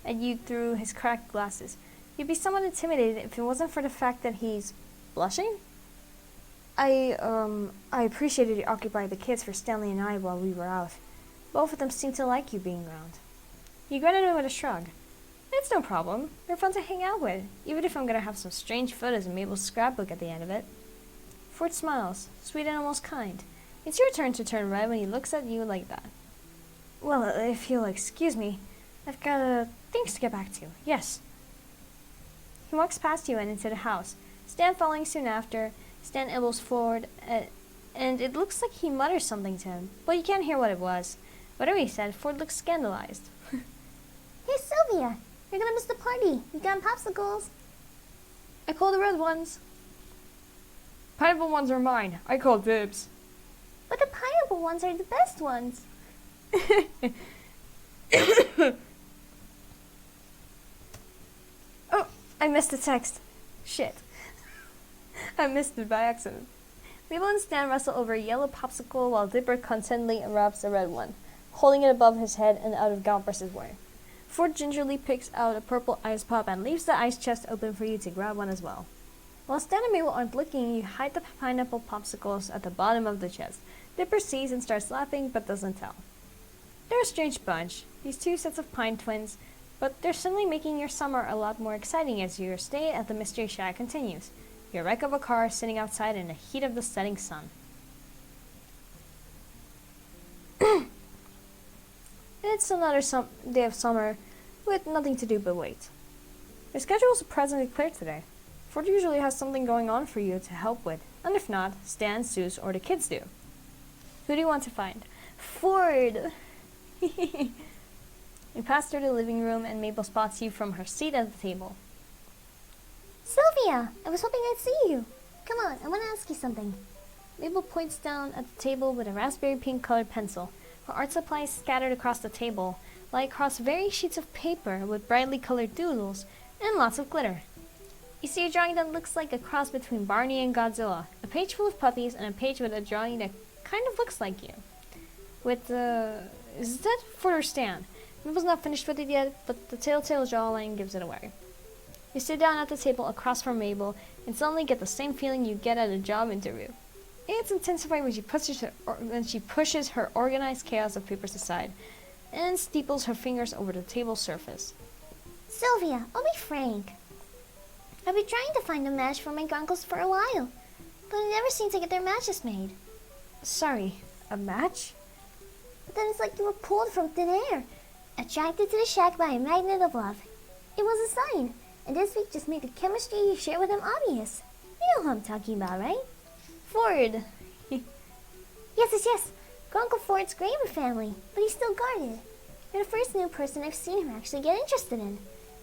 at you through his cracked glasses. You'd be somewhat intimidated if it wasn't for the fact that he's blushing. I appreciated you occupied the kids for Stanley and I while we were out. Both of them seemed to like you being around. You greeted him with a shrug. It's no problem. They're fun to hang out with, even if I'm gonna have some strange photos in Mabel's scrapbook at the end of it. Ford smiles, sweet and almost kind. It's your turn to turn red when he looks at you like that. Well, if you'll excuse me, I've got things to get back to. Yes. He walks past you and into the house, Stan following soon after. Stan elbows forward, and it looks like he mutters something to him, but you can't hear what it was. Whatever he said, Ford looks scandalized. Hey, Sylvia! You're gonna miss the party. We got popsicles. I call the red ones. Pineapple ones are mine. I call dibs. But the pineapple ones are the best ones. Oh, I missed the text. Shit. I missed it by accident. Mabel and Stan wrestle over a yellow popsicle while Dipper contentedly unwraps a red one, holding it above his head and out of Galbraith's way. Ford gingerly picks out a purple ice pop and leaves the ice chest open for you to grab one as well. While Stan and Mabel aren't looking, you hide the pineapple popsicles at the bottom of the chest. Dipper sees and starts laughing but doesn't tell. They're a strange bunch, these two sets of pine twins, but they're suddenly making your summer a lot more exciting as your stay at the Mystery Shack continues. Your wreck of a car sitting outside in the heat of the setting sun. It's another day of summer with nothing to do but wait. Your schedule is surprisingly clear today. Ford usually has something going on for you to help with, and if not, Stan, Zeus, or the kids do. Who do you want to find? Ford! You pass through the living room and Mabel spots you from her seat at the table. Sylvia! I was hoping I'd see you. Come on, I want to ask you something. Mabel points down at the table with a raspberry pink colored pencil. Her art supplies scattered across the table, lie across various sheets of paper with brightly colored doodles and lots of glitter. You see a drawing that looks like a cross between Barney and Godzilla, a page full of puppies, and a page with a drawing that kind of looks like you. With, is that for or Stan? Mabel's not finished with it yet, but the telltale jawline gives it away. You sit down at the table across from Mabel and suddenly get the same feeling you get at a job interview. It's intensified when she pushes her organized chaos of papers aside and steeples her fingers over the table surface. Sylvia, I'll be frank. I've been trying to find a match for my uncles for a while, but I never seem to get their matches made. Sorry, a match? But then it's like you were pulled from thin air, attracted to the shack by a magnet of love. It was a sign. And this week just made the chemistry you share with him obvious. You know who I'm talking about, right? Ford! Yes. Uncle Ford's Graver family, but he's still guarded. You're the first new person I've seen him actually get interested in.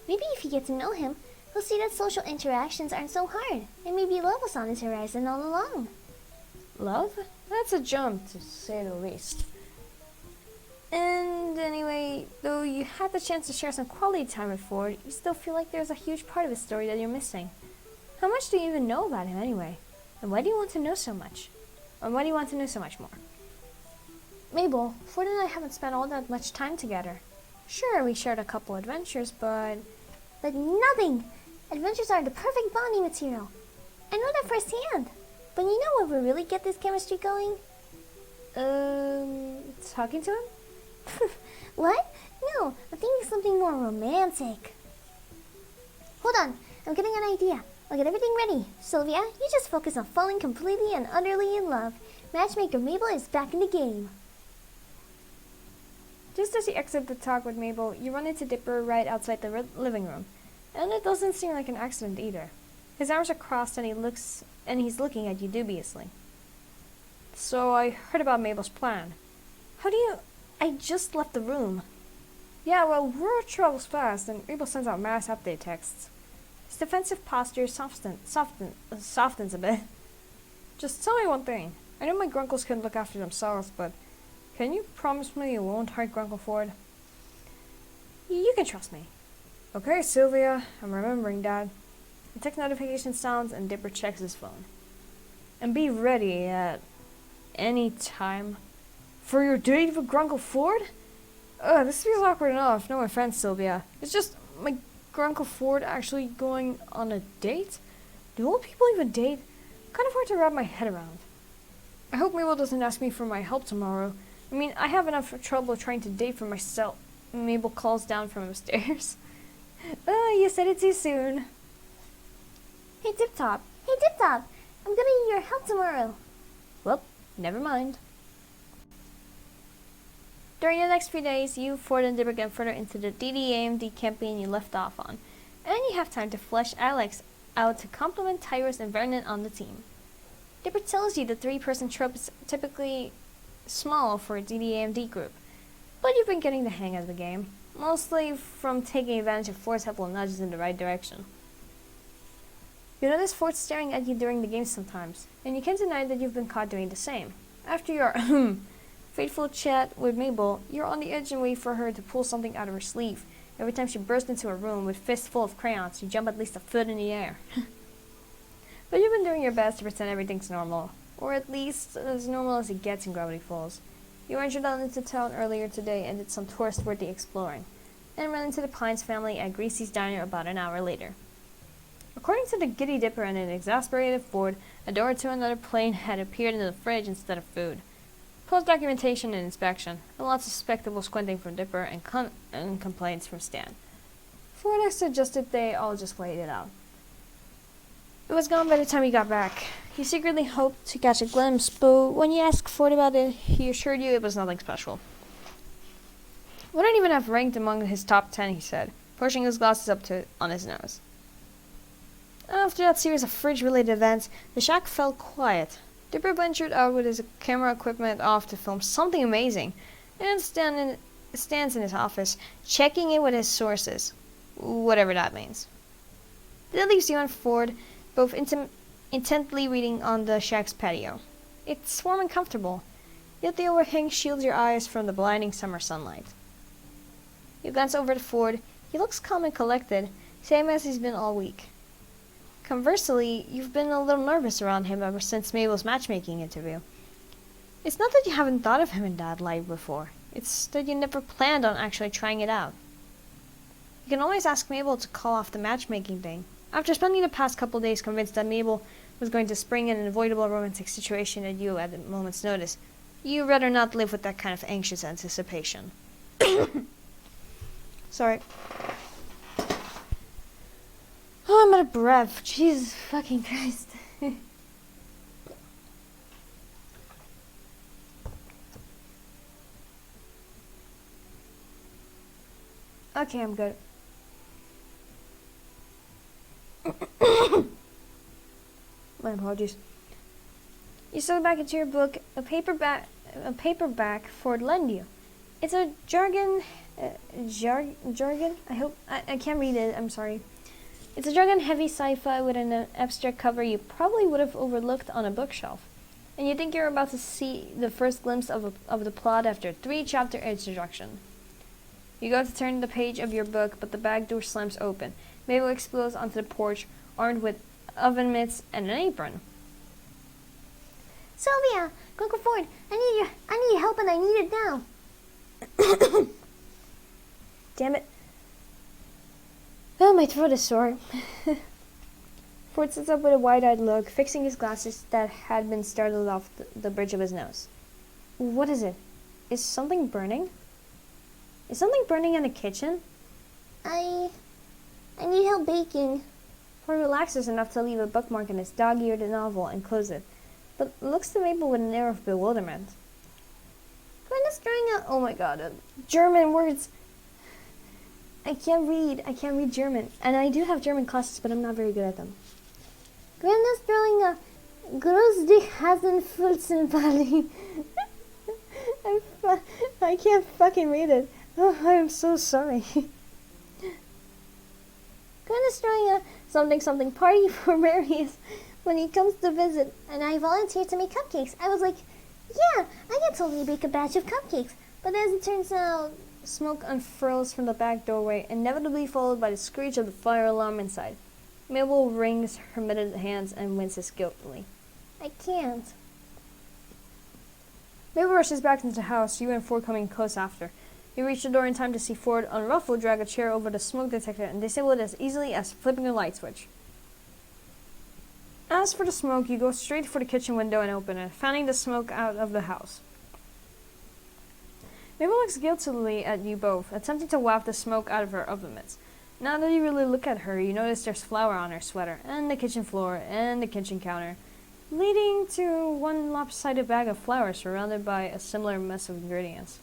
Maybe if you get to know him, he'll see that social interactions aren't so hard, and maybe love was on his horizon all along. Love? That's a jump, to say the least. And anyway, though you had the chance to share some quality time with Ford, you still feel like there's a huge part of his story that you're missing. How much do you even know about him anyway? And why do you want to know so much? And why do you want to know so much more? Mabel, Ford and I haven't spent all that much time together. Sure, we shared a couple adventures, but nothing! Adventures are the perfect bonding material. I know that firsthand. But you know what will really get this chemistry going? Talking to him? What? No, I'm thinking something more romantic. Hold on, I'm getting an idea. I'll get everything ready. Sylvia, you just focus on falling completely and utterly in love. Matchmaker Mabel is back in the game. Just as you exit the talk with Mabel, you run into Dipper right outside the living room. And it doesn't seem like an accident either. His arms are crossed and he's looking at you dubiously. So I heard about Mabel's plan. How do you... I just left the room. Yeah, well, word travels fast and Mabel sends out mass update texts. His defensive posture softens a bit. Just tell me one thing. I know my grunkles can look after themselves, but can you promise me you won't hurt Grunkle Ford? You can trust me. Okay, Sylvia, I'm remembering that. The text notification sounds and Dipper checks his phone. And be ready at any time. For your date with Grunkle Ford? This feels awkward enough. No offense, Sylvia. It's just my Uncle Ford actually going on a date? Do old people even date? Kind of hard to wrap my head around. I hope Mabel doesn't ask me for my help tomorrow. I mean, I have enough trouble trying to date for myself. Mabel calls down from upstairs. You said it too soon. Hey, Tip Top. I'm gonna need your help tomorrow. Well, never mind. During the next few days, you, Ford, and Dipper get further into the DDAMD campaign you left off on, and you have time to flesh Alex out to complement Tyrus and Vernon on the team. Dipper tells you the 3-person trope is typically small for a DDAMD group, but you've been getting the hang of the game, mostly from taking advantage of Ford's helpful nudges in the right direction. You notice Ford staring at you during the game sometimes, and you can't deny that you've been caught doing the same. After your fateful chat with Mabel, you're on the edge and wait for her to pull something out of her sleeve. Every time she bursts into a room with fists full of crayons, you jump at least a foot in the air. But you've been doing your best to pretend everything's normal, or at least as normal as it gets in Gravity Falls. You ventured out into town earlier today and did some tourist-worthy exploring, and ran into the Pines family at Greasy's diner about an hour later. According to the Giddy Dipper and an exasperated Ford, a door to another plane had appeared in the fridge instead of food. Post-documentation and inspection, and lots of spectacle squinting from Dipper and complaints from Stan. Ford suggested they all just wait it out. It was gone by the time he got back. He secretly hoped to catch a glimpse, but when you asked Ford about it, he assured you it was nothing special. Wouldn't even have ranked among his top 10, he said, pushing his glasses up on his nose. After that series of fridge-related events, the shack fell quiet. Dipper ventured out with his camera equipment off to film something amazing, and stands in his office, checking in with his sources, whatever that means. That leaves you and Ford both intently reading on the shack's patio. It's warm and comfortable, yet the overhang shields your eyes from the blinding summer sunlight. You glance over at Ford. He looks calm and collected, same as he's been all week. Conversely, you've been a little nervous around him ever since Mabel's matchmaking interview. It's not that you haven't thought of him in that light before. It's that you never planned on actually trying it out. You can always ask Mabel to call off the matchmaking thing. After spending the past couple days convinced that Mabel was going to spring an unavoidable romantic situation at you at a moment's notice, you'd rather not live with that kind of anxious anticipation. Sorry. Oh, I'm out of breath. Jesus fucking Christ. Okay, I'm good. My apologies. You settle back into your book, a paperback Ford lend you. It's a jargon. I hope I can't read it. I'm sorry. It's a jargon-heavy sci-fi with an abstract cover you probably would have overlooked on a bookshelf, and you think you're about to see the first glimpse of the plot after a 3-chapter introduction. You go to turn the page of your book, but the back door slams open. Mabel explodes onto the porch, armed with oven mitts and an apron. Sylvia, Uncle Ford, I need your help and I need it now. Damn it. Oh, my throat is sore. Ford sits up with a wide-eyed look, fixing his glasses that had been startled off the bridge of his nose. What is it? Is something burning? Is something burning in the kitchen? I need help baking. Ford relaxes enough to leave a bookmark in his dog-eared novel and close it, but looks to Mabel with an air of bewilderment. Granda's throwing a... Oh my god, German words! I can't read German. And I do have German classes, but I'm not very good at them. Granda's throwing a Grüß Hasenfülzenbally. I can't fucking read it. Oh, I'm so sorry. Granda's throwing a something party for Marius when he comes to visit, and I volunteered to make cupcakes. I was like, yeah, I can totally bake a batch of cupcakes. But as it turns out, smoke unfurls from the back doorway, inevitably followed by the screech of the fire alarm inside. Mabel wrings her mitted hands and winces guiltily. I can't. Mabel rushes back into the house, you and Ford coming close after. You reach the door in time to see Ford, unruffled, drag a chair over the smoke detector and disable it as easily as flipping a light switch. As for the smoke, you go straight for the kitchen window and open it, fanning the smoke out of the house. Mabel looks guiltily at you both, attempting to waft the smoke out of her oven mitts. Now that you really look at her, you notice there's flour on her sweater, and the kitchen floor, and the kitchen counter, leading to one lopsided bag of flour surrounded by a similar mess of ingredients.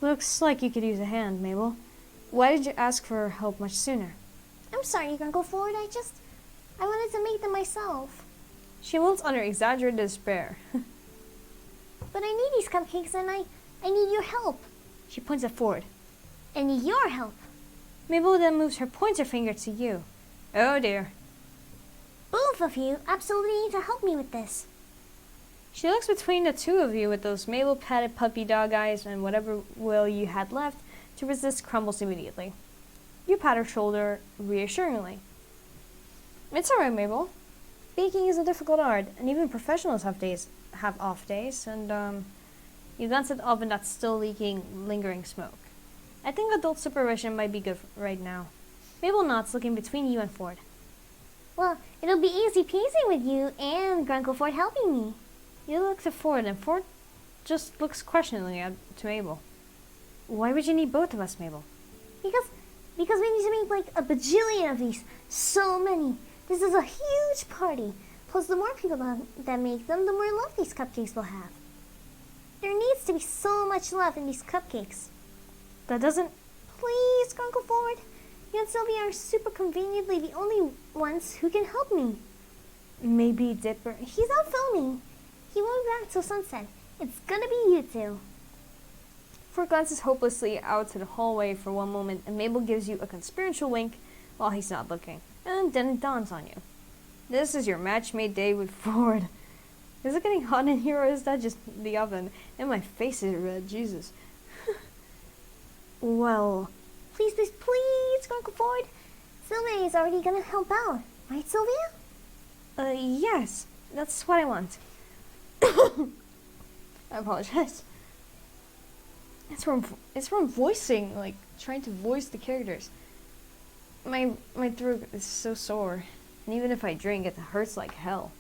Looks like you could use a hand, Mabel. Why did you ask for help much sooner? I'm sorry, Uncle Ford. I wanted to make them myself. She wilts under exaggerated despair. But I need these cupcakes and I need your help. She points at Ford. I need your help. Mabel then moves her pointer finger to you. Oh dear. Both of you absolutely need to help me with this. She looks between the two of you with those Mabel-patted puppy dog eyes, and whatever will you had left to resist crumbles immediately. You pat her shoulder reassuringly. It's alright, Mabel. Baking is a difficult art, and even professionals have off days, and you glance at the oven that's still leaking lingering smoke. I think adult supervision might be good right now. Mabel nods, looking between you and Ford. Well, it'll be easy peasy with you and Uncle Ford helping me. You look to Ford, and Ford just looks questioningly to Mabel. Why would you need both of us, Mabel? Because we need to make like a bajillion of these. So many. This is a huge party. Plus, the more people that make them, the more love these cupcakes will have. There needs to be so much love in these cupcakes. That doesn't... Please, Uncle Ford. You and Sylvia are super conveniently the only ones who can help me. Maybe Dipper... He's out filming. He won't be back till sunset. It's gonna be you two. Ford glances hopelessly out to the hallway for one moment, and Mabel gives you a conspiratorial wink while he's not looking. And then it dawns on you. This is your match-made day with Ford. Is it getting hot in here, or is that just the oven? And my face is red, Jesus. Well... Please, Uncle Ford. Sylvia is already gonna help out. Right, Sylvia? Yes. That's what I want. I apologize. It's from voicing, like, trying to voice the characters. My throat is so sore. And even if I drink, it hurts like hell.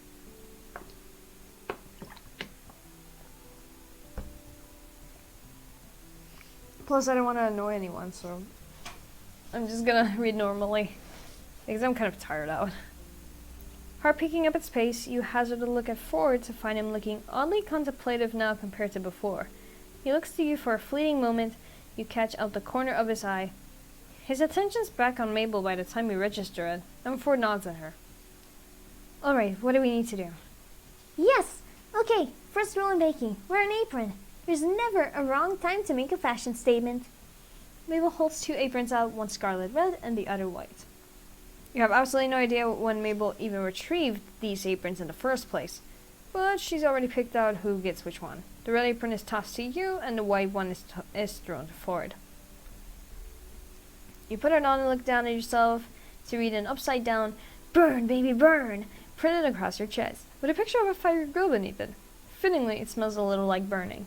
Plus, I don't want to annoy anyone, so I'm just gonna read normally, because I'm kind of tired out. Heart picking up its pace, you hazard a look at Ford to find him looking oddly contemplative now compared to before. He looks to you for a fleeting moment. You catch out the corner of his eye. His attention's back on Mabel by the time you register it, and Ford nods at her. Alright, what do we need to do? Yes! Okay, first rule in baking. Wear an apron. There's never a wrong time to make a fashion statement. Mabel holds two aprons out, one scarlet red and the other white. You have absolutely no idea when Mabel even retrieved these aprons in the first place, but she's already picked out who gets which one. The red apron is tossed to you, and the white one is thrown to Ford. You put it on and look down at yourself to read an upside down, "Burn, baby, burn," printed across your chest, with a picture of a fire grill beneath it. Fittingly, it smells a little like burning.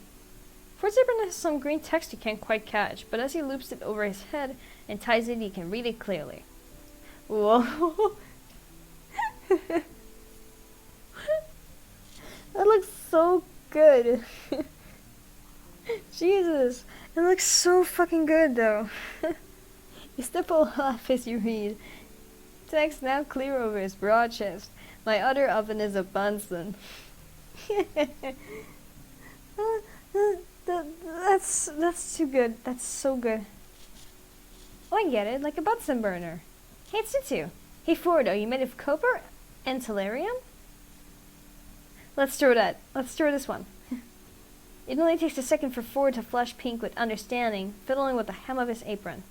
Ford's apron has some green text you can't quite catch, but as he loops it over his head and ties it, you can read it clearly. Whoa. That looks so good. Jesus. It looks so fucking good though. You stipple laugh as you read. Text now clear over his broad chest. My other oven is a Bunsen. That's too good. That's so good. Oh, I get it. Like a Bunsen burner. Hey, it's Tutu. Hey, Ford, are you made of copper and tellurium? Let's throw this one. It only takes a second for Ford to flush pink with understanding, fiddling with the hem of his apron.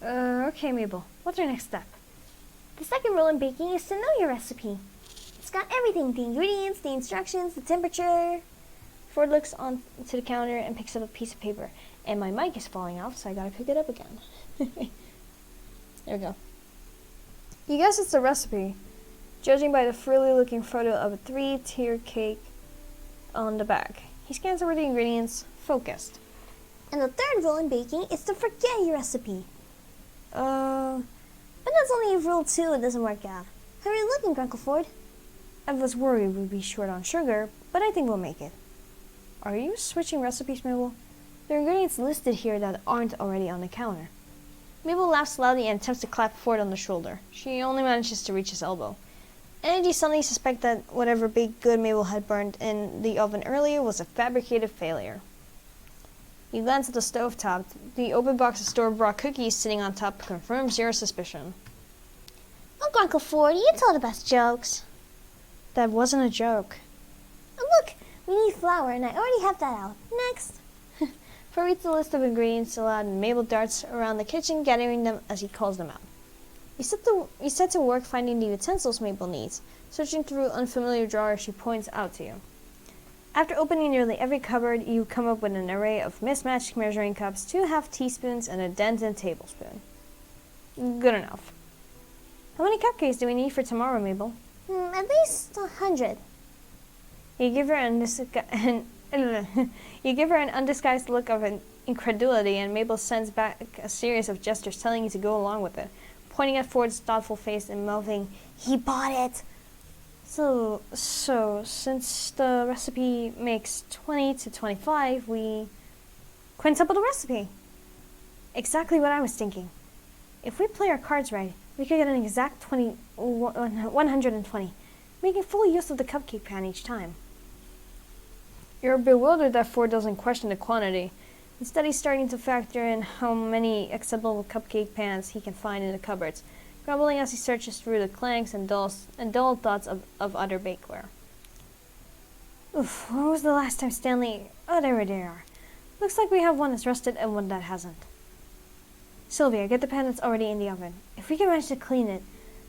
Okay, Mabel. What's our next step? The second rule in baking is to know your recipe. It's got everything, the ingredients, the instructions, the temperature. Ford looks on to the counter and picks up a piece of paper. And my mic is falling off, so I gotta pick it up again. There we go. You guess it's the recipe, judging by the frilly looking photo of a 3-tier cake on the back. He scans over the ingredients, focused. And the third rule in baking is to forget your recipe. But that's only if rule 2 doesn't work out. How are you looking, Grunkle Ford? I was worried we'd be short on sugar, but I think we'll make it. Are you switching recipes, Mabel? There are ingredients listed here that aren't already on the counter. Mabel laughs loudly and attempts to clap Ford on the shoulder. She only manages to reach his elbow. And you suddenly suspect that whatever baked good Mabel had burned in the oven earlier was a fabricated failure. You glance at the stovetop. The open box of store-bought cookies sitting on top confirms your suspicion. Oh, Grunkle Ford, you tell the best jokes. That wasn't a joke. Oh, look, we need flour, and I already have that out. Next. Ford reads the list of ingredients aloud, and Mabel darts around the kitchen, gathering them as he calls them out. You set to work finding the utensils Mabel needs. Searching through unfamiliar drawers, she points out to you. After opening nearly every cupboard, you come up with an array of mismatched measuring cups, 2 half teaspoons, and a dented tablespoon. Good enough. How many cupcakes do we need for tomorrow, Mabel? At least 100. You give her an undisguised look of incredulity, and Mabel sends back a series of gestures telling you to go along with it, pointing at Ford's thoughtful face and mouthing, "He bought it!" So, since the recipe makes 20 to 25, we quintuple the recipe. Exactly what I was thinking. If we play our cards right, we could get an exact 120, making full use of the cupcake pan each time. You're bewildered that Ford doesn't question the quantity. Instead, he's starting to factor in how many acceptable cupcake pans he can find in the cupboards, grumbling as he searches through the clanks and dull thoughts of other bakeware. Oof, when was the last time Stanley... Oh, there they are. Looks like we have one that's rusted and one that hasn't. Sylvia, get the pan that's already in the oven. If we can manage to clean it...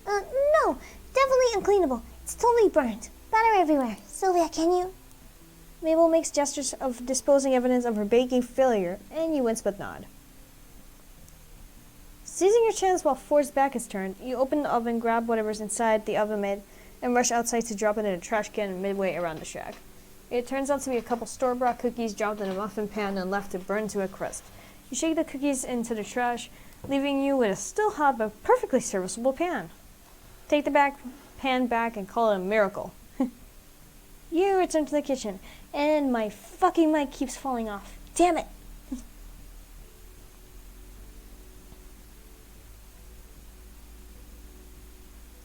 No, definitely uncleanable. It's totally burnt. Batter everywhere. Sylvia, can you... Mabel makes gestures of disposing evidence of her baking failure, and you wince but nod. Seizing your chance while Ford's back is turned, you open the oven, grab whatever's inside the oven mitt, and rush outside to drop it in a trash can midway around the shack. It turns out to be a couple store-bought cookies dropped in a muffin pan and left to burn to a crisp. You shake the cookies into the trash, leaving you with a still hot but perfectly serviceable pan. Take the pan back and call it a miracle. You return to the kitchen, and my fucking mic keeps falling off. Damn it!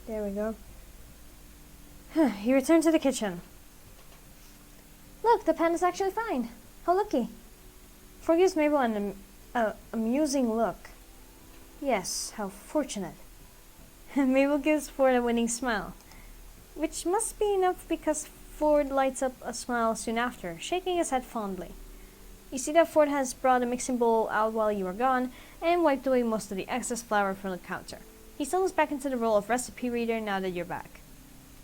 There we go. You return to the kitchen. Look, the pan is actually fine. How lucky. Ford gives Mabel an amusing look. Yes, how fortunate. Mabel gives Ford a winning smile, which must be enough because Ford lights up a smile soon after, shaking his head fondly. You see that Ford has brought a mixing bowl out while you were gone and wiped away most of the excess flour from the counter. He settles back into the role of recipe reader now that you're back.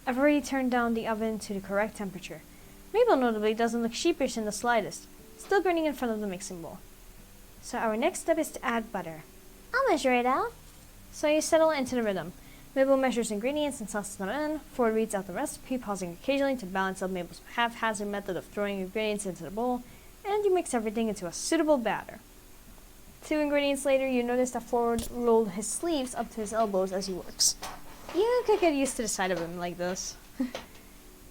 I've already turned down the oven to the correct temperature. Mabel notably doesn't look sheepish in the slightest, still grinning in front of the mixing bowl. So our next step is to add butter. I'll measure it out. So you settle into the rhythm. Mabel measures ingredients and tosses them in. Ford reads out the recipe, pausing occasionally to balance out Mabel's haphazard method of throwing ingredients into the bowl, and you mix everything into a suitable batter. 2 ingredients later, you notice that Ford rolled his sleeves up to his elbows as he works. You could get used to the sight of him like this.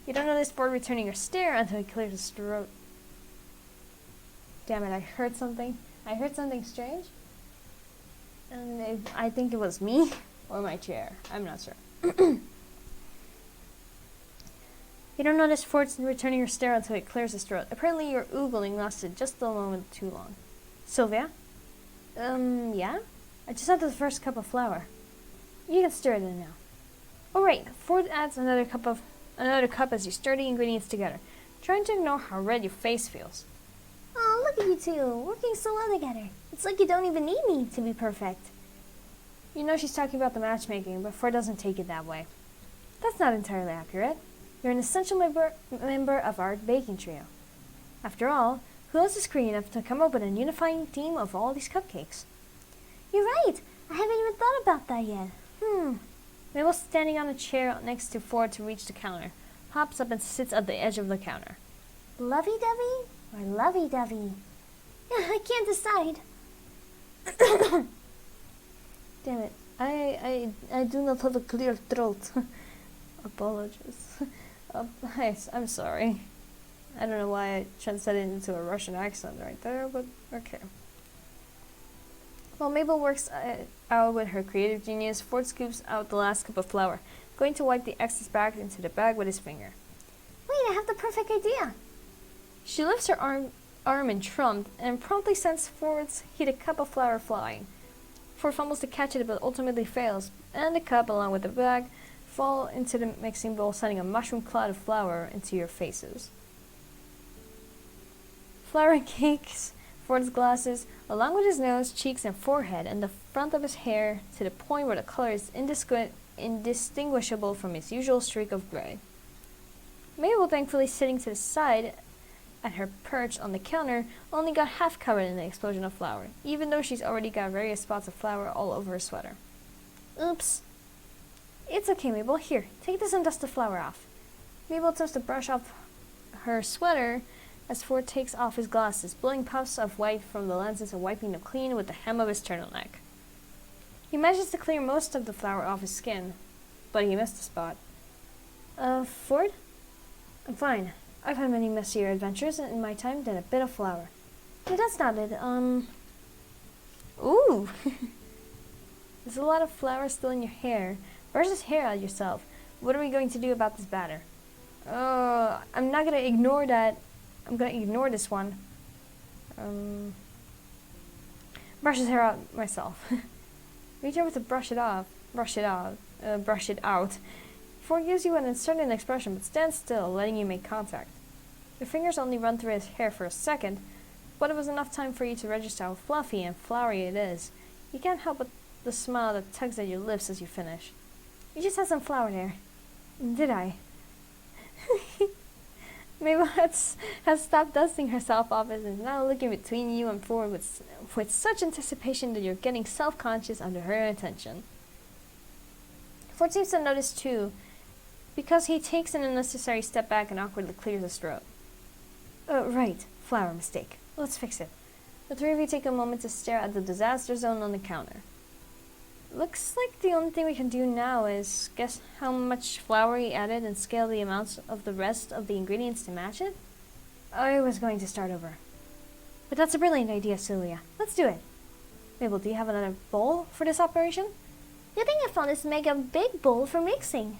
You don't notice Ford returning your stare until he clears his throat. Damn it, I heard something. I heard something strange. And I think it was me. Or my chair. I'm not sure. You don't notice Ford's returning your stare until he clears his throat. Apparently your oogling lasted just a moment too long. Sylvia? Yeah? I just added the first cup of flour. You can stir it in now. Alright, Ford adds another cup as you stir the ingredients together, trying to ignore how red your face feels. Oh, look at you two, working so well together. It's like you don't even need me to be perfect. You know she's talking about the matchmaking, but Ford doesn't take it that way. That's not entirely accurate. You're an essential member of our baking trio. After all, who else is creative enough to come up with a unifying theme of all these cupcakes? You're right. I haven't even thought about that yet. Mabel's standing on a chair next to Ford to reach the counter, hops up and sits at the edge of the counter. Lovey-dovey or lovey-dovey? Yeah, I can't decide. Damn it. I do not have a clear throat. Apologies. I'm sorry. I don't know why I translated into a Russian accent right there, but okay. While Mabel works out with her creative genius, Ford scoops out the last cup of flour, going to wipe the excess back into the bag with his finger. Wait, I have the perfect idea. She lifts her arm in triumph and promptly sends Ford's heated cup of flour flying. Ford fumbles to catch it but ultimately fails, and the cup, along with the bag, fall into the mixing bowl, sending a mushroom cloud of flour into your faces. Flour cakes Ford's glasses, along with his nose, cheeks, and forehead, and the front of his hair to the point where the color is indistinguishable from its usual streak of gray. Mabel, thankfully sitting to the side at her perch on the counter, only got half covered in the explosion of flour, even though she's already got various spots of flour all over her sweater. Oops. It's okay, Mabel. Here, take this and dust the flour off. Mabel attempts to brush off her sweater as Ford takes off his glasses, blowing puffs of white from the lenses and wiping them clean with the hem of his turtleneck. He manages to clear most of the flour off his skin, but he missed a spot. Ford? I'm fine. I've had many messier adventures in my time than a bit of flour. Yeah, that's not it. Ooh! There's a lot of flour still in your hair. Brush this hair out yourself. What are we going to do about this batter? I'm not gonna ignore that. I'm gonna ignore this one. Brush his hair out myself. Reach over to brush it out. Ford gives you an uncertain expression, but stands still, letting you make contact. Your fingers only run through his hair for a second, but it was enough time for you to register how fluffy and flowery it is. You can't help but the smile that tugs at your lips as you finish. You just had some flour there. Did I? Mabel has stopped dusting herself off and is now looking between you and Ford with such anticipation that you're getting self-conscious under her attention. Ford seems to notice too, because he takes an unnecessary step back and awkwardly clears his throat. Right, flour mistake. Let's fix it. The three of you take a moment to stare at the disaster zone on the counter. Looks like the only thing we can do now is guess how much flour he added and scale the amounts of the rest of the ingredients to match it? I was going to start over. But that's a brilliant idea, Celia. Let's do it. Mabel, do you have another bowl for this operation? I think I found this mega big bowl for mixing.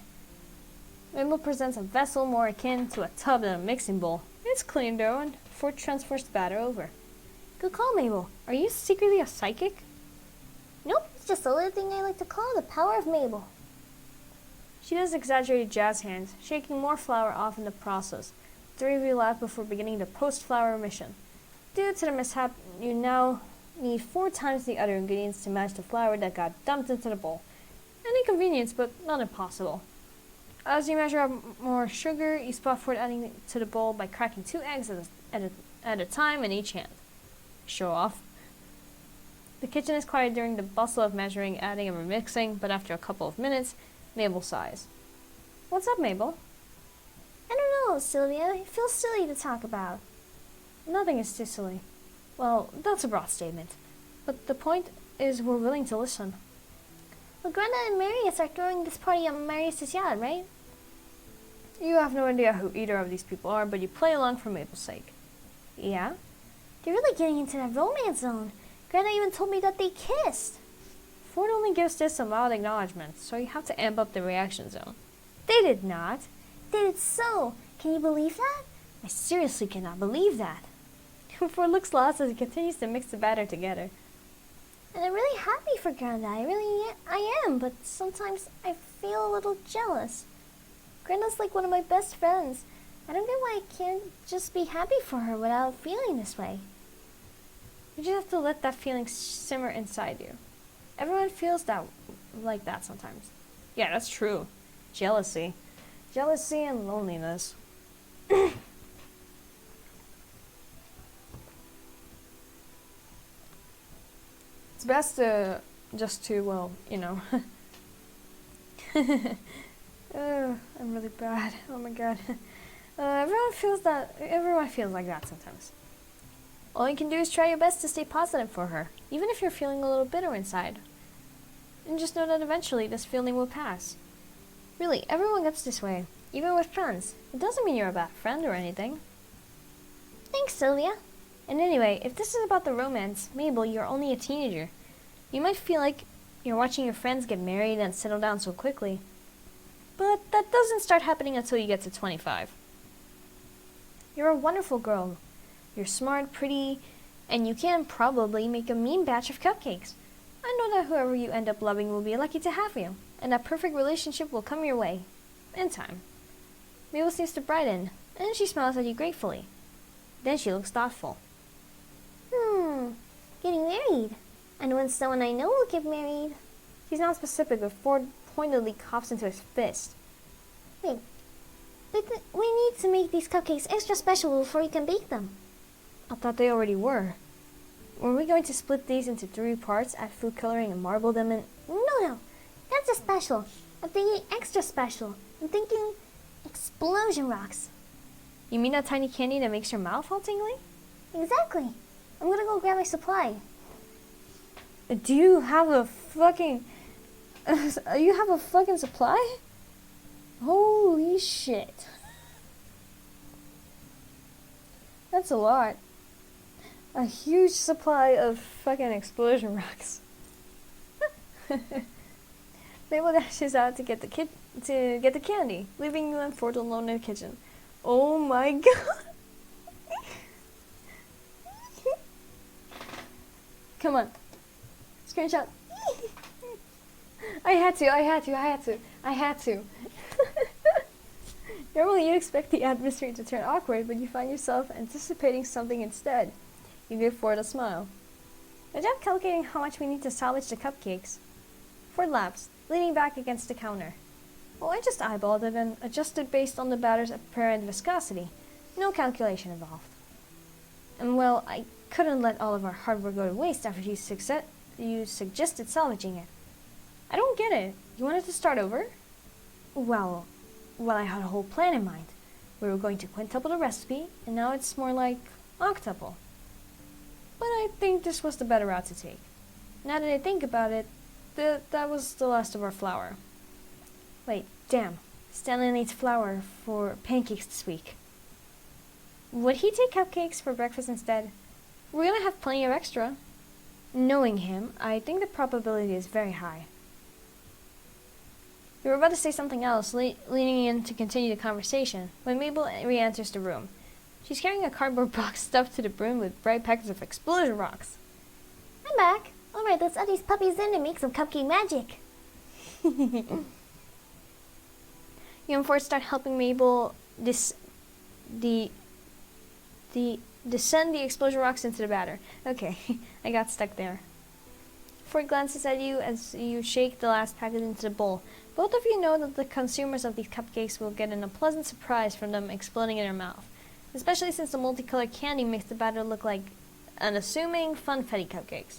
Mabel presents a vessel more akin to a tub than a mixing bowl. It's clean though, and Ford transfers the batter over. Good call, Mabel. Are you secretly a psychic? Nope, it's just a little thing I like to call the power of Mabel. She does exaggerated jazz hands, shaking more flour off in the process. The three of you laugh before beginning the post-flour mission. Due to the mishap, you now need 4 times the other ingredients to match the flour that got dumped into the bowl. An inconvenience, but not impossible. As you measure up more sugar, you spot Ford adding to the bowl by cracking 2 eggs at a time in each hand. Show off. The kitchen is quiet during the bustle of measuring, adding, and remixing, but after a couple of minutes, Mabel sighs. What's up, Mabel? I don't know, Sylvia. It feels silly to talk about. Nothing is too silly. Well, that's a broad statement. But the point is we're willing to listen. Well, Greta and Marius are throwing this party on Marius' yacht, right? You have no idea who either of these people are, but you play along for Mabel's sake. Yeah? They're really getting into that romance zone. Greta even told me that they kissed. Ford only gives this a mild acknowledgement, so you have to amp up the reaction zone. They did not. They did so. Can you believe that? I seriously cannot believe that. Ford looks lost as he continues to mix the batter together. And I'm really happy for Greta. I am, but sometimes I feel a little jealous. Greta's like one of my best friends. I don't get why I can't just be happy for her without feeling this way. You just have to let that feeling simmer inside you. Everyone feels like that sometimes. Yeah, that's true. Jealousy and loneliness. It's best to well, you know. I'm really bad. Oh my god. Everyone feels like that sometimes. All you can do is try your best to stay positive for her, even if you're feeling a little bitter inside. And just know that eventually this feeling will pass. Really, everyone gets this way, even with friends. It doesn't mean you're a bad friend or anything. Thanks, Sylvia. And anyway, if this is about the romance, Mabel, you're only a teenager. You might feel like you're watching your friends get married and settle down so quickly. But that doesn't start happening until you get to 25. You're a wonderful girl. You're smart, pretty, and you can probably make a mean batch of cupcakes. I know that whoever you end up loving will be lucky to have you, and that perfect relationship will come your way. In time. Mabel seems to brighten, and she smiles at you gratefully. Then she looks thoughtful. Getting married. And when someone I know will get married. He's not specific, but Ford pointedly coughs into his fist. Wait, but we need to make these cupcakes extra special before you can bake them. I thought they already were. Were we going to split these into 3 parts, add food coloring, and marble them in? No, that's a special. I'm thinking extra special. I'm thinking explosion rocks. You mean that tiny candy that makes your mouth all tingly? Exactly. I'm gonna go grab my supply. Do you have a fucking... you have a fucking supply? Holy shit. That's a lot. A huge supply of fucking explosion rocks. Mabel dashes out to get the candy, leaving you and Ford alone in the kitchen. Oh my god. Come on. Screenshot. I had to. Normally you'd expect the atmosphere to turn awkward, but you find yourself anticipating something instead. You give Ford a smile. Good job calculating how much we need to salvage the cupcakes. Ford laughs, leaning back against the counter. Well, I just eyeballed it and adjusted based on the batter's apparent viscosity. No calculation involved. And well, I couldn't let all of our hard work go to waste after you suggested salvaging it. I don't get it. You wanted to start over? Well, I had a whole plan in mind. We were going to quintuple the recipe, and now it's more like octuple. But I think this was the better route to take. Now that I think about it, that was the last of our flour. Wait, damn. Stanley needs flour for pancakes this week. Would he take cupcakes for breakfast instead? We're gonna have plenty of extra. Knowing him, I think the probability is very high. You were about to say something else, leaning in to continue the conversation, when Mabel re-enters the room. She's carrying a cardboard box stuffed to the brim with bright packets of explosion rocks. I'm back. Alright, let's add these puppies in and make some cupcake magic. You and Ford start helping Mabel descend the explosion rocks into the batter. Okay, I got stuck there. Ford glances at you as you shake the last packet into the bowl. Both of you know that the consumers of these cupcakes will get an unpleasant surprise from them exploding in their mouth, especially since the multicolored candy makes the batter look like unassuming funfetti cupcakes.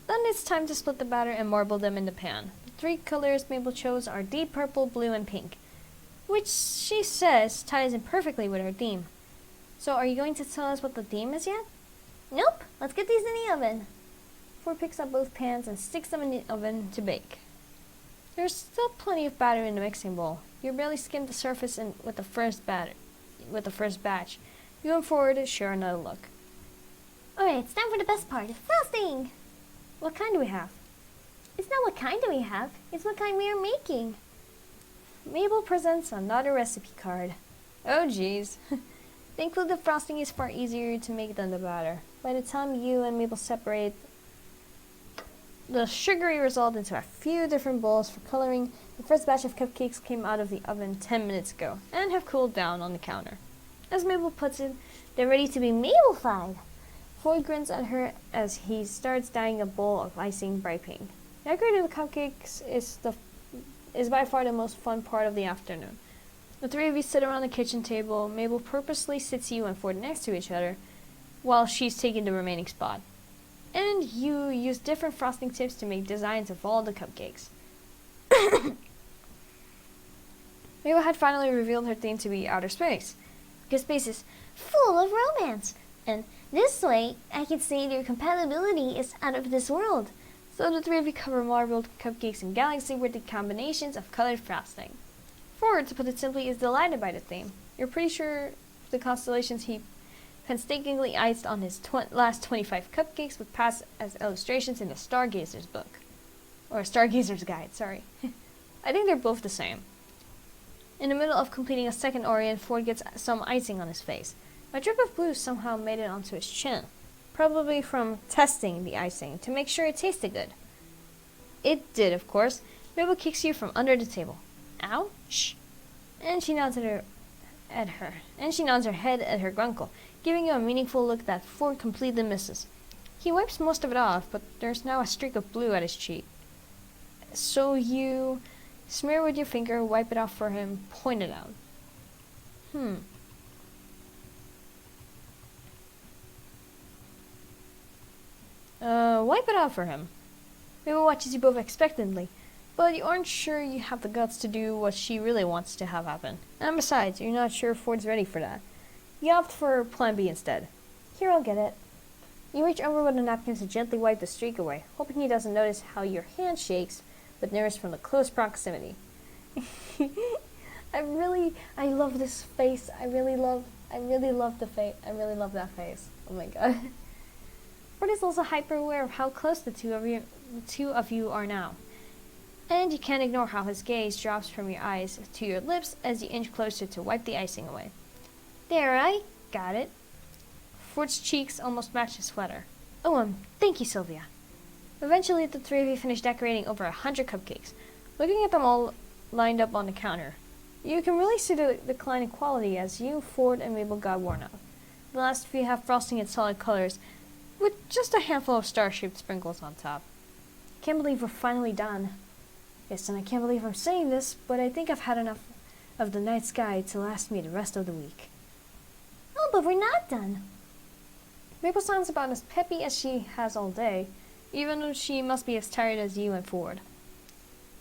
Then it's time to split the batter and marble them in the pan. The 3 colors Mabel chose are deep purple, blue, and pink, which she says ties in perfectly with her theme. So are you going to tell us what the theme is yet? Nope, let's get these in the oven. Ford picks up both pans and sticks them in the oven to bake. There's still plenty of batter in the mixing bowl. You barely skimmed the surface with the first batch. You and Ford share another look. Alright, it's time for the best part, frosting! What kind do we have? It's not what kind do we have, it's what kind we are making. Mabel presents another recipe card. Oh geez. Thankfully the frosting is far easier to make than the batter. By the time you and Mabel separate the sugary result into a few different bowls for coloring, the first batch of cupcakes came out of the oven 10 minutes ago and have cooled down on the counter. As Mabel puts it, they're ready to be Mabel-fied. Ford grins at her as he starts dyeing a bowl of icing bright pink. Decorating the cupcakes is by far the most fun part of the afternoon. The 3 of you sit around the kitchen table. Mabel purposely sits you and Ford next to each other while she's taking the remaining spot. And you use different frosting tips to make designs of all the cupcakes. Mabel had finally revealed her theme to be outer space, because space is full of romance. And this way, I can say their compatibility is out of this world. So the three of you cover marbled cupcakes in galaxy with the combinations of colored frosting. Ford, to put it simply, is delighted by the theme. You're pretty sure the constellations he painstakingly iced on his last 25 cupcakes would pass as illustrations in the Stargazer's book. Or Stargazer's Guide, sorry. I think they're both the same. In the middle of completing a second Orient, Ford gets some icing on his face. A drip of blue somehow made it onto his chin, probably from testing the icing to make sure it tasted good. It did, of course. Mabel kicks you from under the table. Ouch! And she nods her head at her grunkle, giving you a meaningful look that Ford completely misses. He wipes most of it off, but there's now a streak of blue at his cheek. So you smear with your finger, wipe it off for him, point it out. Wipe it off for him. Mabel watches you both expectantly, but you aren't sure you have the guts to do what she really wants to have happen. And besides, you're not sure Ford's ready for that. You opt for plan B instead. Here, I'll get it. You reach over with a napkin to gently wipe the streak away, hoping he doesn't notice how your hand shakes with nerves from the close proximity. I love this face. I really love the face. I really love that face. Oh my god. Ford is also hyper aware of how close the two of you are now. And you can't ignore how his gaze drops from your eyes to your lips as you inch closer to wipe the icing away. There, I got it. Ford's cheeks almost match his sweater. Oh, thank you, Sylvia. Eventually, the three of you finish decorating over 100 cupcakes. Looking at them all lined up on the counter, you can really see the decline in quality as you, Ford, and Mabel got worn out. The last few have frosting in solid colors, with just a handful of star-shaped sprinkles on top. Can't believe we're finally done. Yes, and I can't believe I'm saying this, but I think I've had enough of the night sky to last me the rest of the week. Oh, but we're not done. Mabel sounds about as peppy as she has all day, even though she must be as tired as you and Ford.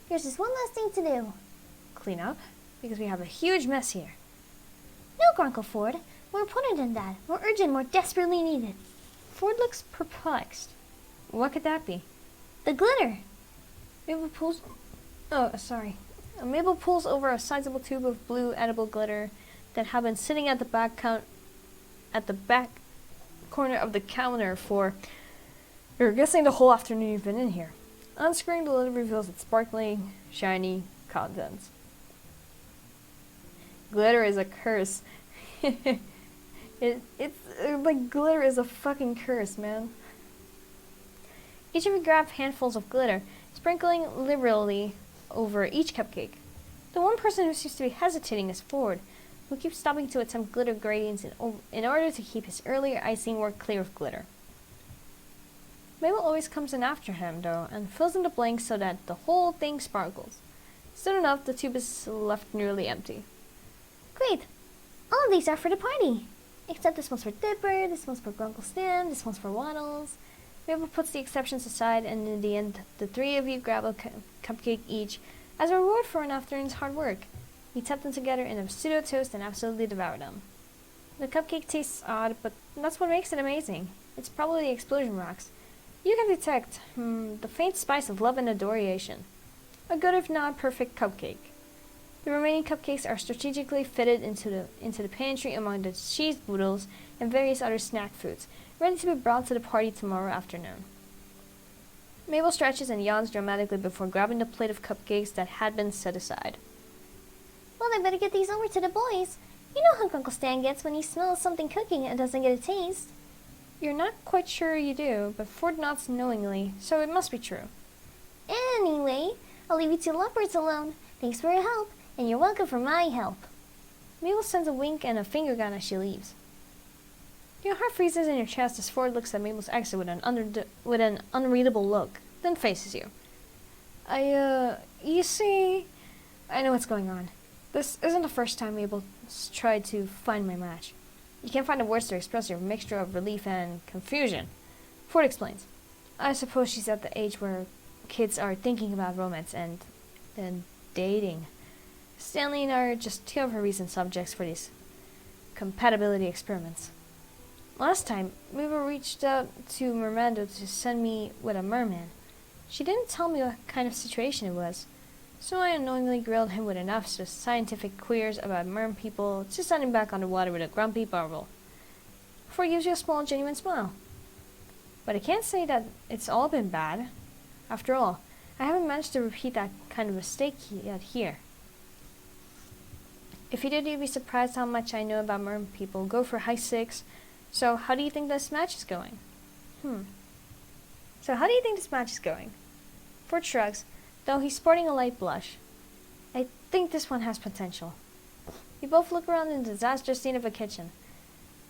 There's just one last thing to do. Clean up? Because we have a huge mess here. No, Grunkle Ford. More important than that. More urgent, more desperately needed. Ford looks perplexed. What could that be? The glitter. Mabel pulls over a sizable tube of blue edible glitter that had been sitting at the back corner of the counter for, you're guessing, the whole afternoon you've been in here. Unscrewing the lid reveals its sparkling, shiny contents. Glitter is a curse. It's like glitter is a fucking curse, man. Each of you grab handfuls of glitter, sprinkling liberally over each cupcake. The one person who seems to be hesitating is Ford, who keeps stopping to attempt glitter gradients in order to keep his earlier icing work clear of glitter. Mabel always comes in after him, though, and fills in the blanks so that the whole thing sparkles. Soon enough, the tube is left nearly empty. Great! All of these are for the party! Except this one's for Dipper, this one's for Grunkle Stan, this one's for Waddles. Mabel puts the exceptions aside, and in the end, the three of you grab a cupcake each as a reward for an afternoon's hard work. You tap them together in a pseudo toast and absolutely devour them. The cupcake tastes odd, but that's what makes it amazing. It's probably the explosion rocks. You can detect the faint spice of love and adoration. A good, if not perfect, cupcake. The remaining cupcakes are strategically fitted into the pantry among the cheese boodles and various other snack foods, ready to be brought to the party tomorrow afternoon. Mabel stretches and yawns dramatically before grabbing the plate of cupcakes that had been set aside. Well, I better get these over to the boys. You know how Uncle Stan gets when he smells something cooking and doesn't get a taste. You're not quite sure you do, but Ford nods knowingly, so it must be true. Anyway, I'll leave you two lovebirds alone. Thanks for your help, and you're welcome for my help. Mabel sends a wink and a finger gun as she leaves. Your heart freezes in your chest as Ford looks at Mabel's exit with an unreadable look, then faces you. You see, I know what's going on. This isn't the first time Mabel's tried to find my match. You can't find the words to express your mixture of relief and confusion. Ford explains. I suppose she's at the age where kids are thinking about romance and then dating. Stanley and I are just two of her recent subjects for these compatibility experiments. Last time, Miva reached out to Mermando to send me with a merman. She didn't tell me what kind of situation it was, so I unknowingly grilled him with enough scientific queers about merm people to send him back on the water with a grumpy bubble, before he gives you a small genuine smile. But I can't say that it's all been bad. After all, I haven't managed to repeat that kind of mistake yet here. If you did, you'd be surprised how much I know about merm people. Go for high 6. So how do you think this match is going? Ford shrugs, though he's sporting a light blush. I think this one has potential. We both look around the disastrous scene of a kitchen.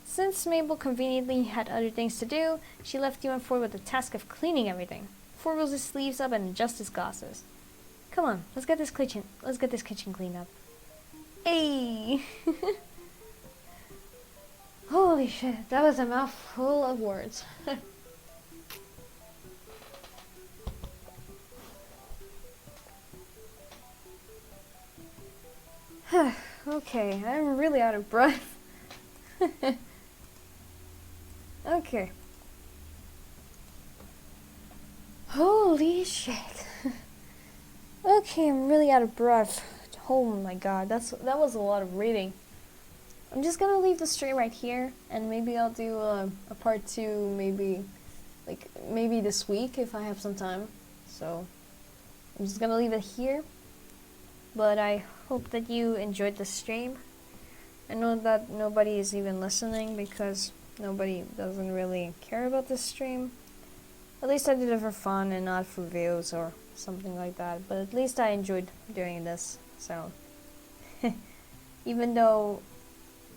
Since Mabel conveniently had other things to do, she left you and Ford with the task of cleaning everything. Ford rolls his sleeves up and adjusts his glasses. Come on, let's get this kitchen cleaned up. Hey! Holy shit, that was a mouthful of words. Okay, I'm really out of breath. Okay. Holy shit. Okay, I'm really out of breath. Oh my god, that was a lot of reading. I'm just gonna leave the stream right here, and maybe I'll do a part 2 maybe this week if I have some time. So I'm just gonna leave it here. But I hope that you enjoyed the stream. I know that nobody is even listening because nobody doesn't really care about this stream. At least I did it for fun and not for views or something like that. But at least I enjoyed doing this. So even though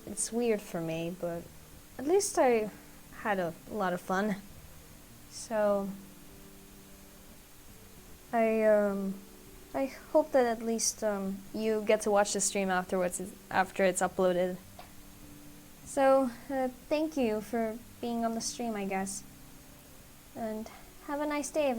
it's weird for me, but at least I had a lot of fun. So I hope that at least you get to watch the stream afterwards after it's uploaded. So thank you for being on the stream, I guess, and have a nice day.